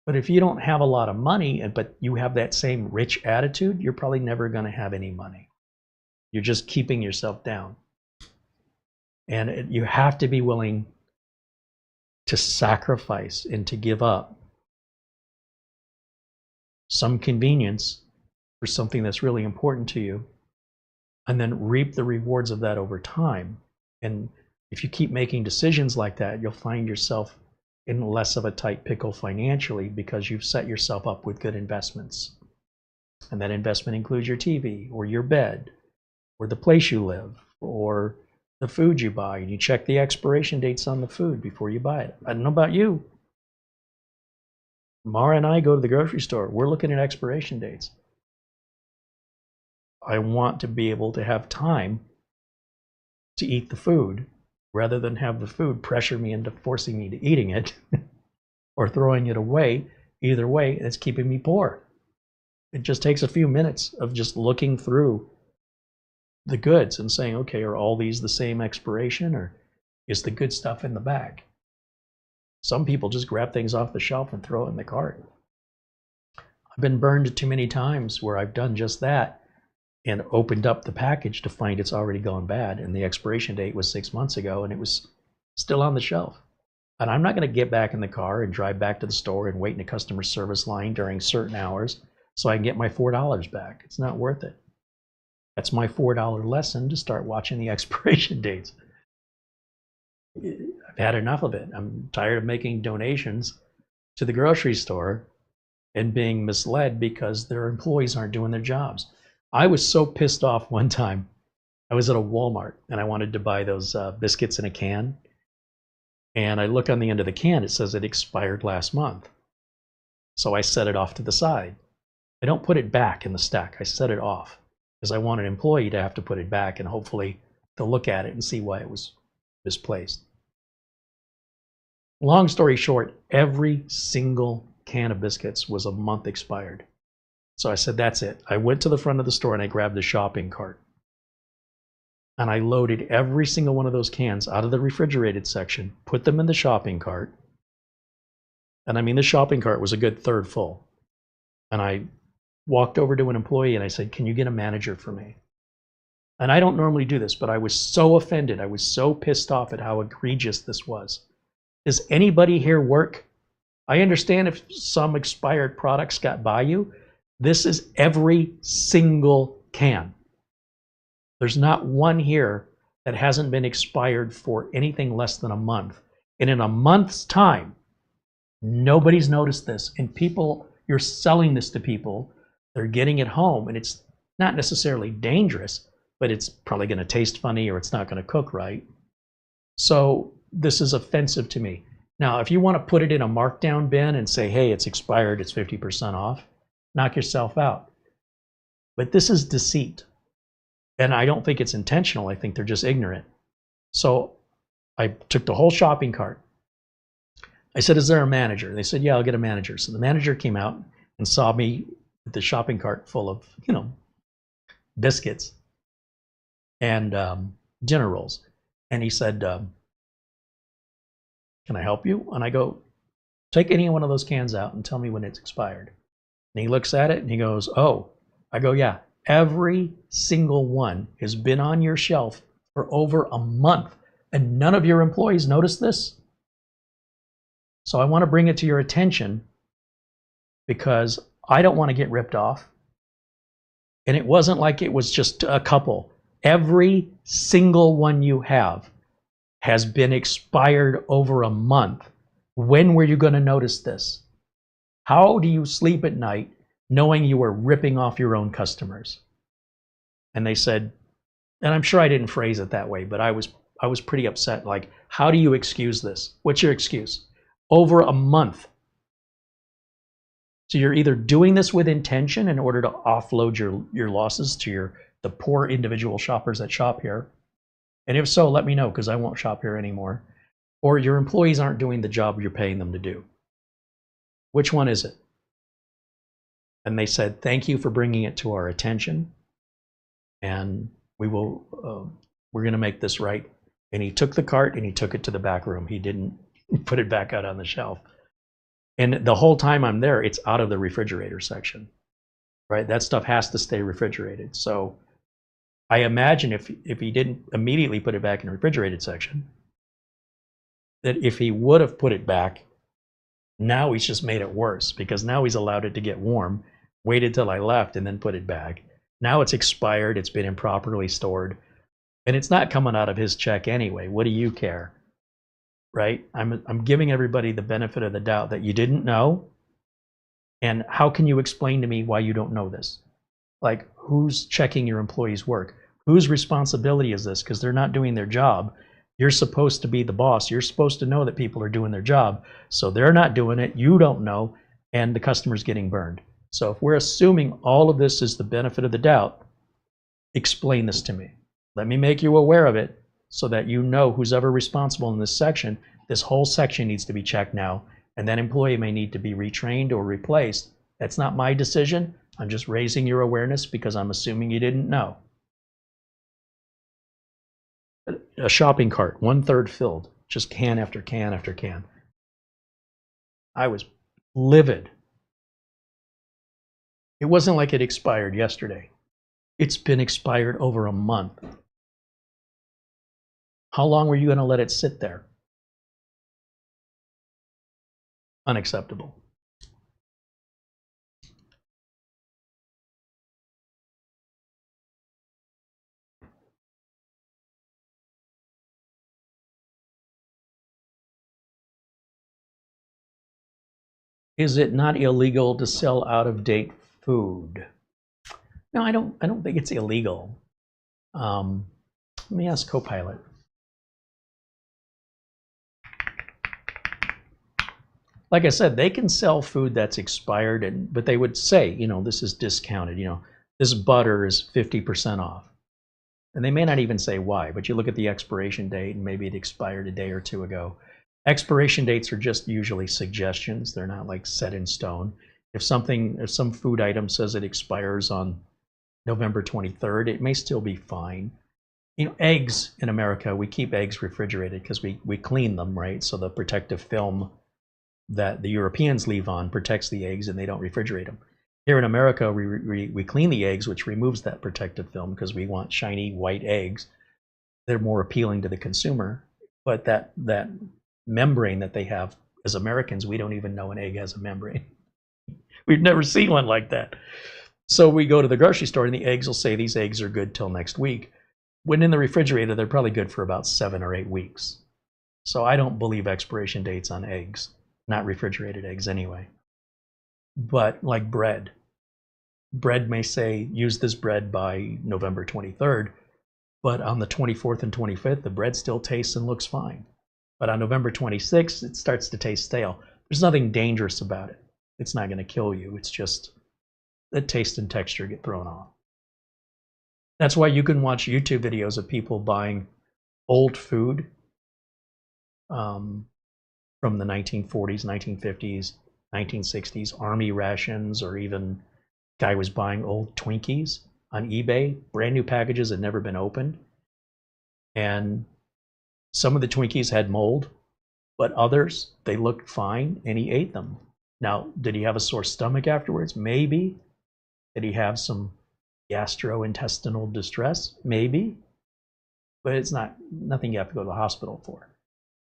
[SPEAKER 2] But if you don't have a lot of money, but you have that same rich attitude, you're probably never going to have any money. You're just keeping yourself down. And you have to be willing to sacrifice and to give up some convenience for something that's really important to you, and then reap the rewards of that over time. And if you keep making decisions like that, you'll find yourself in less of a tight pickle financially because you've set yourself up with good investments. And that investment includes your TV or your bed or the place you live or the food you buy. And you check the expiration dates on the food before you buy it. I don't know about you. Mara and I go to the grocery store. We're looking at expiration dates. I want to be able to have time to eat the food rather than have the food pressure me into forcing me to eating it or throwing it away. Either way, it's keeping me poor. It just takes a few minutes of just looking through the goods and saying, okay, are all these the same expiration, or is the good stuff in the back? Some people just grab things off the shelf and throw it in the cart. I've been burned too many times where I've done just that and opened up the package to find it's already gone bad, and the expiration date was 6 months ago and it was still on the shelf. And I'm not going to get back in the car and drive back to the store and wait in a customer service line during certain hours so I can get my $4 back. It's not worth it. That's my $4 lesson to start watching the expiration dates. I've had enough of it. I'm tired of making donations to the grocery store and being misled because their employees aren't doing their jobs. I was so pissed off one time. I was at a Walmart and I wanted to buy those biscuits in a can. And I look on the end of the can, it says it expired last month. So I set it off to the side. I don't put it back in the stack. I set it off because I want an employee to have to put it back and hopefully they'll look at it and see why it was misplaced. Long story short, every single can of biscuits was a month expired. So I said, that's it. I went to the front of the store and I grabbed the shopping cart. And I loaded every single one of those cans out of the refrigerated section, put them in the shopping cart. And I mean, the shopping cart was a good third full. And I walked over to an employee and I said, can you get a manager for me? And I don't normally do this, but I was so offended. I was so pissed off at how egregious this was. Does anybody here work? I understand if some expired products got by you. This is every single can. There's not one here that hasn't been expired for anything less than a month. And in a month's time, nobody's noticed this. And people, you're selling this to people, they're getting it home, and it's not necessarily dangerous, but it's probably going to taste funny or it's not going to cook right. So this is offensive to me. Now, if you want to put it in a markdown bin and say, hey, it's expired, it's 50% off, knock yourself out. But this is deceit. And I don't think it's intentional. I think they're just ignorant. So I took the whole shopping cart. I said, is there a manager? They said, yeah, I'll get a manager. So the manager came out and saw me with the shopping cart full of, biscuits and dinner rolls. And he said, can I help you? And I go, take any one of those cans out and tell me when it's expired. And he looks at it and he goes, oh. I go, yeah, every single one has been on your shelf for over a month and none of your employees noticed this. So I want to bring it to your attention because I don't want to get ripped off. And it wasn't like it was just a couple. Every single one you have has been expired over a month. When were you going to notice this? How do you sleep at night knowing you were ripping off your own customers? And they said, and I'm sure I didn't phrase it that way, but I was pretty upset. Like, how do you excuse this? What's your excuse? Over a month. So you're either doing this with intention in order to offload your losses to the poor individual shoppers that shop here. And if so, let me know because I won't shop here anymore. Or your employees aren't doing the job you're paying them to do. Which one is it? And they said, thank you for bringing it to our attention. And we'll We're going to make this right. And he took the cart and he took it to the back room. He didn't put it back out on the shelf. And the whole time I'm there, it's out of the refrigerator section, right? That stuff has to stay refrigerated. So I imagine if he didn't immediately put it back in the refrigerated section, that if he would have put it back, now he's just made it worse, because now he's allowed it to get warm, waited till I left, and then put it back. Now it's expired, it's been improperly stored, and it's not coming out of his check anyway. What do you care? Right? I'm giving everybody the benefit of the doubt that you didn't know. And how can you explain to me why you don't know this? Like, who's checking your employees' work? Whose responsibility is this? Because they're not doing their job. You're supposed to be the boss. You're supposed to know that people are doing their job. So they're not doing it. You don't know. And the customer's getting burned. So if we're assuming all of this is the benefit of the doubt, explain this to me. Let me make you aware of it so that you know who's ever responsible in this section. This whole section needs to be checked now. And that employee may need to be retrained or replaced. That's not my decision. I'm just raising your awareness because I'm assuming you didn't know. A shopping cart, 1/3 filled, just can after can after can. I was livid. It wasn't like it expired yesterday. It's been expired over a month. How long were you going to let it sit there? Unacceptable. Is it not illegal to sell out-of-date food? No, I don't think it's illegal. Let me ask Copilot. Like I said, they can sell food that's expired, but they would say, you know, this is discounted. You know, this butter is 50% off. And they may not even say why, but you look at the expiration date and maybe it expired a day or two ago. Expiration dates are just usually suggestions. They're not like set in stone. If some food item says it expires on November 23rd, it may still be fine. You know, eggs in America, we keep eggs refrigerated because we clean them, right? So the protective film that the Europeans leave on protects the eggs and they don't refrigerate them. Here in America, we clean the eggs, which removes that protective film because we want shiny white eggs. They're more appealing to the consumer, but that membrane that they have, as Americans, we don't even know an egg has a membrane. We've never seen one like that. So we go to the grocery store and the eggs will say these eggs are good till next week. When in the refrigerator, they're probably good for about 7 or 8 weeks. So I don't believe expiration dates on eggs, not refrigerated eggs anyway. But like bread may say use this bread by November 23rd, but on the 24th and 25th, the bread still tastes and looks fine. But on November 26th, it starts to taste stale. There's nothing dangerous about it. It's not going to kill you. It's just the taste and texture get thrown off. That's why you can watch YouTube videos of people buying old food from the 1940s, 1950s, 1960s, army rations, or even guy was buying old Twinkies on eBay, brand new packages had never been opened. And some of the Twinkies had mold, but others, they looked fine, and he ate them. Now, did he have a sore stomach afterwards? Maybe. Did he have some gastrointestinal distress? Maybe. But it's nothing you have to go to the hospital for.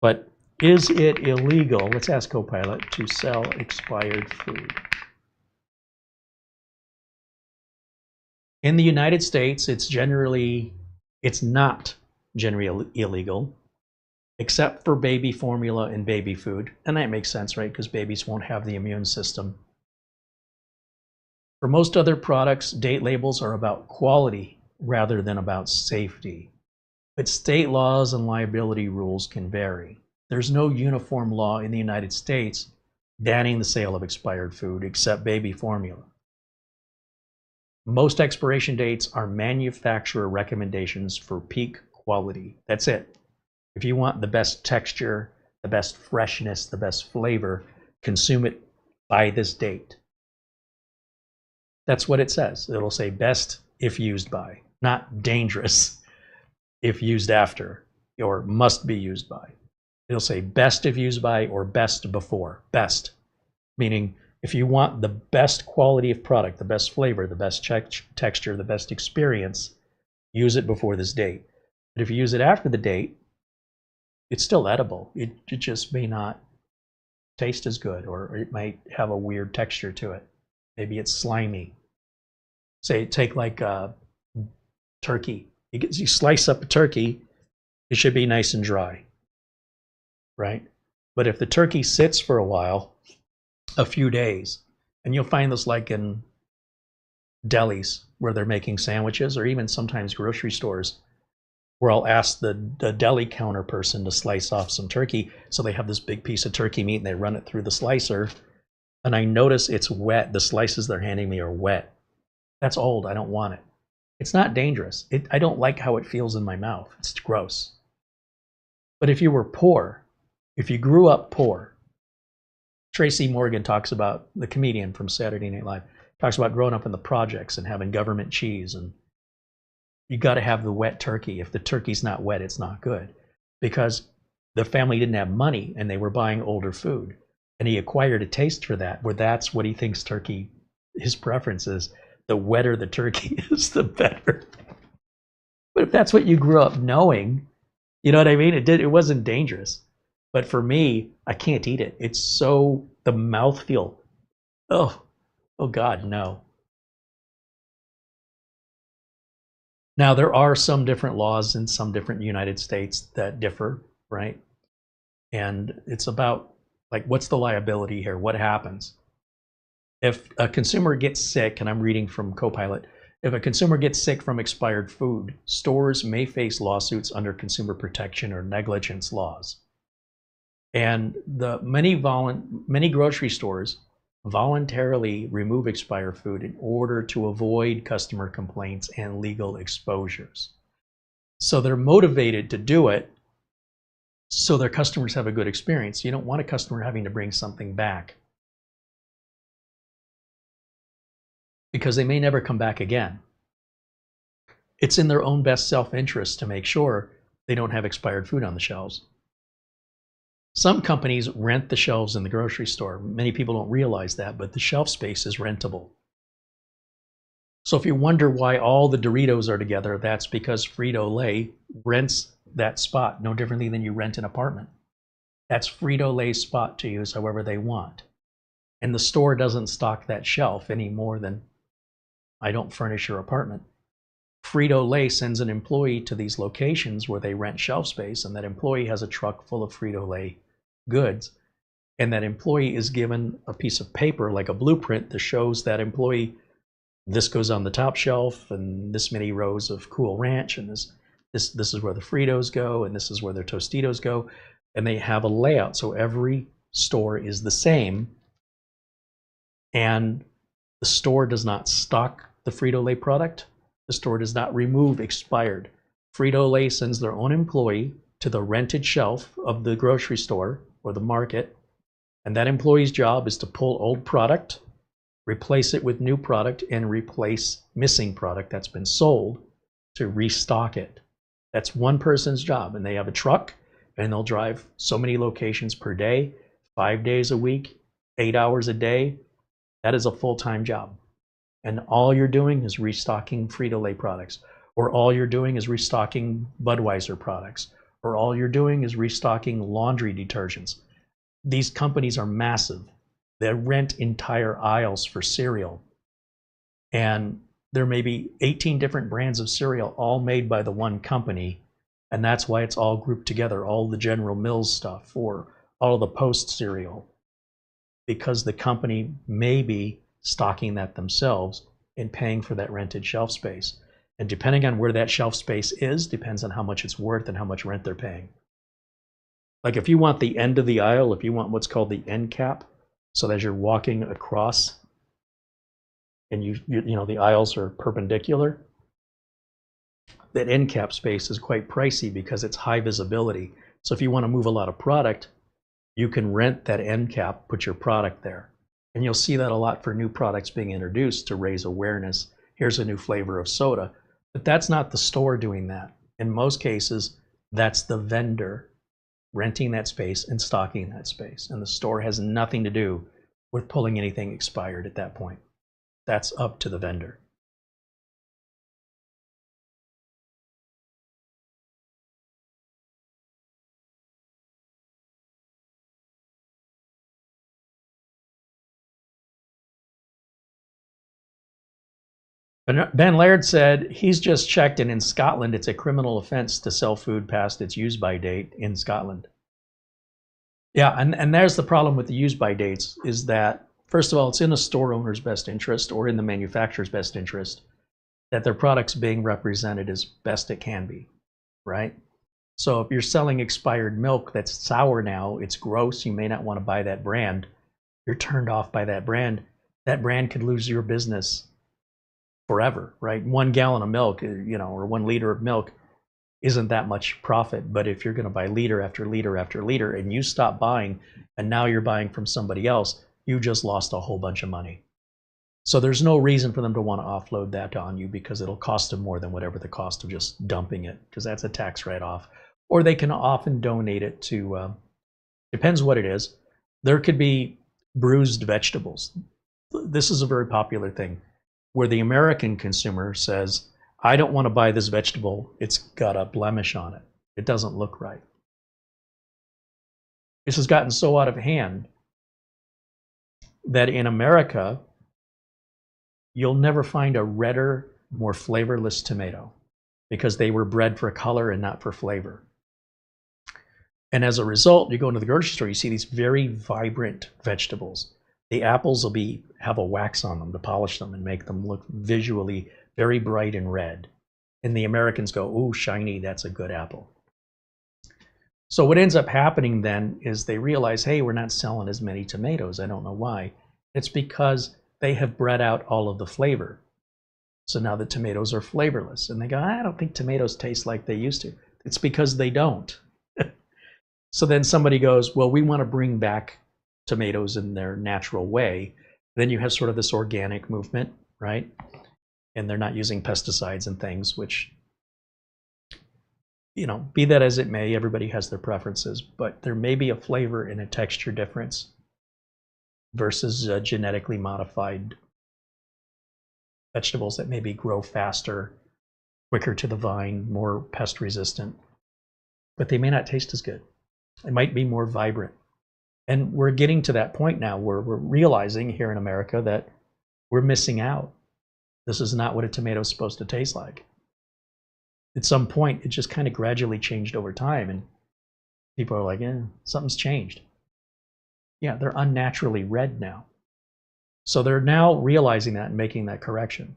[SPEAKER 2] But is it illegal, let's ask Copilot, to sell expired food? In the United States, it's not generally illegal, except for baby formula and baby food. And that makes sense, right? Because babies won't have the immune system. For most other products, date labels are about quality rather than about safety. But state laws and liability rules can vary. There's no uniform law in the United States banning the sale of expired food except baby formula. Most expiration dates are manufacturer recommendations for peak quality. That's it. If you want the best texture, the best freshness, the best flavor, consume it by this date. That's what it says. It'll say best if used by, not dangerous. if used after, or must be used by. It'll say best if used by or best before. Best, meaning if you want the best quality of product, the best flavor, the best texture, the best experience, use it before this date. But if you use it after the date, it's still edible. It just may not taste as good, or it might have a weird texture to it. Maybe it's slimy. Say, take like turkey. You slice up a turkey, it should be nice and dry, right? But if the turkey sits for a while, a few days, and you'll find this like in delis where they're making sandwiches, or even sometimes grocery stores, where I'll ask the deli counter person to slice off some turkey. So they have this big piece of turkey meat and they run it through the slicer, and I notice it's wet. The slices they're handing me are wet. That's old. I don't want it. It's not dangerous. I don't like how it feels in my mouth. It's gross. But if you were poor, if you grew up poor, Tracy Morgan talks about, the comedian from Saturday Night Live, talks about growing up in the projects and having government cheese, and you got to have the wet turkey. If the turkey's not wet, it's not good, because the family didn't have money and they were buying older food, and he acquired a taste for that, where that's what he thinks turkey, his preference is. The wetter the turkey is, the better. But if that's what you grew up knowing, you know what I mean? It wasn't dangerous. But for me, I can't eat it. It's so, the mouthfeel. Oh God, no. Now, there are some different laws in some different United States that differ, right? And it's about, like, what's the liability here? What happens? If a consumer gets sick, and I'm reading from Copilot, if a consumer gets sick from expired food, stores may face lawsuits under consumer protection or negligence laws. And many grocery stores voluntarily remove expired food in order to avoid customer complaints and legal exposures. So they're motivated to do it so their customers have a good experience. You don't want a customer having to bring something back, because they may never come back again. It's in their own best self-interest to make sure they don't have expired food on the shelves. Some companies rent the shelves in the grocery store. Many people don't realize that, but the shelf space is rentable. So if you wonder why all the Doritos are together, that's because Frito-Lay rents that spot, no differently than you rent an apartment. That's Frito-Lay's spot to use however they want. And the store doesn't stock that shelf any more than I don't furnish your apartment. Frito-Lay sends an employee to these locations where they rent shelf space, and that employee has a truck full of Frito-Lay goods, and that employee is given a piece of paper, like a blueprint, that shows that employee, this goes on the top shelf, and this many rows of Cool Ranch, and this is where the Fritos go, and this is where their Tostitos go, and they have a layout, so every store is the same, and the store does not stock the Frito-Lay product. The store does not remove expired. Frito-Lay sends their own employee to the rented shelf of the grocery store or the market, and that employee's job is to pull old product, replace it with new product, and replace missing product that's been sold to restock it. That's one person's job, and they have a truck, and they'll drive so many locations per day, 5 days a week, 8 hours a day. That is a full-time job. And all you're doing is restocking Frito-Lay products, or all you're doing is restocking Budweiser products, or all you're doing is restocking laundry detergents. These companies are massive. They rent entire aisles for cereal. And there may be 18 different brands of cereal, all made by the one company. And that's why it's all grouped together, all the General Mills stuff, or all the Post cereal, because the company may be stocking that themselves and paying for that rented shelf space. And depending on where that shelf space is, depends on how much it's worth and how much rent they're paying. Like if you want the end of the aisle, if you want what's called the end cap, so as you're walking across and you know the aisles are perpendicular, that end cap space is quite pricey because it's high visibility. So if you want to move a lot of product, you can rent that end cap, put your product there. And you'll see that a lot for new products being introduced to raise awareness. Here's a new flavor of soda. But that's not the store doing that. In most cases, that's the vendor renting that space and stocking that space. And the store has nothing to do with pulling anything expired at that point. That's up to the vendor. Ben Laird said he's just checked, and in Scotland, it's a criminal offense to sell food past its use-by date in Scotland. Yeah, and there's the problem with the use-by dates is that, first of all, it's in a store owner's best interest or in the manufacturer's best interest that their product's being represented as best it can be, right? So if you're selling expired milk that's sour now, it's gross, you may not want to buy that brand, you're turned off by that brand could lose your business forever, right? 1 gallon of milk, or 1 liter of milk isn't that much profit. But if you're going to buy liter after liter after liter and you stop buying and now you're buying from somebody else, you just lost a whole bunch of money. So there's no reason for them to want to offload that on you because it'll cost them more than whatever the cost of just dumping it, because that's a tax write-off. Or they can often donate it to, depends what it is. There could be bruised vegetables. This is a very popular thing, where the American consumer says, I don't want to buy this vegetable. It's got a blemish on it. It doesn't look right. This has gotten so out of hand that in America, you'll never find a redder, more flavorless tomato because they were bred for color and not for flavor. And as a result, you go into the grocery store, you see these very vibrant vegetables. The apples will have a wax on them to polish them and make them look visually very bright and red. And the Americans go, ooh, shiny, that's a good apple. So what ends up happening then is they realize, hey, we're not selling as many tomatoes. I don't know why. It's because they have bred out all of the flavor. So now the tomatoes are flavorless. And they go, I don't think tomatoes taste like they used to. It's because they don't. So then somebody goes, well, we want to bring back tomatoes in their natural way. Then you have sort of this organic movement, right? And they're not using pesticides and things, which, be that as it may, everybody has their preferences, but there may be a flavor and a texture difference versus genetically modified vegetables that maybe grow faster, quicker to the vine, more pest resistant, but they may not taste as good. It might be more vibrant. And we're getting to that point now where we're realizing here in America that we're missing out. This is not what a tomato is supposed to taste like. At some point, it just kind of gradually changed over time, and people are like, something's changed. Yeah, they're unnaturally red now. So they're now realizing that and making that correction.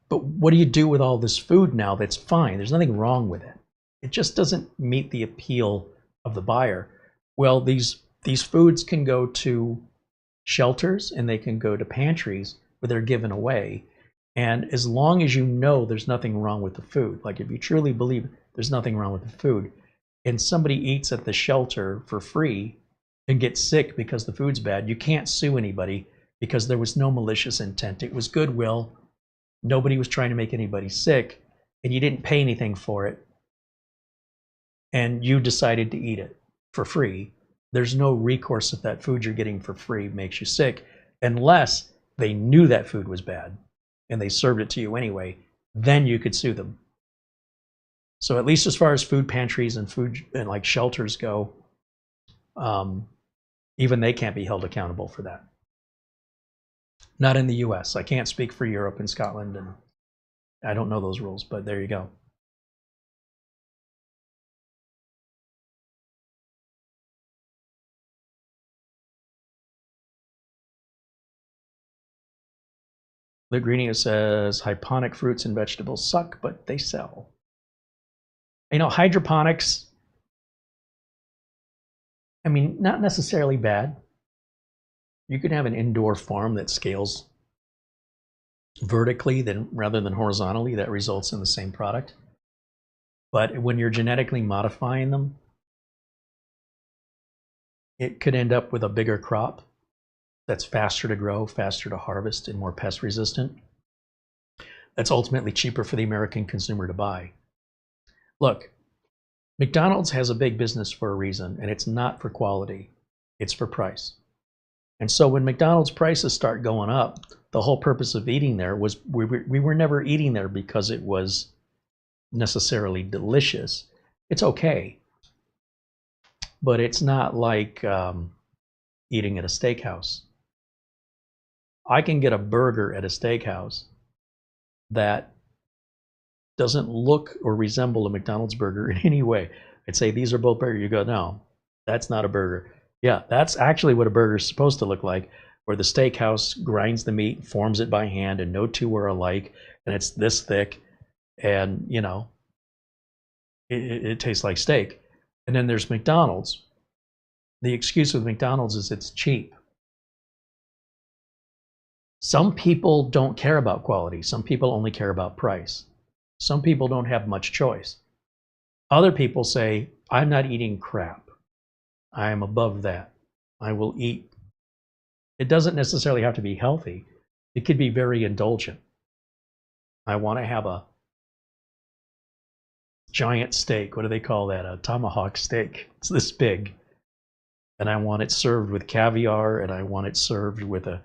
[SPEAKER 2] But what do you do with all this food now that's fine? There's nothing wrong with it. It just doesn't meet the appeal of the buyer. Well, these foods can go to shelters and they can go to pantries where they're given away. And as long as you know there's nothing wrong with the food, like if you truly believe there's nothing wrong with the food, and somebody eats at the shelter for free and gets sick because the food's bad, you can't sue anybody because there was no malicious intent. It was goodwill. Nobody was trying to make anybody sick, and you didn't pay anything for it. And you decided to eat it for free. There's no recourse if that food you're getting for free makes you sick, unless they knew that food was bad and they served it to you anyway. Then you could sue them. So at least as far as food pantries and food and like shelters go, even they can't be held accountable for that. Not in the US. I can't speak for Europe and Scotland, and I don't know those rules, but there you go. The Greenie says hydroponic fruits and vegetables suck, but they sell. Hydroponics, not necessarily bad. You can have an indoor farm that scales vertically rather than horizontally. That results in the same product. But when you're genetically modifying them, it could end up with a bigger crop that's faster to grow, faster to harvest, and more pest resistant. That's ultimately cheaper for the American consumer to buy. Look, McDonald's has a big business for a reason, and it's not for quality, it's for price. And so when McDonald's prices start going up, the whole purpose of eating there was we were never eating there because it was necessarily delicious. It's okay, but it's not like eating at a steakhouse. I can get a burger at a steakhouse that doesn't look or resemble a McDonald's burger in any way. I'd say these are both burgers. You go, no, that's not a burger. Yeah, that's actually what a burger is supposed to look like, where the steakhouse grinds the meat, forms it by hand, and no two are alike, and it's this thick, and you know, it tastes like steak. And then there's McDonald's. The excuse with McDonald's is it's cheap. Some people don't care about quality. Some people only care about price. Some people don't have much choice. Other people say, I'm not eating crap. I am above that. I will eat. It doesn't necessarily have to be healthy. It could be very indulgent. I want to have a giant steak. What do they call that? A tomahawk steak. It's this big. And I want it served with caviar, and I want it served with a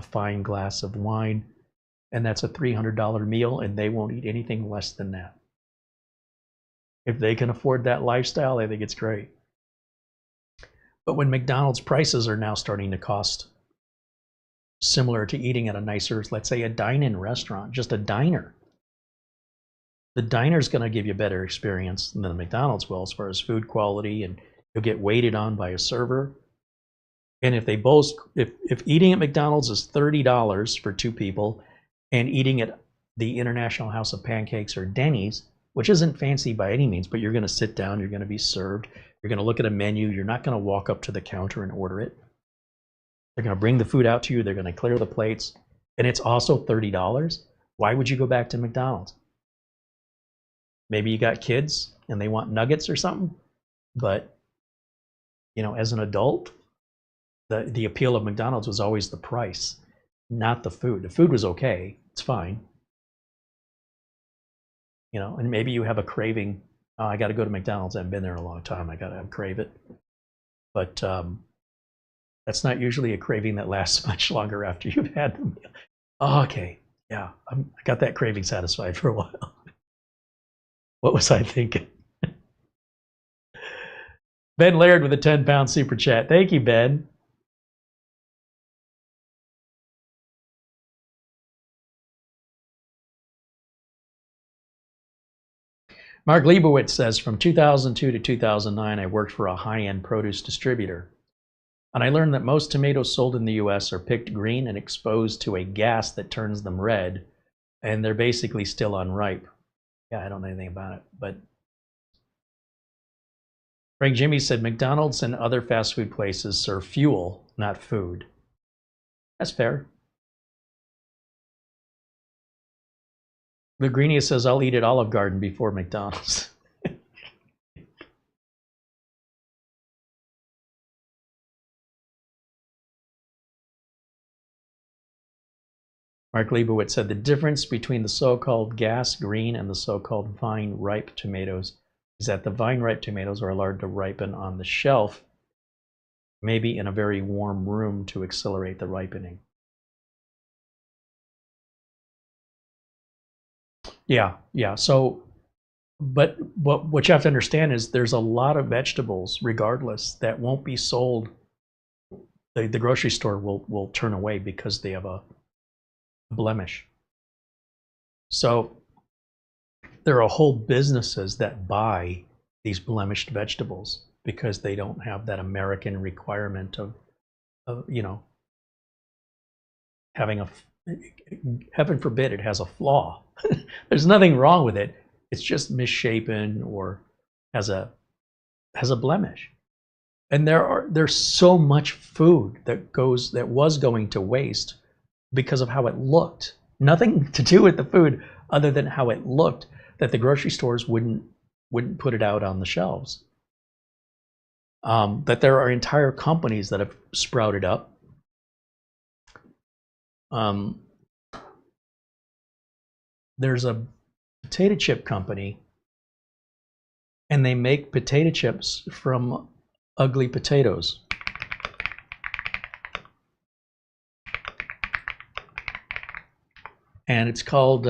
[SPEAKER 2] fine glass of wine. And that's a $300 meal, and they won't eat anything less than that. If they can afford that lifestyle, I think it's great. But when McDonald's prices are now starting to cost similar to eating at a nicer, let's say a dine-in restaurant, just a diner, the diner's going to give you a better experience than the McDonald's will as far as food quality, and you'll get waited on by a server. And if they both, if eating at McDonald's is $30 for two people, and eating at the International House of Pancakes or Denny's, which isn't fancy by any means, but you're going to sit down, you're going to be served, you're going to look at a menu, you're not going to walk up to the counter and order it. They're going to bring the food out to you, they're going to clear the plates, and it's also $30. Why would you go back to McDonald's? Maybe you got kids and they want nuggets or something, but you know, as an adult, the appeal of McDonald's was always the price, not the food. The food was okay, it's fine. You know, and maybe you have a craving. Oh, I got to go to McDonald's. I haven't been there in a long time. I got to crave it. But that's not usually a craving that lasts much longer after you've had the meal. Oh, okay, yeah, I got that craving satisfied for a while. What was I thinking? Ben Laird with a 10-pound super chat. Thank you, Ben. Mark Leibowitz says, from 2002 to 2009, I worked for a high-end produce distributor. And I learned that most tomatoes sold in the US are picked green and exposed to a gas that turns them red, and they're basically still unripe. Yeah, I don't know anything about it, but Frank Jimmy said, McDonald's and other fast food places serve fuel, not food. That's fair. The Greeniest says, I'll eat at Olive Garden before McDonald's. Mark Leibowitz said, the difference between the so-called gas green and the so-called vine ripe tomatoes is that the vine ripe tomatoes are allowed to ripen on the shelf, maybe in a very warm room to accelerate the ripening. Yeah. So, but what you have to understand is there's a lot of vegetables, regardless, that won't be sold. The grocery store will turn away because they have a blemish. So there are whole businesses that buy these blemished vegetables because they don't have that American requirement of you know, having a, heaven forbid it has a flaw. There's nothing wrong with it. It's just misshapen or has a blemish. And there's so much food that was going to waste because of how it looked. Nothing to do with the food other than how it looked, that the grocery stores wouldn't put it out on the shelves. That there are entire companies that have sprouted up. There's a potato chip company And they make potato chips from ugly potatoes. And it's called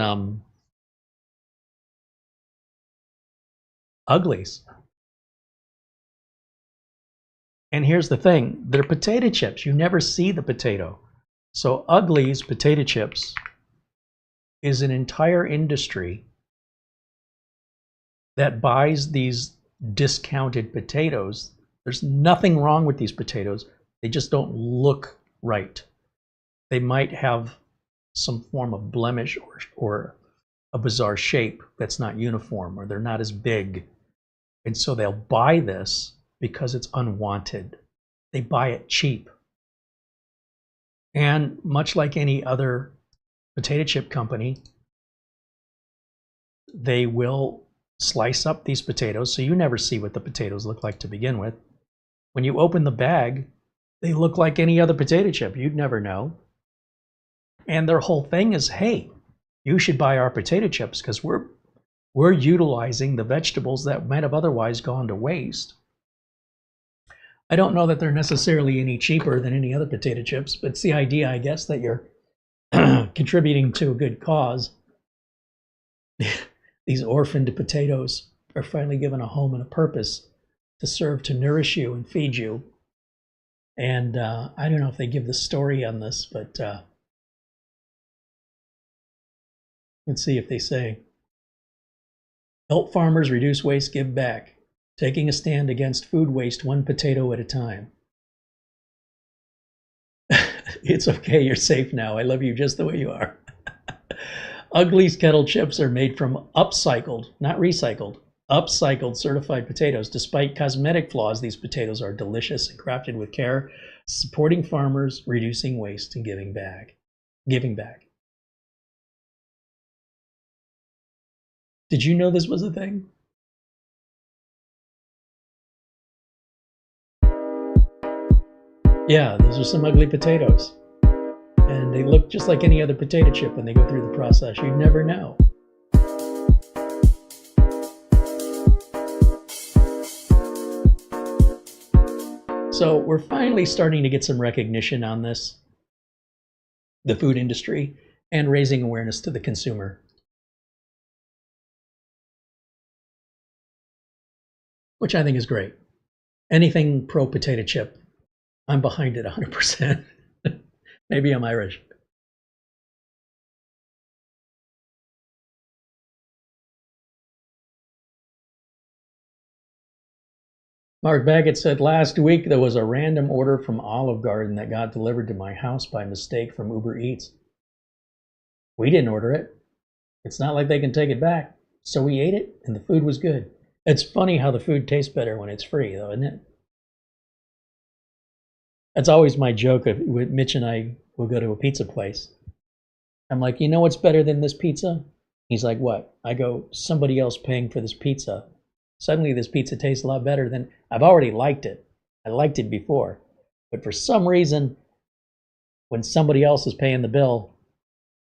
[SPEAKER 2] Uglies. And here's the thing, they're potato chips. You never see the potato. So Uglies potato chips is an entire industry that buys these discounted potatoes. There's nothing wrong with these potatoes. They just don't look right. They might have some form of blemish or a bizarre shape that's not uniform, or they're not as big. And so they'll buy this because it's unwanted. They buy it cheap. And much like any other potato chip company, they will slice up these potatoes, so you never see what the potatoes look like to begin with. When you open the bag, they look like any other potato chip. You'd never know. And their whole thing is, hey, you should buy our potato chips because we're utilizing the vegetables that might have otherwise gone to waste. I don't know that they're necessarily any cheaper than any other potato chips, but it's the idea, I guess, that you're contributing to a good cause. These orphaned potatoes are finally given a home and a purpose to serve to nourish you and feed you. And I don't know if they give the story on this, but let's see if they say, help farmers reduce waste, give back, taking a stand against food waste one potato at a time. It's okay, you're safe now. I love you just the way you are. Uglies kettle chips are made from upcycled, not recycled, upcycled certified potatoes. Despite cosmetic flaws, these potatoes are delicious and crafted with care, supporting farmers, reducing waste, and giving back. Did you know this was a thing? Yeah, those are some ugly potatoes. And they look just like any other potato chip when they go through the process. You'd never know. So we're finally starting to get some recognition on this, the food industry, and raising awareness to the consumer. Which I think is great. Anything pro potato chip, I'm behind it 100%. Maybe I'm Irish. Mark Baggett said, last week there was a random order from Olive Garden that got delivered to my house by mistake from Uber Eats. We didn't order it. It's not like they can take it back. So we ate it and the food was good. It's funny how the food tastes better when it's free, though, isn't it? That's always my joke. With Mitch and I will go to a pizza place. I'm like, you know what's better than this pizza? He's like, what? I go, somebody else paying for this pizza. Suddenly this pizza tastes a lot better than, I've already liked it. I liked it before. But for some reason, when somebody else is paying the bill,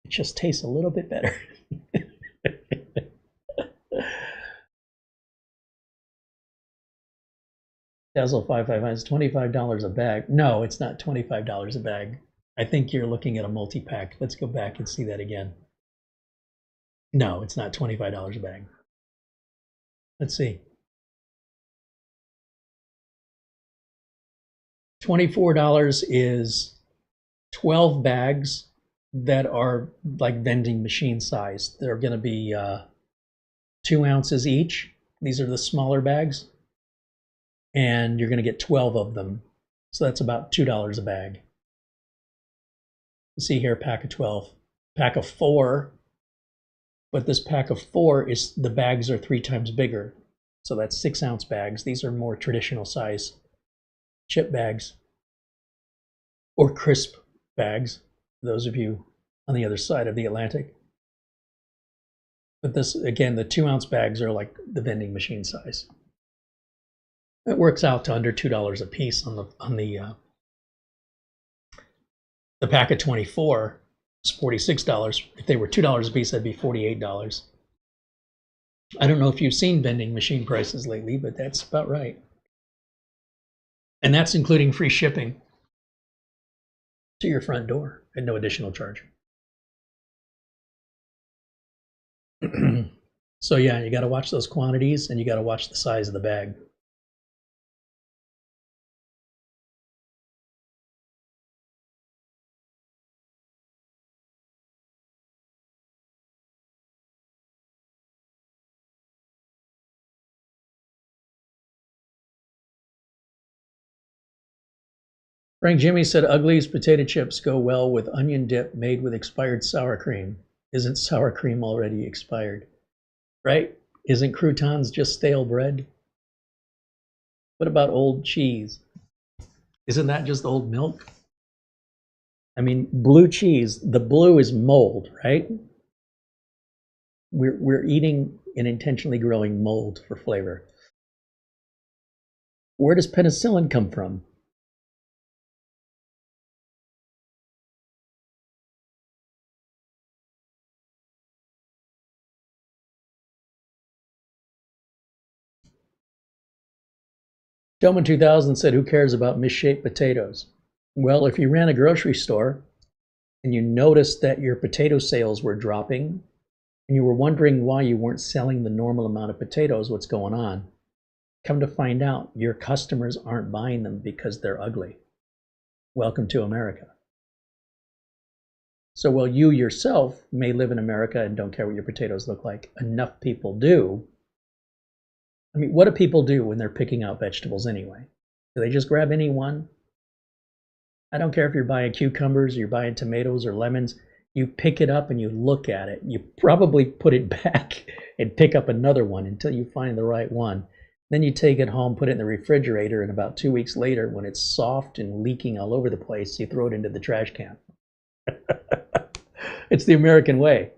[SPEAKER 2] it just tastes a little bit better. Dazzle 555 is $25 a bag. No, it's not $25 a bag. I think you're looking at a multi-pack. Let's go back and see that again. No, it's not $25 a bag. Let's see. $24 is 12 bags that are like vending machine size. They're going to be 2 ounces each. These are the smaller bags. And you're going to get 12 of them. So that's about $2 a bag. You see here, pack of 12. Pack of 4. But this pack of 4 is, the bags are 3 times bigger. So that's 6 ounce bags. These are more traditional size chip bags. Or crisp bags, those of you on the other side of the Atlantic. But this, again, the 2 ounce bags are like the vending machine size. It works out to under $2 a piece on the pack of 24. It's $46. If they were $2 a piece, that'd be $48. I don't know if you've seen vending machine prices lately, but that's about right. And that's including free shipping to your front door at no additional charge. So yeah, you got to watch those quantities and you got to watch the size of the bag. Frank Jimmy said Ugly's potato chips go well with onion dip made with expired sour cream. Isn't sour cream already expired? Right? Isn't croutons just stale bread? What about old cheese? Isn't that just old milk? I mean, blue cheese, the blue is mold, right? We're eating and intentionally growing mold for flavor. Where does penicillin come from? Gentleman 2000 said, who cares about misshaped potatoes? Well, if you ran a grocery store and you noticed that your potato sales were dropping and you were wondering why you weren't selling the normal amount of potatoes, what's going on? Come to find out, your customers aren't buying them because they're ugly. Welcome to America. So while you yourself may live in America and don't care what your potatoes look like, enough people do. I mean, what do people do when they're picking out vegetables anyway? Do they just grab any one? I don't care if you're buying cucumbers, or you're buying tomatoes or lemons. You pick it up and you look at it. You probably put it back and pick up another one until you find the right one. Then you take it home, put it in the refrigerator, and about 2 weeks later, when it's soft and leaking all over the place, you throw it into the trash can. It's the American way.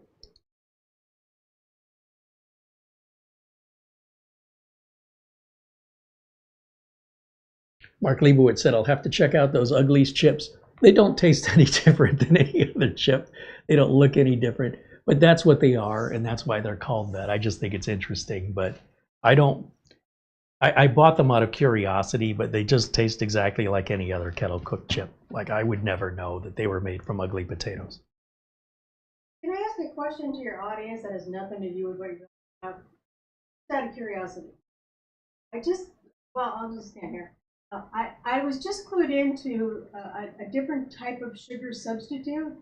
[SPEAKER 2] Mark Leibowitz said, I'll have to check out those Ugly's chips. They don't taste any different than any other chip. They don't look any different, but that's what they are, and that's why they're called that. I just think it's interesting, but I bought them out of curiosity, but they just taste exactly like any other kettle cooked chip. Like I would never know that they were made from ugly potatoes.
[SPEAKER 3] Can I ask a question to your audience that has nothing to do with what you're going to have? Just out of curiosity. I'll just stand here. I was just clued into a different type of sugar substitute.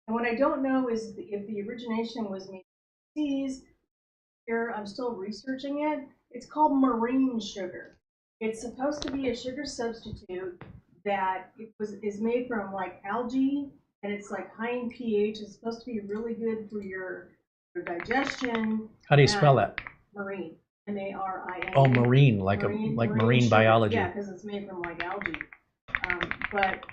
[SPEAKER 3] And what I don't know is if the origination was made overseas. Here, I'm still researching it. It's called marine sugar. It's supposed to be a sugar substitute that is made from like algae, and it's like high in pH. It's supposed to be really good for your digestion.
[SPEAKER 2] How do you spell that?
[SPEAKER 3] Marine. M-A-R-I-N.
[SPEAKER 2] Oh, marine, like marine biology.
[SPEAKER 3] Yeah, because it's made from like algae. But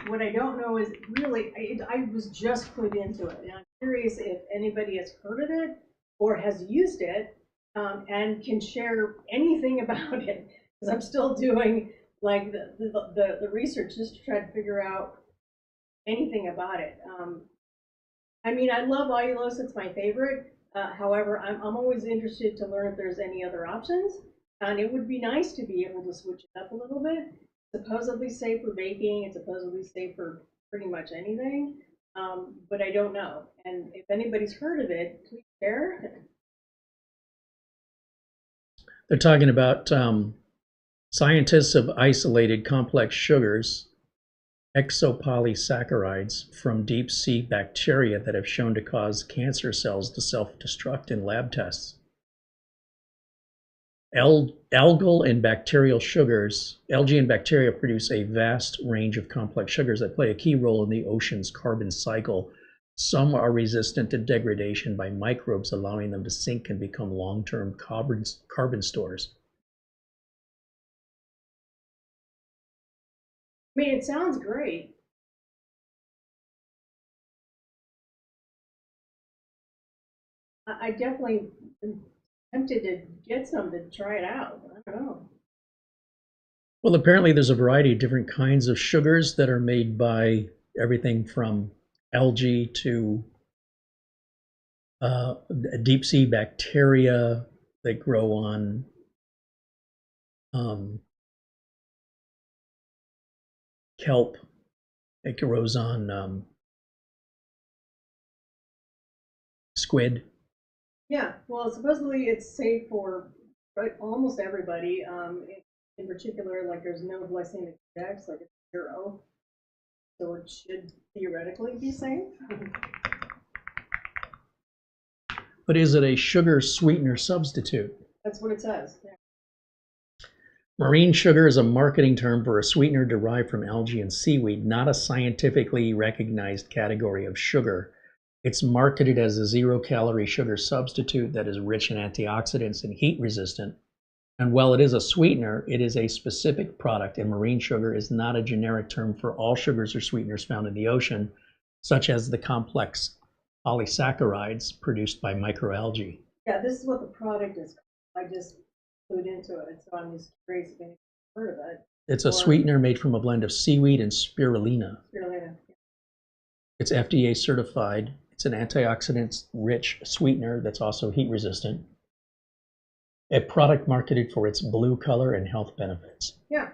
[SPEAKER 3] what I don't know is really, I was just clued into it, and I'm curious if anybody has heard of it or has used it and can share anything about it, because I'm still doing like the research just to try to figure out anything about it. I mean, I love allulose; it's my favorite. However, I'm always interested to learn if there's any other options, and it would be nice to be able to switch it up a little bit. It's supposedly safe for baking. It's supposedly safe for pretty much anything, but I don't know. And if anybody's heard of it, please share.
[SPEAKER 2] They're talking about scientists have isolated complex sugars, exopolysaccharides, from deep sea bacteria that have shown to cause cancer cells to self-destruct in lab tests. Algal and bacterial sugars, algae and bacteria produce a vast range of complex sugars that play a key role in the ocean's carbon cycle. Some are resistant to degradation by microbes, allowing them to sink and become long-term carbon stores.
[SPEAKER 3] I mean, it sounds great. I definitely am tempted to get some to try it out. I don't know.
[SPEAKER 2] Well, apparently there's a variety of different kinds of sugars that are made by everything from algae to deep sea bacteria that grow on kelp. It grows on squid.
[SPEAKER 3] Yeah, well, supposedly it's safe for almost everybody. In particular, like there's no glycemic index, like it's 0, so it should theoretically be safe.
[SPEAKER 2] But is it a sugar sweetener substitute?
[SPEAKER 3] That's what it says. Yeah.
[SPEAKER 2] Marine sugar is a marketing term for a sweetener derived from algae and seaweed, not a scientifically recognized category of sugar. It's marketed as a 0-calorie sugar substitute that is rich in antioxidants and heat resistant. And while it is a sweetener, it is a specific product, and marine sugar is not a generic term for all sugars or sweeteners found in the ocean, such as the complex polysaccharides produced by microalgae.
[SPEAKER 3] Yeah, this is what the product is. I just clued into it, so I'm just curious if anybody's heard of it.
[SPEAKER 2] It's a sweetener made from a blend of seaweed and spirulina.
[SPEAKER 3] Spirulina.
[SPEAKER 2] It's FDA certified. It's an antioxidant-rich sweetener that's also heat resistant. A product marketed for its blue color and health benefits.
[SPEAKER 3] Yeah.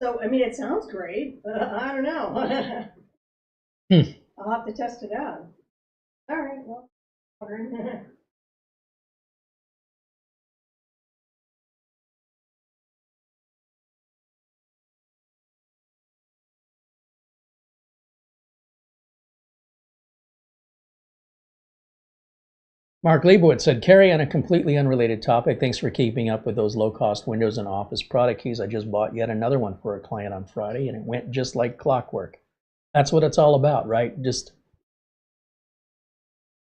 [SPEAKER 3] So, I mean, it sounds great. I don't know. I'll have to test it out. All right. Well,
[SPEAKER 2] Mark Leibowitz said, Carrie, on a completely unrelated topic, thanks for keeping up with those low-cost Windows and Office product keys. I just bought yet another one for a client on Friday, and it went just like clockwork. That's what it's all about, right? Just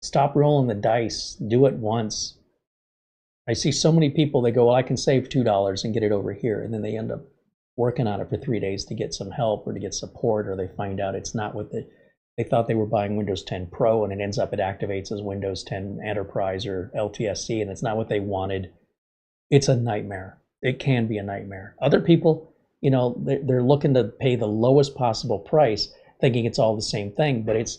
[SPEAKER 2] stop rolling the dice. Do it once. I see so many people, they go, well, I can save $2 and get it over here, and then they end up working on it for 3 days to get some help or to get support, or they find out it's not what they thought they were buying Windows 10 Pro, and it ends up it activates as Windows 10 Enterprise or LTSC, and it's not what they wanted. It's a nightmare. It can be a nightmare. Other people, you know, they're looking to pay the lowest possible price, thinking it's all the same thing, but it's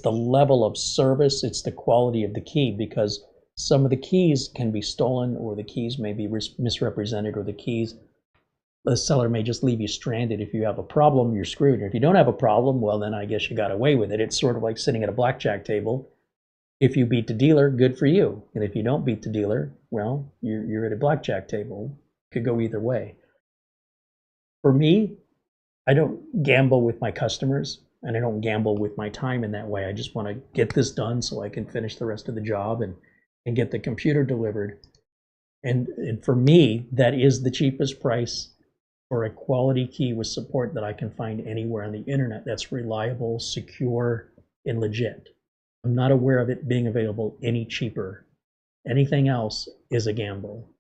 [SPEAKER 2] the level of service, it's the quality of the key, because some of the keys can be stolen, or the keys may be misrepresented, or the seller may just leave you stranded. If you have a problem, you're screwed. If you don't have a problem, well, then I guess you got away with it. It's sort of like sitting at a blackjack table. If you beat the dealer, good for you. And if you don't beat the dealer, well, you're at a blackjack table. Could go either way. For me, I don't gamble with my customers, and I don't gamble with my time in that way. I just want to get this done so I can finish the rest of the job and get the computer delivered. And for me, that is the cheapest price for a quality key with support that I can find anywhere on the internet that's reliable, secure, and legit. I'm not aware of it being available any cheaper. Anything else is a gamble.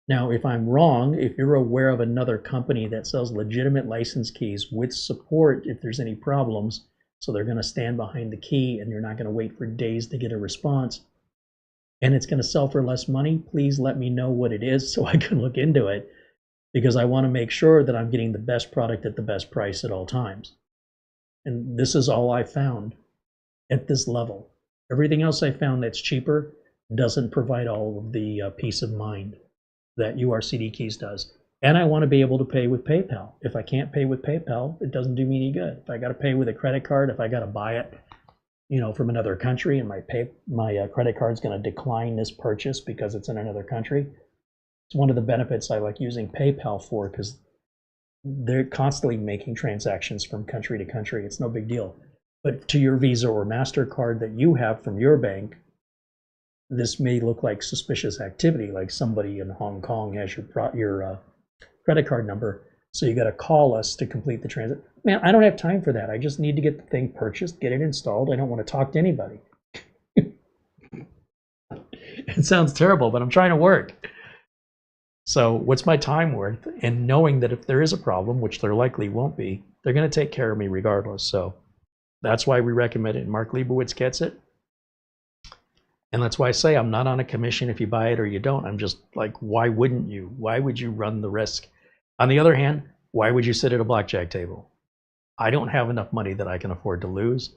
[SPEAKER 2] Now, if I'm wrong, if you're aware of another company that sells legitimate license keys with support if there's any problems, so they're going to stand behind the key and you're not going to wait for days to get a response, and it's going to sell for less money, please let me know what it is so I can look into it, because I want to make sure that I'm getting the best product at the best price at all times. And this is all I found at this level. Everything else I found that's cheaper doesn't provide all of the peace of mind that URCDKeys does. And I want to be able to pay with PayPal. If I can't pay with PayPal, it doesn't do me any good. If I got to pay with a credit card, if I got to buy it, you know, from another country, and my credit card's going to decline this purchase because it's in another country. It's one of the benefits I like using PayPal for, because they're constantly making transactions from country to country. It's no big deal. But to your Visa or MasterCard that you have from your bank, this may look like suspicious activity, like somebody in Hong Kong has your credit card number, so you got to call us to complete the transaction. Man, I don't have time for that. I just need to get the thing purchased, get it installed. I don't want to talk to anybody. It sounds terrible, but I'm trying to work. So what's my time worth? And knowing that if there is a problem, which there likely won't be, they're going to take care of me regardless. So that's why we recommend it. Mark Leibowitz gets it. And that's why I say I'm not on a commission if you buy it or you don't. I'm just like, why wouldn't you? Why would you run the risk? On the other hand, why would you sit at a blackjack table? I don't have enough money that I can afford to lose.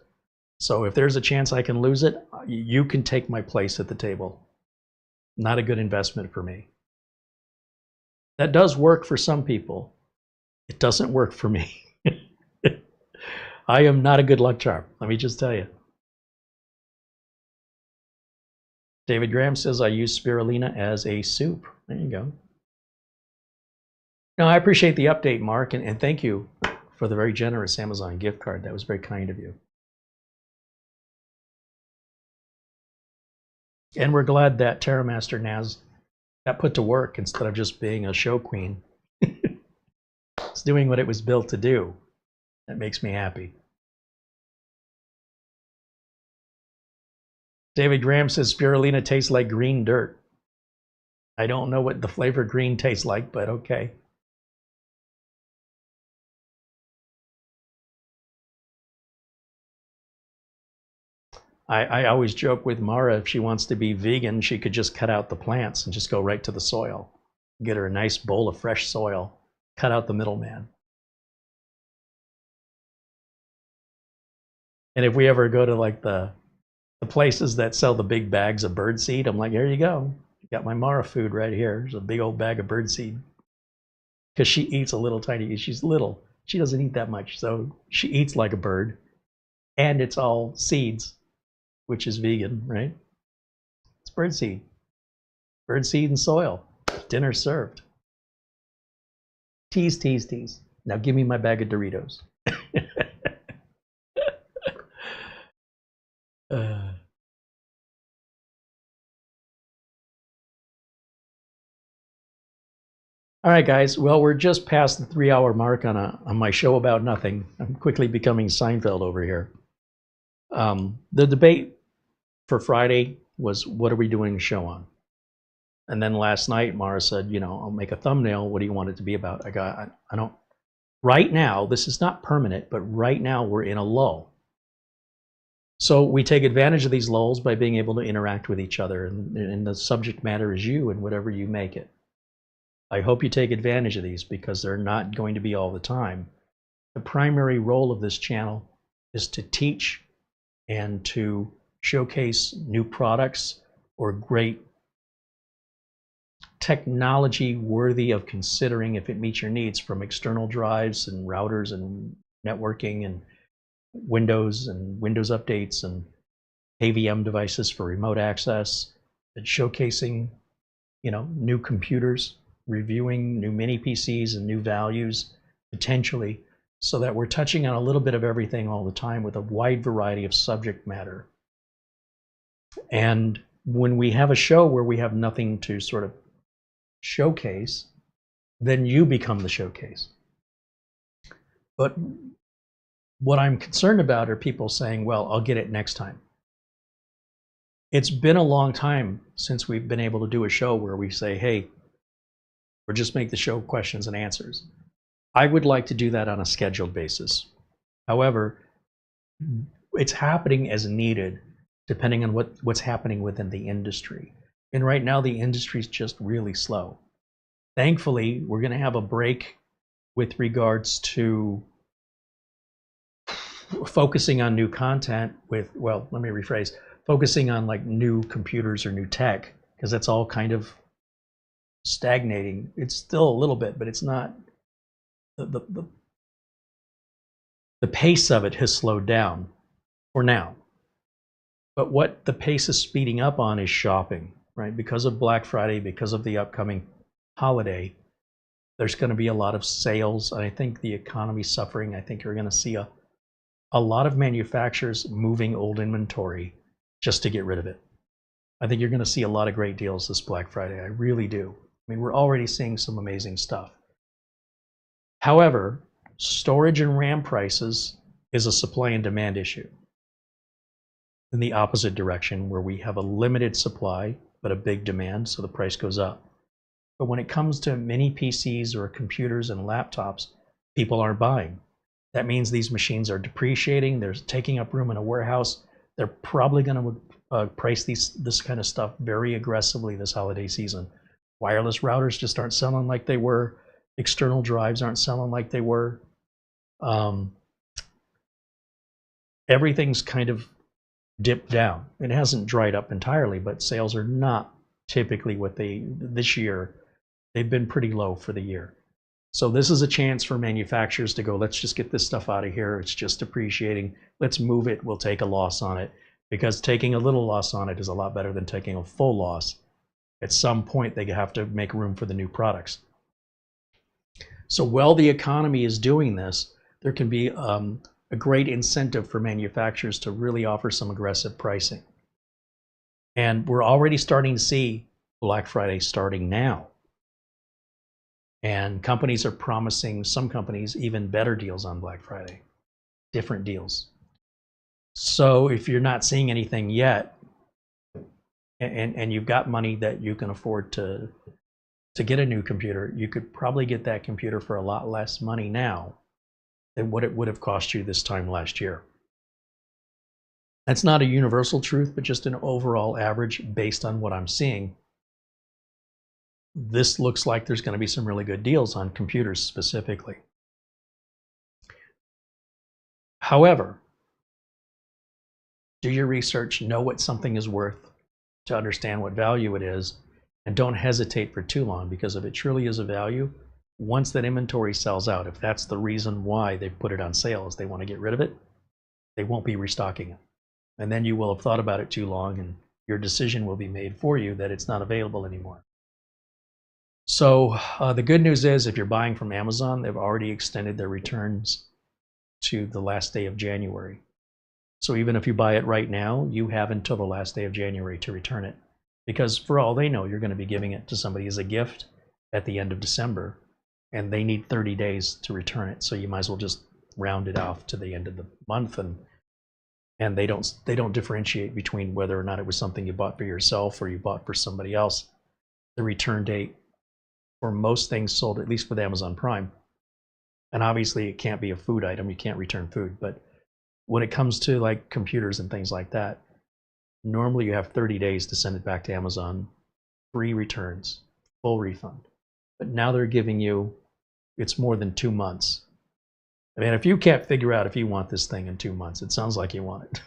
[SPEAKER 2] So if there's a chance I can lose it, you can take my place at the table. Not a good investment for me. That does work for some people. It doesn't work for me. I am not a good luck charm, let me just tell you. David Graham says, I use spirulina as a soup. There you go. No, I appreciate the update, Mark, and thank you for the very generous Amazon gift card. That was very kind of you. And we're glad that TerraMaster Naz got put to work instead of just being a show queen. It's doing what it was built to do. That makes me happy. David Graham says spirulina tastes like green dirt. I don't know what the flavor green tastes like, but okay. I always joke with Mara, if she wants to be vegan, she could just cut out the plants and just go right to the soil. Get her a nice bowl of fresh soil, cut out the middleman. And if we ever go to like the places that sell the big bags of birdseed, I'm like, here you go. You got my Mara food right here. There's a big old bag of birdseed. Because she eats a little tiny, she's little. She doesn't eat that much, so she eats like a bird. And it's all seeds, which is vegan, right? It's birdseed. Birdseed and soil. Dinner served. Tease, tease, tease. Now give me my bag of Doritos. All right, guys. Well, we're just past the 3-hour mark on my show about nothing. I'm quickly becoming Seinfeld over here. The debate for Friday was, what are we doing the show on? And then last night, Mara said, you know, I'll make a thumbnail. What do you want it to be about? I don't. Right now, this is not permanent, but right now we're in a lull. So we take advantage of these lulls by being able to interact with each other, and the subject matter is you and whatever you make it. I hope you take advantage of these because they're not going to be all the time. The primary role of this channel is to teach and to showcase new products or great technology worthy of considering if it meets your needs, from external drives and routers and networking and Windows updates and AVM devices for remote access, and showcasing, you know, new computers, reviewing new mini PCs and new values potentially, so that we're touching on a little bit of everything all the time with a wide variety of subject matter. And when we have a show where we have nothing to sort of showcase, then you become the showcase. But what I'm concerned about are people saying, well, I'll get it next time. It's been a long time since we've been able to do a show where we say, hey, or just make the show questions and answers. I would like to do that on a scheduled basis. However, it's happening as needed, depending on what's happening within the industry. And right now, the industry is just really slow. Thankfully, we're going to have a break with regards to focusing on new content with, well, let me rephrase, focusing on like new computers or new tech, because that's all kind of stagnating. It's still a little bit, but it's not, the pace of it has slowed down for now. But what the pace is speeding up on is shopping, right? Because of Black Friday, because of the upcoming holiday, there's going to be a lot of sales. I think the economy's suffering. I think you're going to see a lot of manufacturers moving old inventory just to get rid of it. I think you're going to see a lot of great deals this Black Friday. I really do. I mean, we're already seeing some amazing stuff. However, storage and RAM prices is a supply and demand issue. In the opposite direction, where we have a limited supply but a big demand, so the price goes up. But when it comes to mini PCs or computers and laptops, people aren't buying. That means these machines are depreciating, they're taking up room in a warehouse. They're probably going to price this kind of stuff very aggressively this holiday season. Wireless routers just aren't selling like they were. External drives aren't selling like they were. everything's kind of dipped down. It hasn't dried up entirely, but sales are not typically what this year, they've been pretty low for the year. So this is a chance for manufacturers to go, let's just get this stuff out of here. It's just depreciating. Let's move it. We'll take a loss on it, because taking a little loss on it is a lot better than taking a full loss. At some point, they have to make room for the new products. So while the economy is doing this, there can be a great incentive for manufacturers to really offer some aggressive pricing. And we're already starting to see Black Friday starting now. And companies are promising, some companies, even better deals on Black Friday, different deals. So if you're not seeing anything yet, and you've got money that you can afford to get a new computer, you could probably get that computer for a lot less money now than what it would have cost you this time last year. That's not a universal truth, but just an overall average based on what I'm seeing. This looks like there's going to be some really good deals on computers specifically. However, do your research, know what something is worth to understand what value it is, and don't hesitate for too long, because if it truly is a value, once that inventory sells out, if that's the reason why they put it on sale, is they want to get rid of it, they won't be restocking it. And then you will have thought about it too long, and your decision will be made for you that it's not available anymore. So the good news is, if you're buying from Amazon, they've already extended their returns to the last day of January. So even if you buy it right now, you have until the last day of January to return it. Because for all they know, you're going to be giving it to somebody as a gift at the end of December, and they need 30 days to return it. So you might as well just round it off to the end of the month, and they don't differentiate between whether or not it was something you bought for yourself or you bought for somebody else. The return date for most things sold, at least with Amazon Prime, and obviously it can't be a food item, you can't return food, but when it comes to like computers and things like that, normally you have 30 days to send it back to Amazon, free returns, full refund. But now they're giving you, it's more than 2 months. I mean, if you can't figure out if you want this thing in 2 months, it sounds like you want it.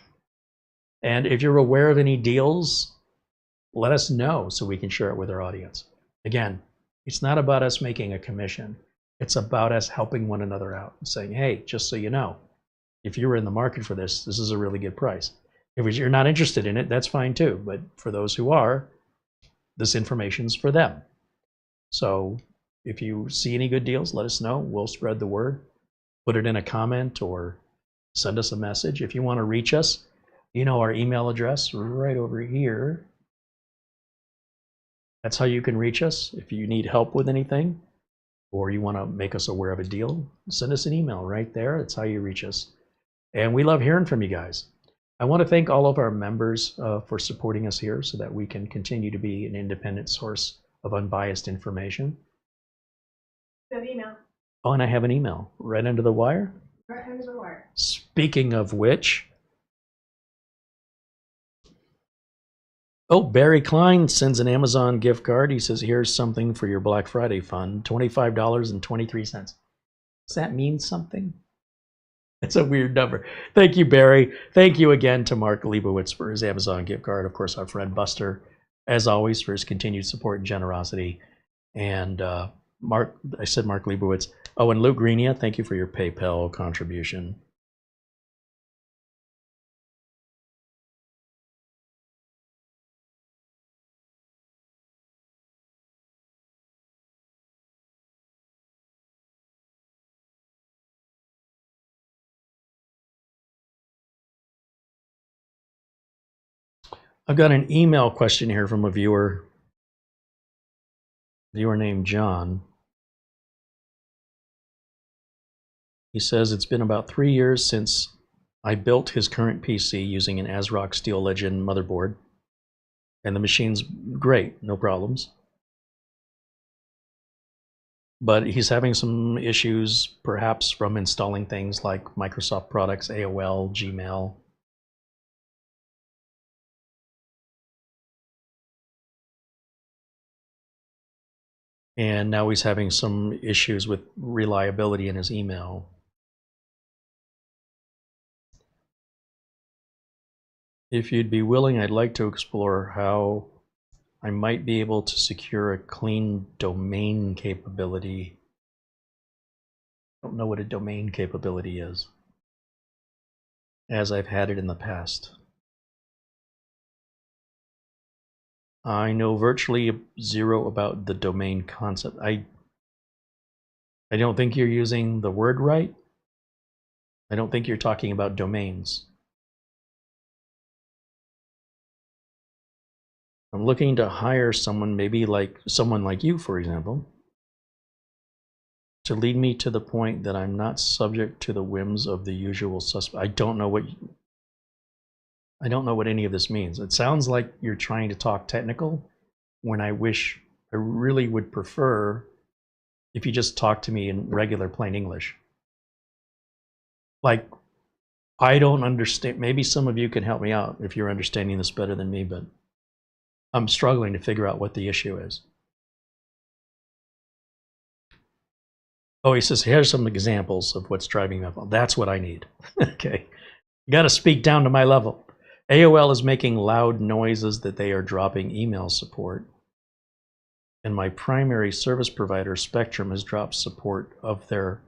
[SPEAKER 2] And if you're aware of any deals, let us know so we can share it with our audience. Again, it's not about us making a commission. It's about us helping one another out and saying, hey, just so you know, if you're in the market for this, this is a really good price. If you're not interested in it, that's fine too. But for those who are, this information's for them. So if you see any good deals, let us know. We'll spread the word. Put it in a comment or send us a message. If you want to reach us, you know our email address right over here. That's how you can reach us. If you need help with anything or you want to make us aware of a deal, send us an email right there. That's how you reach us. And we love hearing from you guys. I want to thank all of our members for supporting us here so that we can continue to be an independent source of unbiased information.
[SPEAKER 3] Good email.
[SPEAKER 2] Oh, and I have an email right under the wire.
[SPEAKER 3] Right under the wire.
[SPEAKER 2] Speaking of which, oh, Barry Klein sends an Amazon gift card. He says, here's something for your Black Friday fund, $25.23. Does that mean something? It's a weird number. Thank you, Barry. Thank you again to Mark Leibowitz for his Amazon gift card. Of course, our friend Buster, as always, for his continued support and generosity. And Mark, I said Mark Leibowitz. Oh, and Luke Greenia, thank you for your PayPal contribution. I've got an email question here from a viewer named John. He says, it's been about 3 years since I built his current PC using an ASRock Steel Legend motherboard, and the machine's great, no problems. But he's having some issues, perhaps from installing things like Microsoft products, AOL, Gmail. And now he's having some issues with reliability in his email. If you'd be willing, I'd like to explore how I might be able to secure a clean domain capability. I don't know what a domain capability is, as I've had it in the past. I know virtually zero about the domain concept. I don't think you're using the word right. I don't think you're talking about domains. I'm looking to hire someone, maybe like someone like you, for example, to lead me to the point that I'm not subject to the whims of the usual suspect. I don't know what any of this means. It sounds like you're trying to talk technical when I really would prefer if you just talk to me in regular plain English. Like, I don't understand. Maybe some of you can help me out if you're understanding this better than me, but I'm struggling to figure out what the issue is. Oh, he says, here's some examples of what's driving me up. That's what I need. Okay. You got to speak down to my level. AOL is making loud noises that they are dropping email support. And my primary service provider, Spectrum, has dropped support of their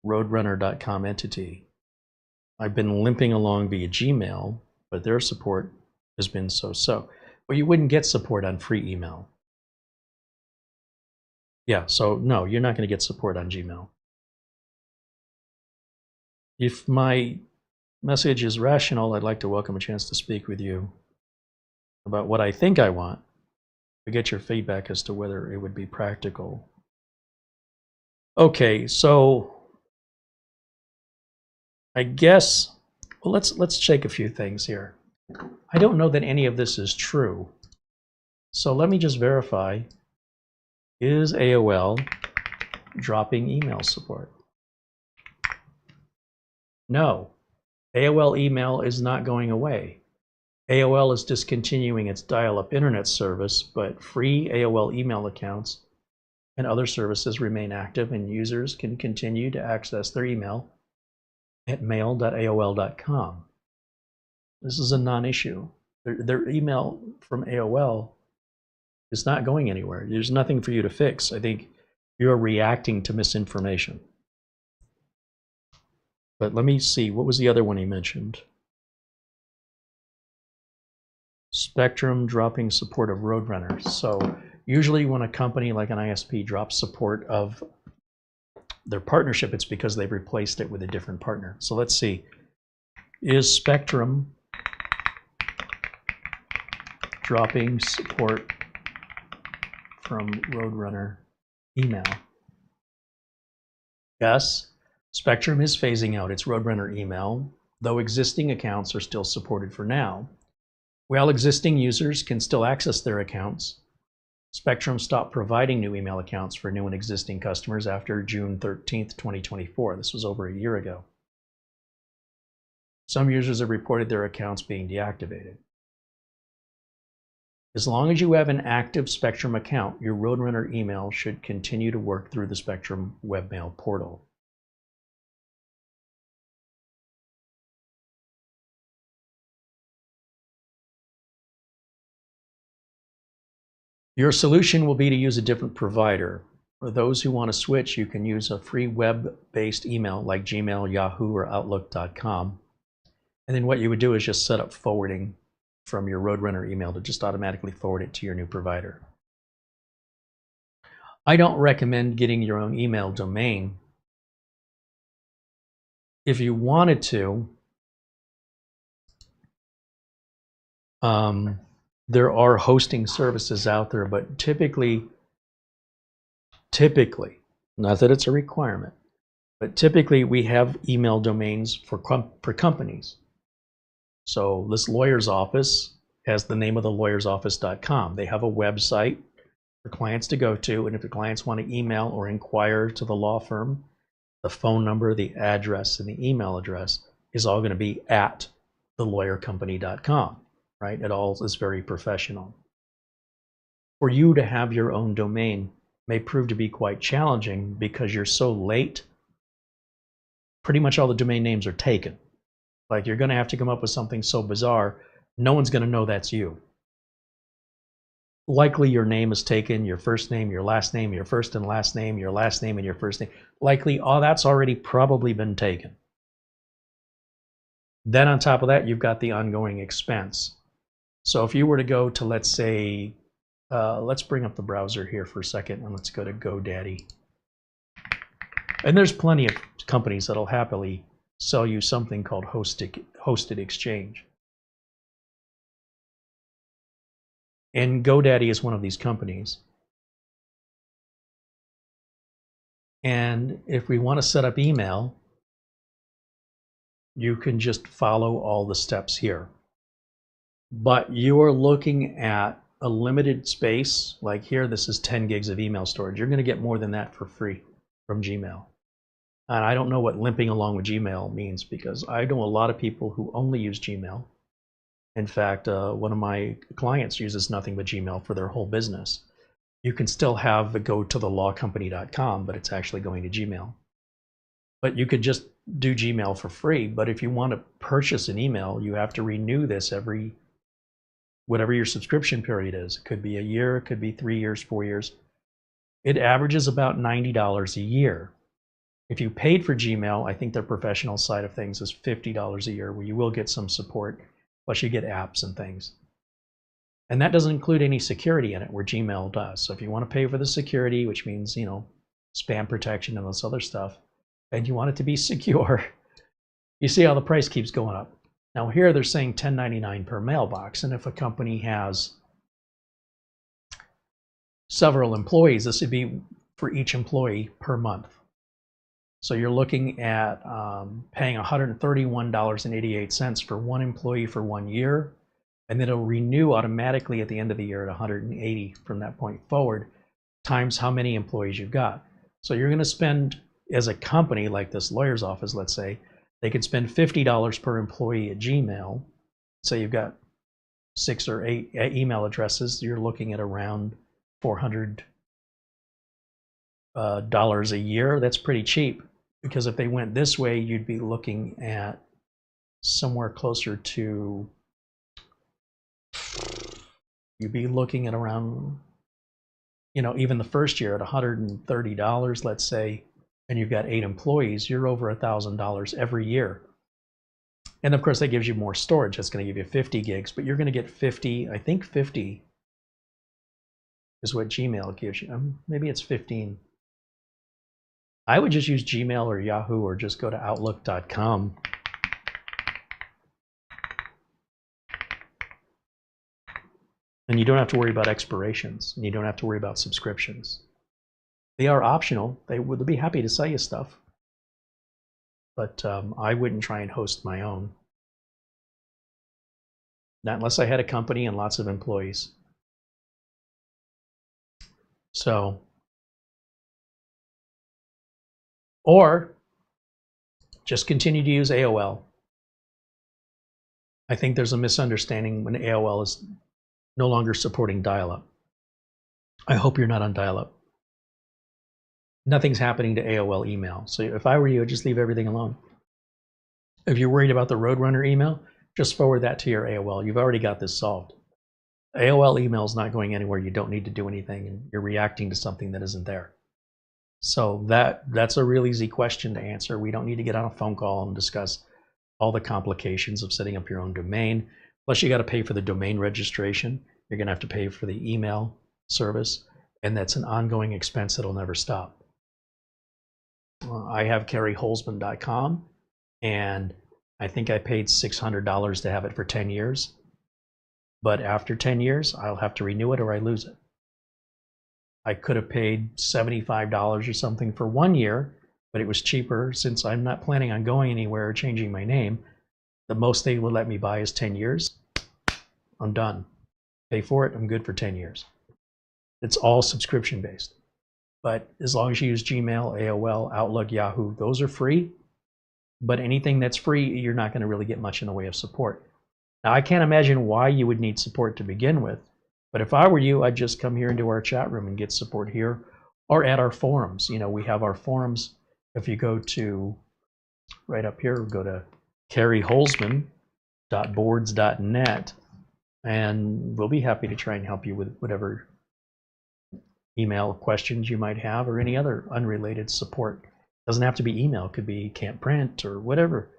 [SPEAKER 2] roadrunner.com entity. I've been limping along via Gmail, but their support has been so-so. Well, you wouldn't get support on free email. Yeah, so no, you're not going to get support on Gmail. If my message is rational, I'd like to welcome a chance to speak with you about what I think I want, to get your feedback as to whether it would be practical. Okay, so I guess, well, let's check a few things here. I don't know that any of this is true. So let me just verify. Is AOL dropping email support? No. AOL email is not going away. AOL is discontinuing its dial-up internet service, but free AOL email accounts and other services remain active, and users can continue to access their email at mail.aol.com. This is a non-issue. Their email from AOL is not going anywhere. There's nothing for you to fix. I think you're reacting to misinformation. But let me see, what was the other one he mentioned? Spectrum dropping support of Roadrunner. So usually when a company like an ISP drops support of their partnership, it's because they've replaced it with a different partner. So let's see. Is Spectrum dropping support from Roadrunner email? Yes. Spectrum is phasing out its Roadrunner email, though existing accounts are still supported for now. While existing users can still access their accounts, Spectrum stopped providing new email accounts for new and existing customers after June 13th, 2024. This was over a year ago. Some users have reported their accounts being deactivated. As long as you have an active Spectrum account, your Roadrunner email should continue to work through the Spectrum webmail portal. Your solution will be to use a different provider. For those who want to switch, you can use a free web-based email like Gmail, Yahoo, or Outlook.com. And then what you would do is just set up forwarding from your Roadrunner email to just automatically forward it to your new provider. I don't recommend getting your own email domain. If you wanted to, there are hosting services out there, but typically, not that it's a requirement, but typically we have email domains for companies. So this lawyer's office has the name of the lawyersoffice.com. They have a website for clients to go to, and if the clients want to email or inquire to the law firm, the phone number, the address, and the email address is all going to be at thelawyercompany.com. Right? It all is very professional. For you to have your own domain may prove to be quite challenging because you're so late. Pretty much all the domain names are taken. Like, you're going to have to come up with something so bizarre No one's going to know that's you. Likely your name is taken, your first name, your last name, your first and last name, your last name and your first name. Likely all that's already probably been taken. Then on top of that, you've got the ongoing expense. So if you were to go to, let's say, let's bring up the browser here for a second and let's go to GoDaddy. And there's plenty of companies that'll happily sell you something called hosted exchange. And GoDaddy is one of these companies. And if we want to set up email, you can just follow all the steps here. But you are looking at a limited space. Like here, this is 10 gigs of email storage. You're going to get more than that for free from Gmail. And I don't know what limping along with Gmail means, because I know a lot of people who only use Gmail. In fact, one of my clients uses nothing but Gmail for their whole business. You can still have it go to thelawcompany.com, but it's actually going to Gmail. But you could just do Gmail for free. But if you want to purchase an email, you have to renew this every, whatever your subscription period is. It could be a year, it could be 3 years, 4 years. It averages about $90 a year. If you paid for Gmail, I think their professional side of things is $50 a year, where you will get some support, plus you get apps and things. And that doesn't include any security in it, where Gmail does. So if you want to pay for the security, which means, you know, spam protection and this other stuff, and you want it to be secure, you see how the price keeps going up. Now here they're saying $10.99 per mailbox, and if a company has several employees, this would be for each employee per month. So you're looking at paying $131.88 for one employee for 1 year, and then it'll renew automatically at the end of the year at $180 from that point forward, times how many employees you've got. So you're going to spend, as a company like this lawyer's office, let's say, they could spend $50 per employee at Gmail. Say you've got 6 or 8 email addresses, you're looking at around $400 a year. That's pretty cheap, because if they went this way, you'd be looking at somewhere closer to, you'd be looking at around, you know, even the first year at $130, let's say, and you've got 8 employees, you're over $1,000 every year. And of course, that gives you more storage. That's going to give you 50 gigs, but you're going to get 50, I think 50 is what Gmail gives you. Maybe it's 15. I would just use Gmail or Yahoo, or just go to Outlook.com. And you don't have to worry about expirations, and you don't have to worry about subscriptions. They are optional. They would be happy to sell you stuff. But I wouldn't try and host my own. Not unless I had a company and lots of employees. So, or just continue to use AOL. I think there's a misunderstanding when AOL is no longer supporting dial-up. I hope you're not on dial-up. Nothing's happening to AOL email. So if I were you, I'd just leave everything alone. If you're worried about the Roadrunner email, just forward that to your AOL. You've already got this solved. AOL email is not going anywhere. You don't need to do anything, and you're reacting to something that isn't there. So that's a real easy question to answer. We don't need to get on a phone call and discuss all the complications of setting up your own domain. Plus, you got to pay for the domain registration. You're going to have to pay for the email service, and that's an ongoing expense that'll never stop. I have CarrieHolzman.com, and I think I paid $600 to have it for 10 years. But after 10 years, I'll have to renew it or I lose it. I could have paid $75 or something for 1 year, but it was cheaper since I'm not planning on going anywhere or changing my name. The most they would let me buy is 10 years. I'm done. Pay for it, I'm good for 10 years. It's all subscription based. But as long as you use Gmail, AOL, Outlook, Yahoo, those are free. But anything that's free, you're not going to really get much in the way of support. Now, I can't imagine why you would need support to begin with. But if I were you, I'd just come here into our chat room and get support here, or at our forums. You know, we have our forums. If you go to right up here, go to carrieholzman.boards.net, And we'll be happy to try and help you with whatever email questions you might have or any other unrelated support. Doesn't have to be email, it could be can't print or whatever.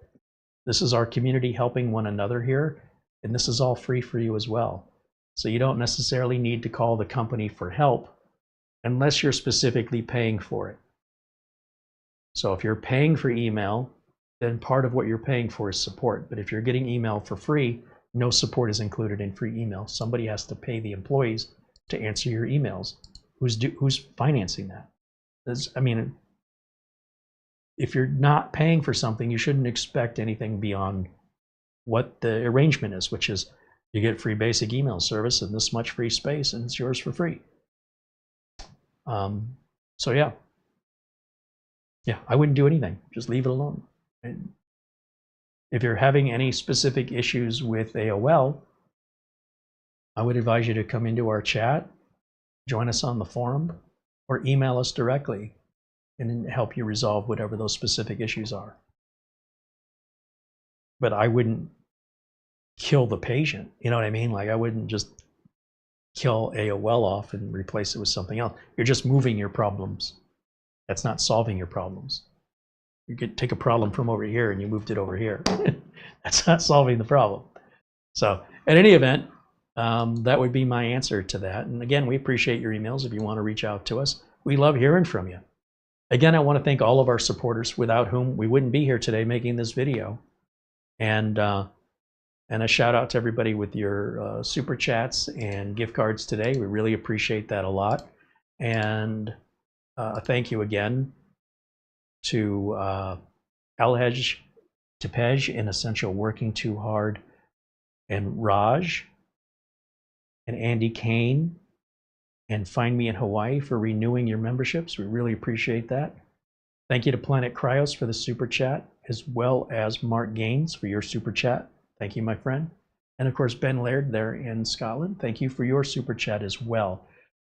[SPEAKER 2] This is our community helping one another here, and this is all free for you as well. So you don't necessarily need to call the company for help unless you're specifically paying for it. So if you're paying for email, then part of what you're paying for is support. But if you're getting email for free, no support is included in free email. Somebody has to pay the employees to answer your emails. Who's financing that? I mean, if you're not paying for something, you shouldn't expect anything beyond what the arrangement is, which is you get free basic email service and this much free space, and it's yours for free. So yeah, I wouldn't do anything. Just leave it alone. And if you're having any specific issues with AOL, I would advise you to come into our chat, join us on the forum, or email us directly and help you resolve whatever those specific issues are. But I wouldn't kill the patient. You know what I mean? Like, I wouldn't just kill AOL off and replace it with something else. You're just moving your problems. That's not solving your problems. You could take a problem from over here and you moved it over here. That's not solving the problem. So in any event, that would be my answer to that. And again, we appreciate your emails if you want to reach out to us. We love hearing from you. Again, I want to thank all of our supporters without whom we wouldn't be here today making this video. And a shout out to everybody with your super chats and gift cards today. We really appreciate that a lot. And thank you again to Alhej Tepej and Essential Working Too Hard, and Raj and Andy Kane and Find Me in Hawaii for renewing your memberships. We really appreciate that. Thank you to Planet Cryos for the super chat, as well as Mark Gaines for your super chat. Thank you, my friend. And of course, Ben Laird there in Scotland. Thank you for your super chat as well.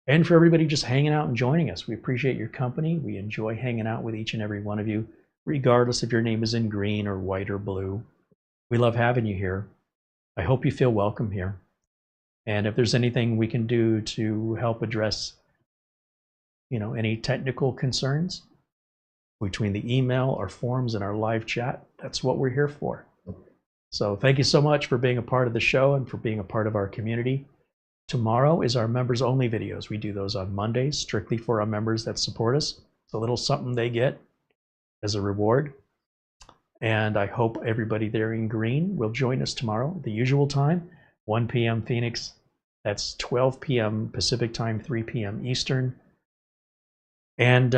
[SPEAKER 2] And for everybody just hanging out and joining us. We appreciate your company. We enjoy hanging out with each and every one of you, regardless if your name is in green or white or blue. We love having you here. I hope you feel welcome here. And if there's anything we can do to help address, any technical concerns between the email, our forums, and our live chat, that's what we're here for. So thank you so much for being a part of the show and for being a part of our community. Tomorrow is our members only videos. We do those on Mondays, strictly for our members that support us. It's a little something they get as a reward. And I hope everybody there in green will join us tomorrow at the usual time, 1 p.m. Phoenix. That's 12 p.m. Pacific time, 3 p.m. Eastern. And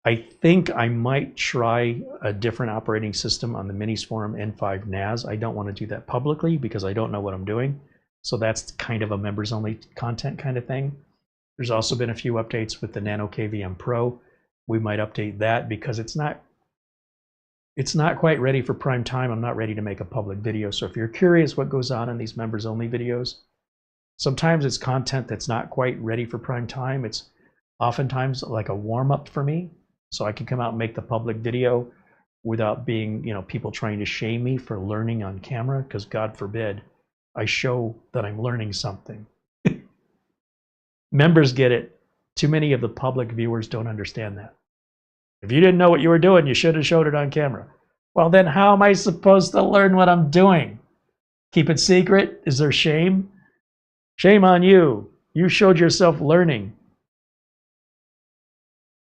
[SPEAKER 2] I think I might try a different operating system on the Minis Forum N5 NAS. I don't want to do that publicly because I don't know what I'm doing. So that's kind of a members only content kind of thing. There's also been a few updates with the Nano KVM Pro. We might update that because it's not quite ready for prime time. I'm not ready to make a public video. So if you're curious what goes on in these members only videos, sometimes it's content that's not quite ready for prime time. It's oftentimes like a warm up for me, so I can come out and make the public video without being, people trying to shame me for learning on camera, because God forbid I show that I'm learning something. Members get it. Too many of the public viewers don't understand that. If you didn't know what you were doing, you should have showed it on camera. Well, then how am I supposed to learn what I'm doing? Keep it secret? Is there shame? Shame on you. You showed yourself learning.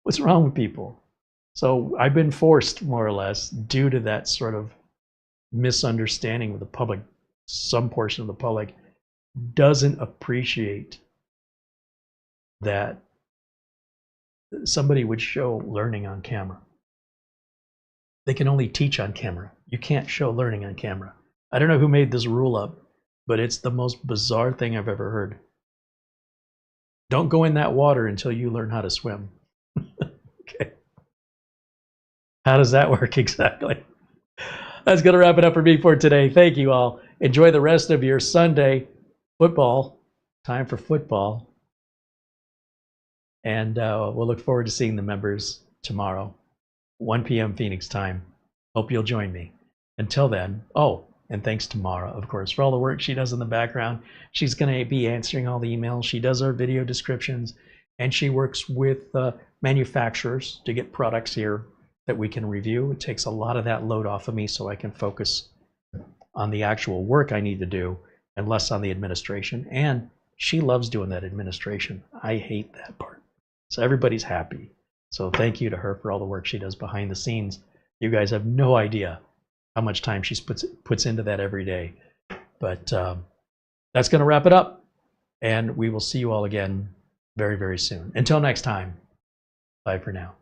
[SPEAKER 2] What's wrong with people? So I've been forced, more or less, due to that sort of misunderstanding with the public. Some portion of the public doesn't appreciate that somebody would show learning on camera. They can only teach on camera. You can't show learning on camera. I don't know who made this rule up, but it's the most bizarre thing I've ever heard. Don't go in that water until you learn how to swim. Okay. How does that work exactly? That's going to wrap it up for me for today. Thank you all. Enjoy the rest of your Sunday football. Time for football. And we'll look forward to seeing the members tomorrow, 1 p.m. Phoenix time. Hope you'll join me. Until then, And thanks to Mara, of course, for all the work she does in the background. She's going to be answering all the emails. She does our video descriptions, and she works with manufacturers to get products here that we can review. It takes a lot of that load off of me so I can focus on the actual work I need to do and less on the administration. And she loves doing that administration. I hate that part. So everybody's happy. So thank you to her for all the work she does behind the scenes. You guys have no idea how much time she puts into that every day. But that's going to wrap it up. And we will see you all again very, very soon. Until next time, bye for now.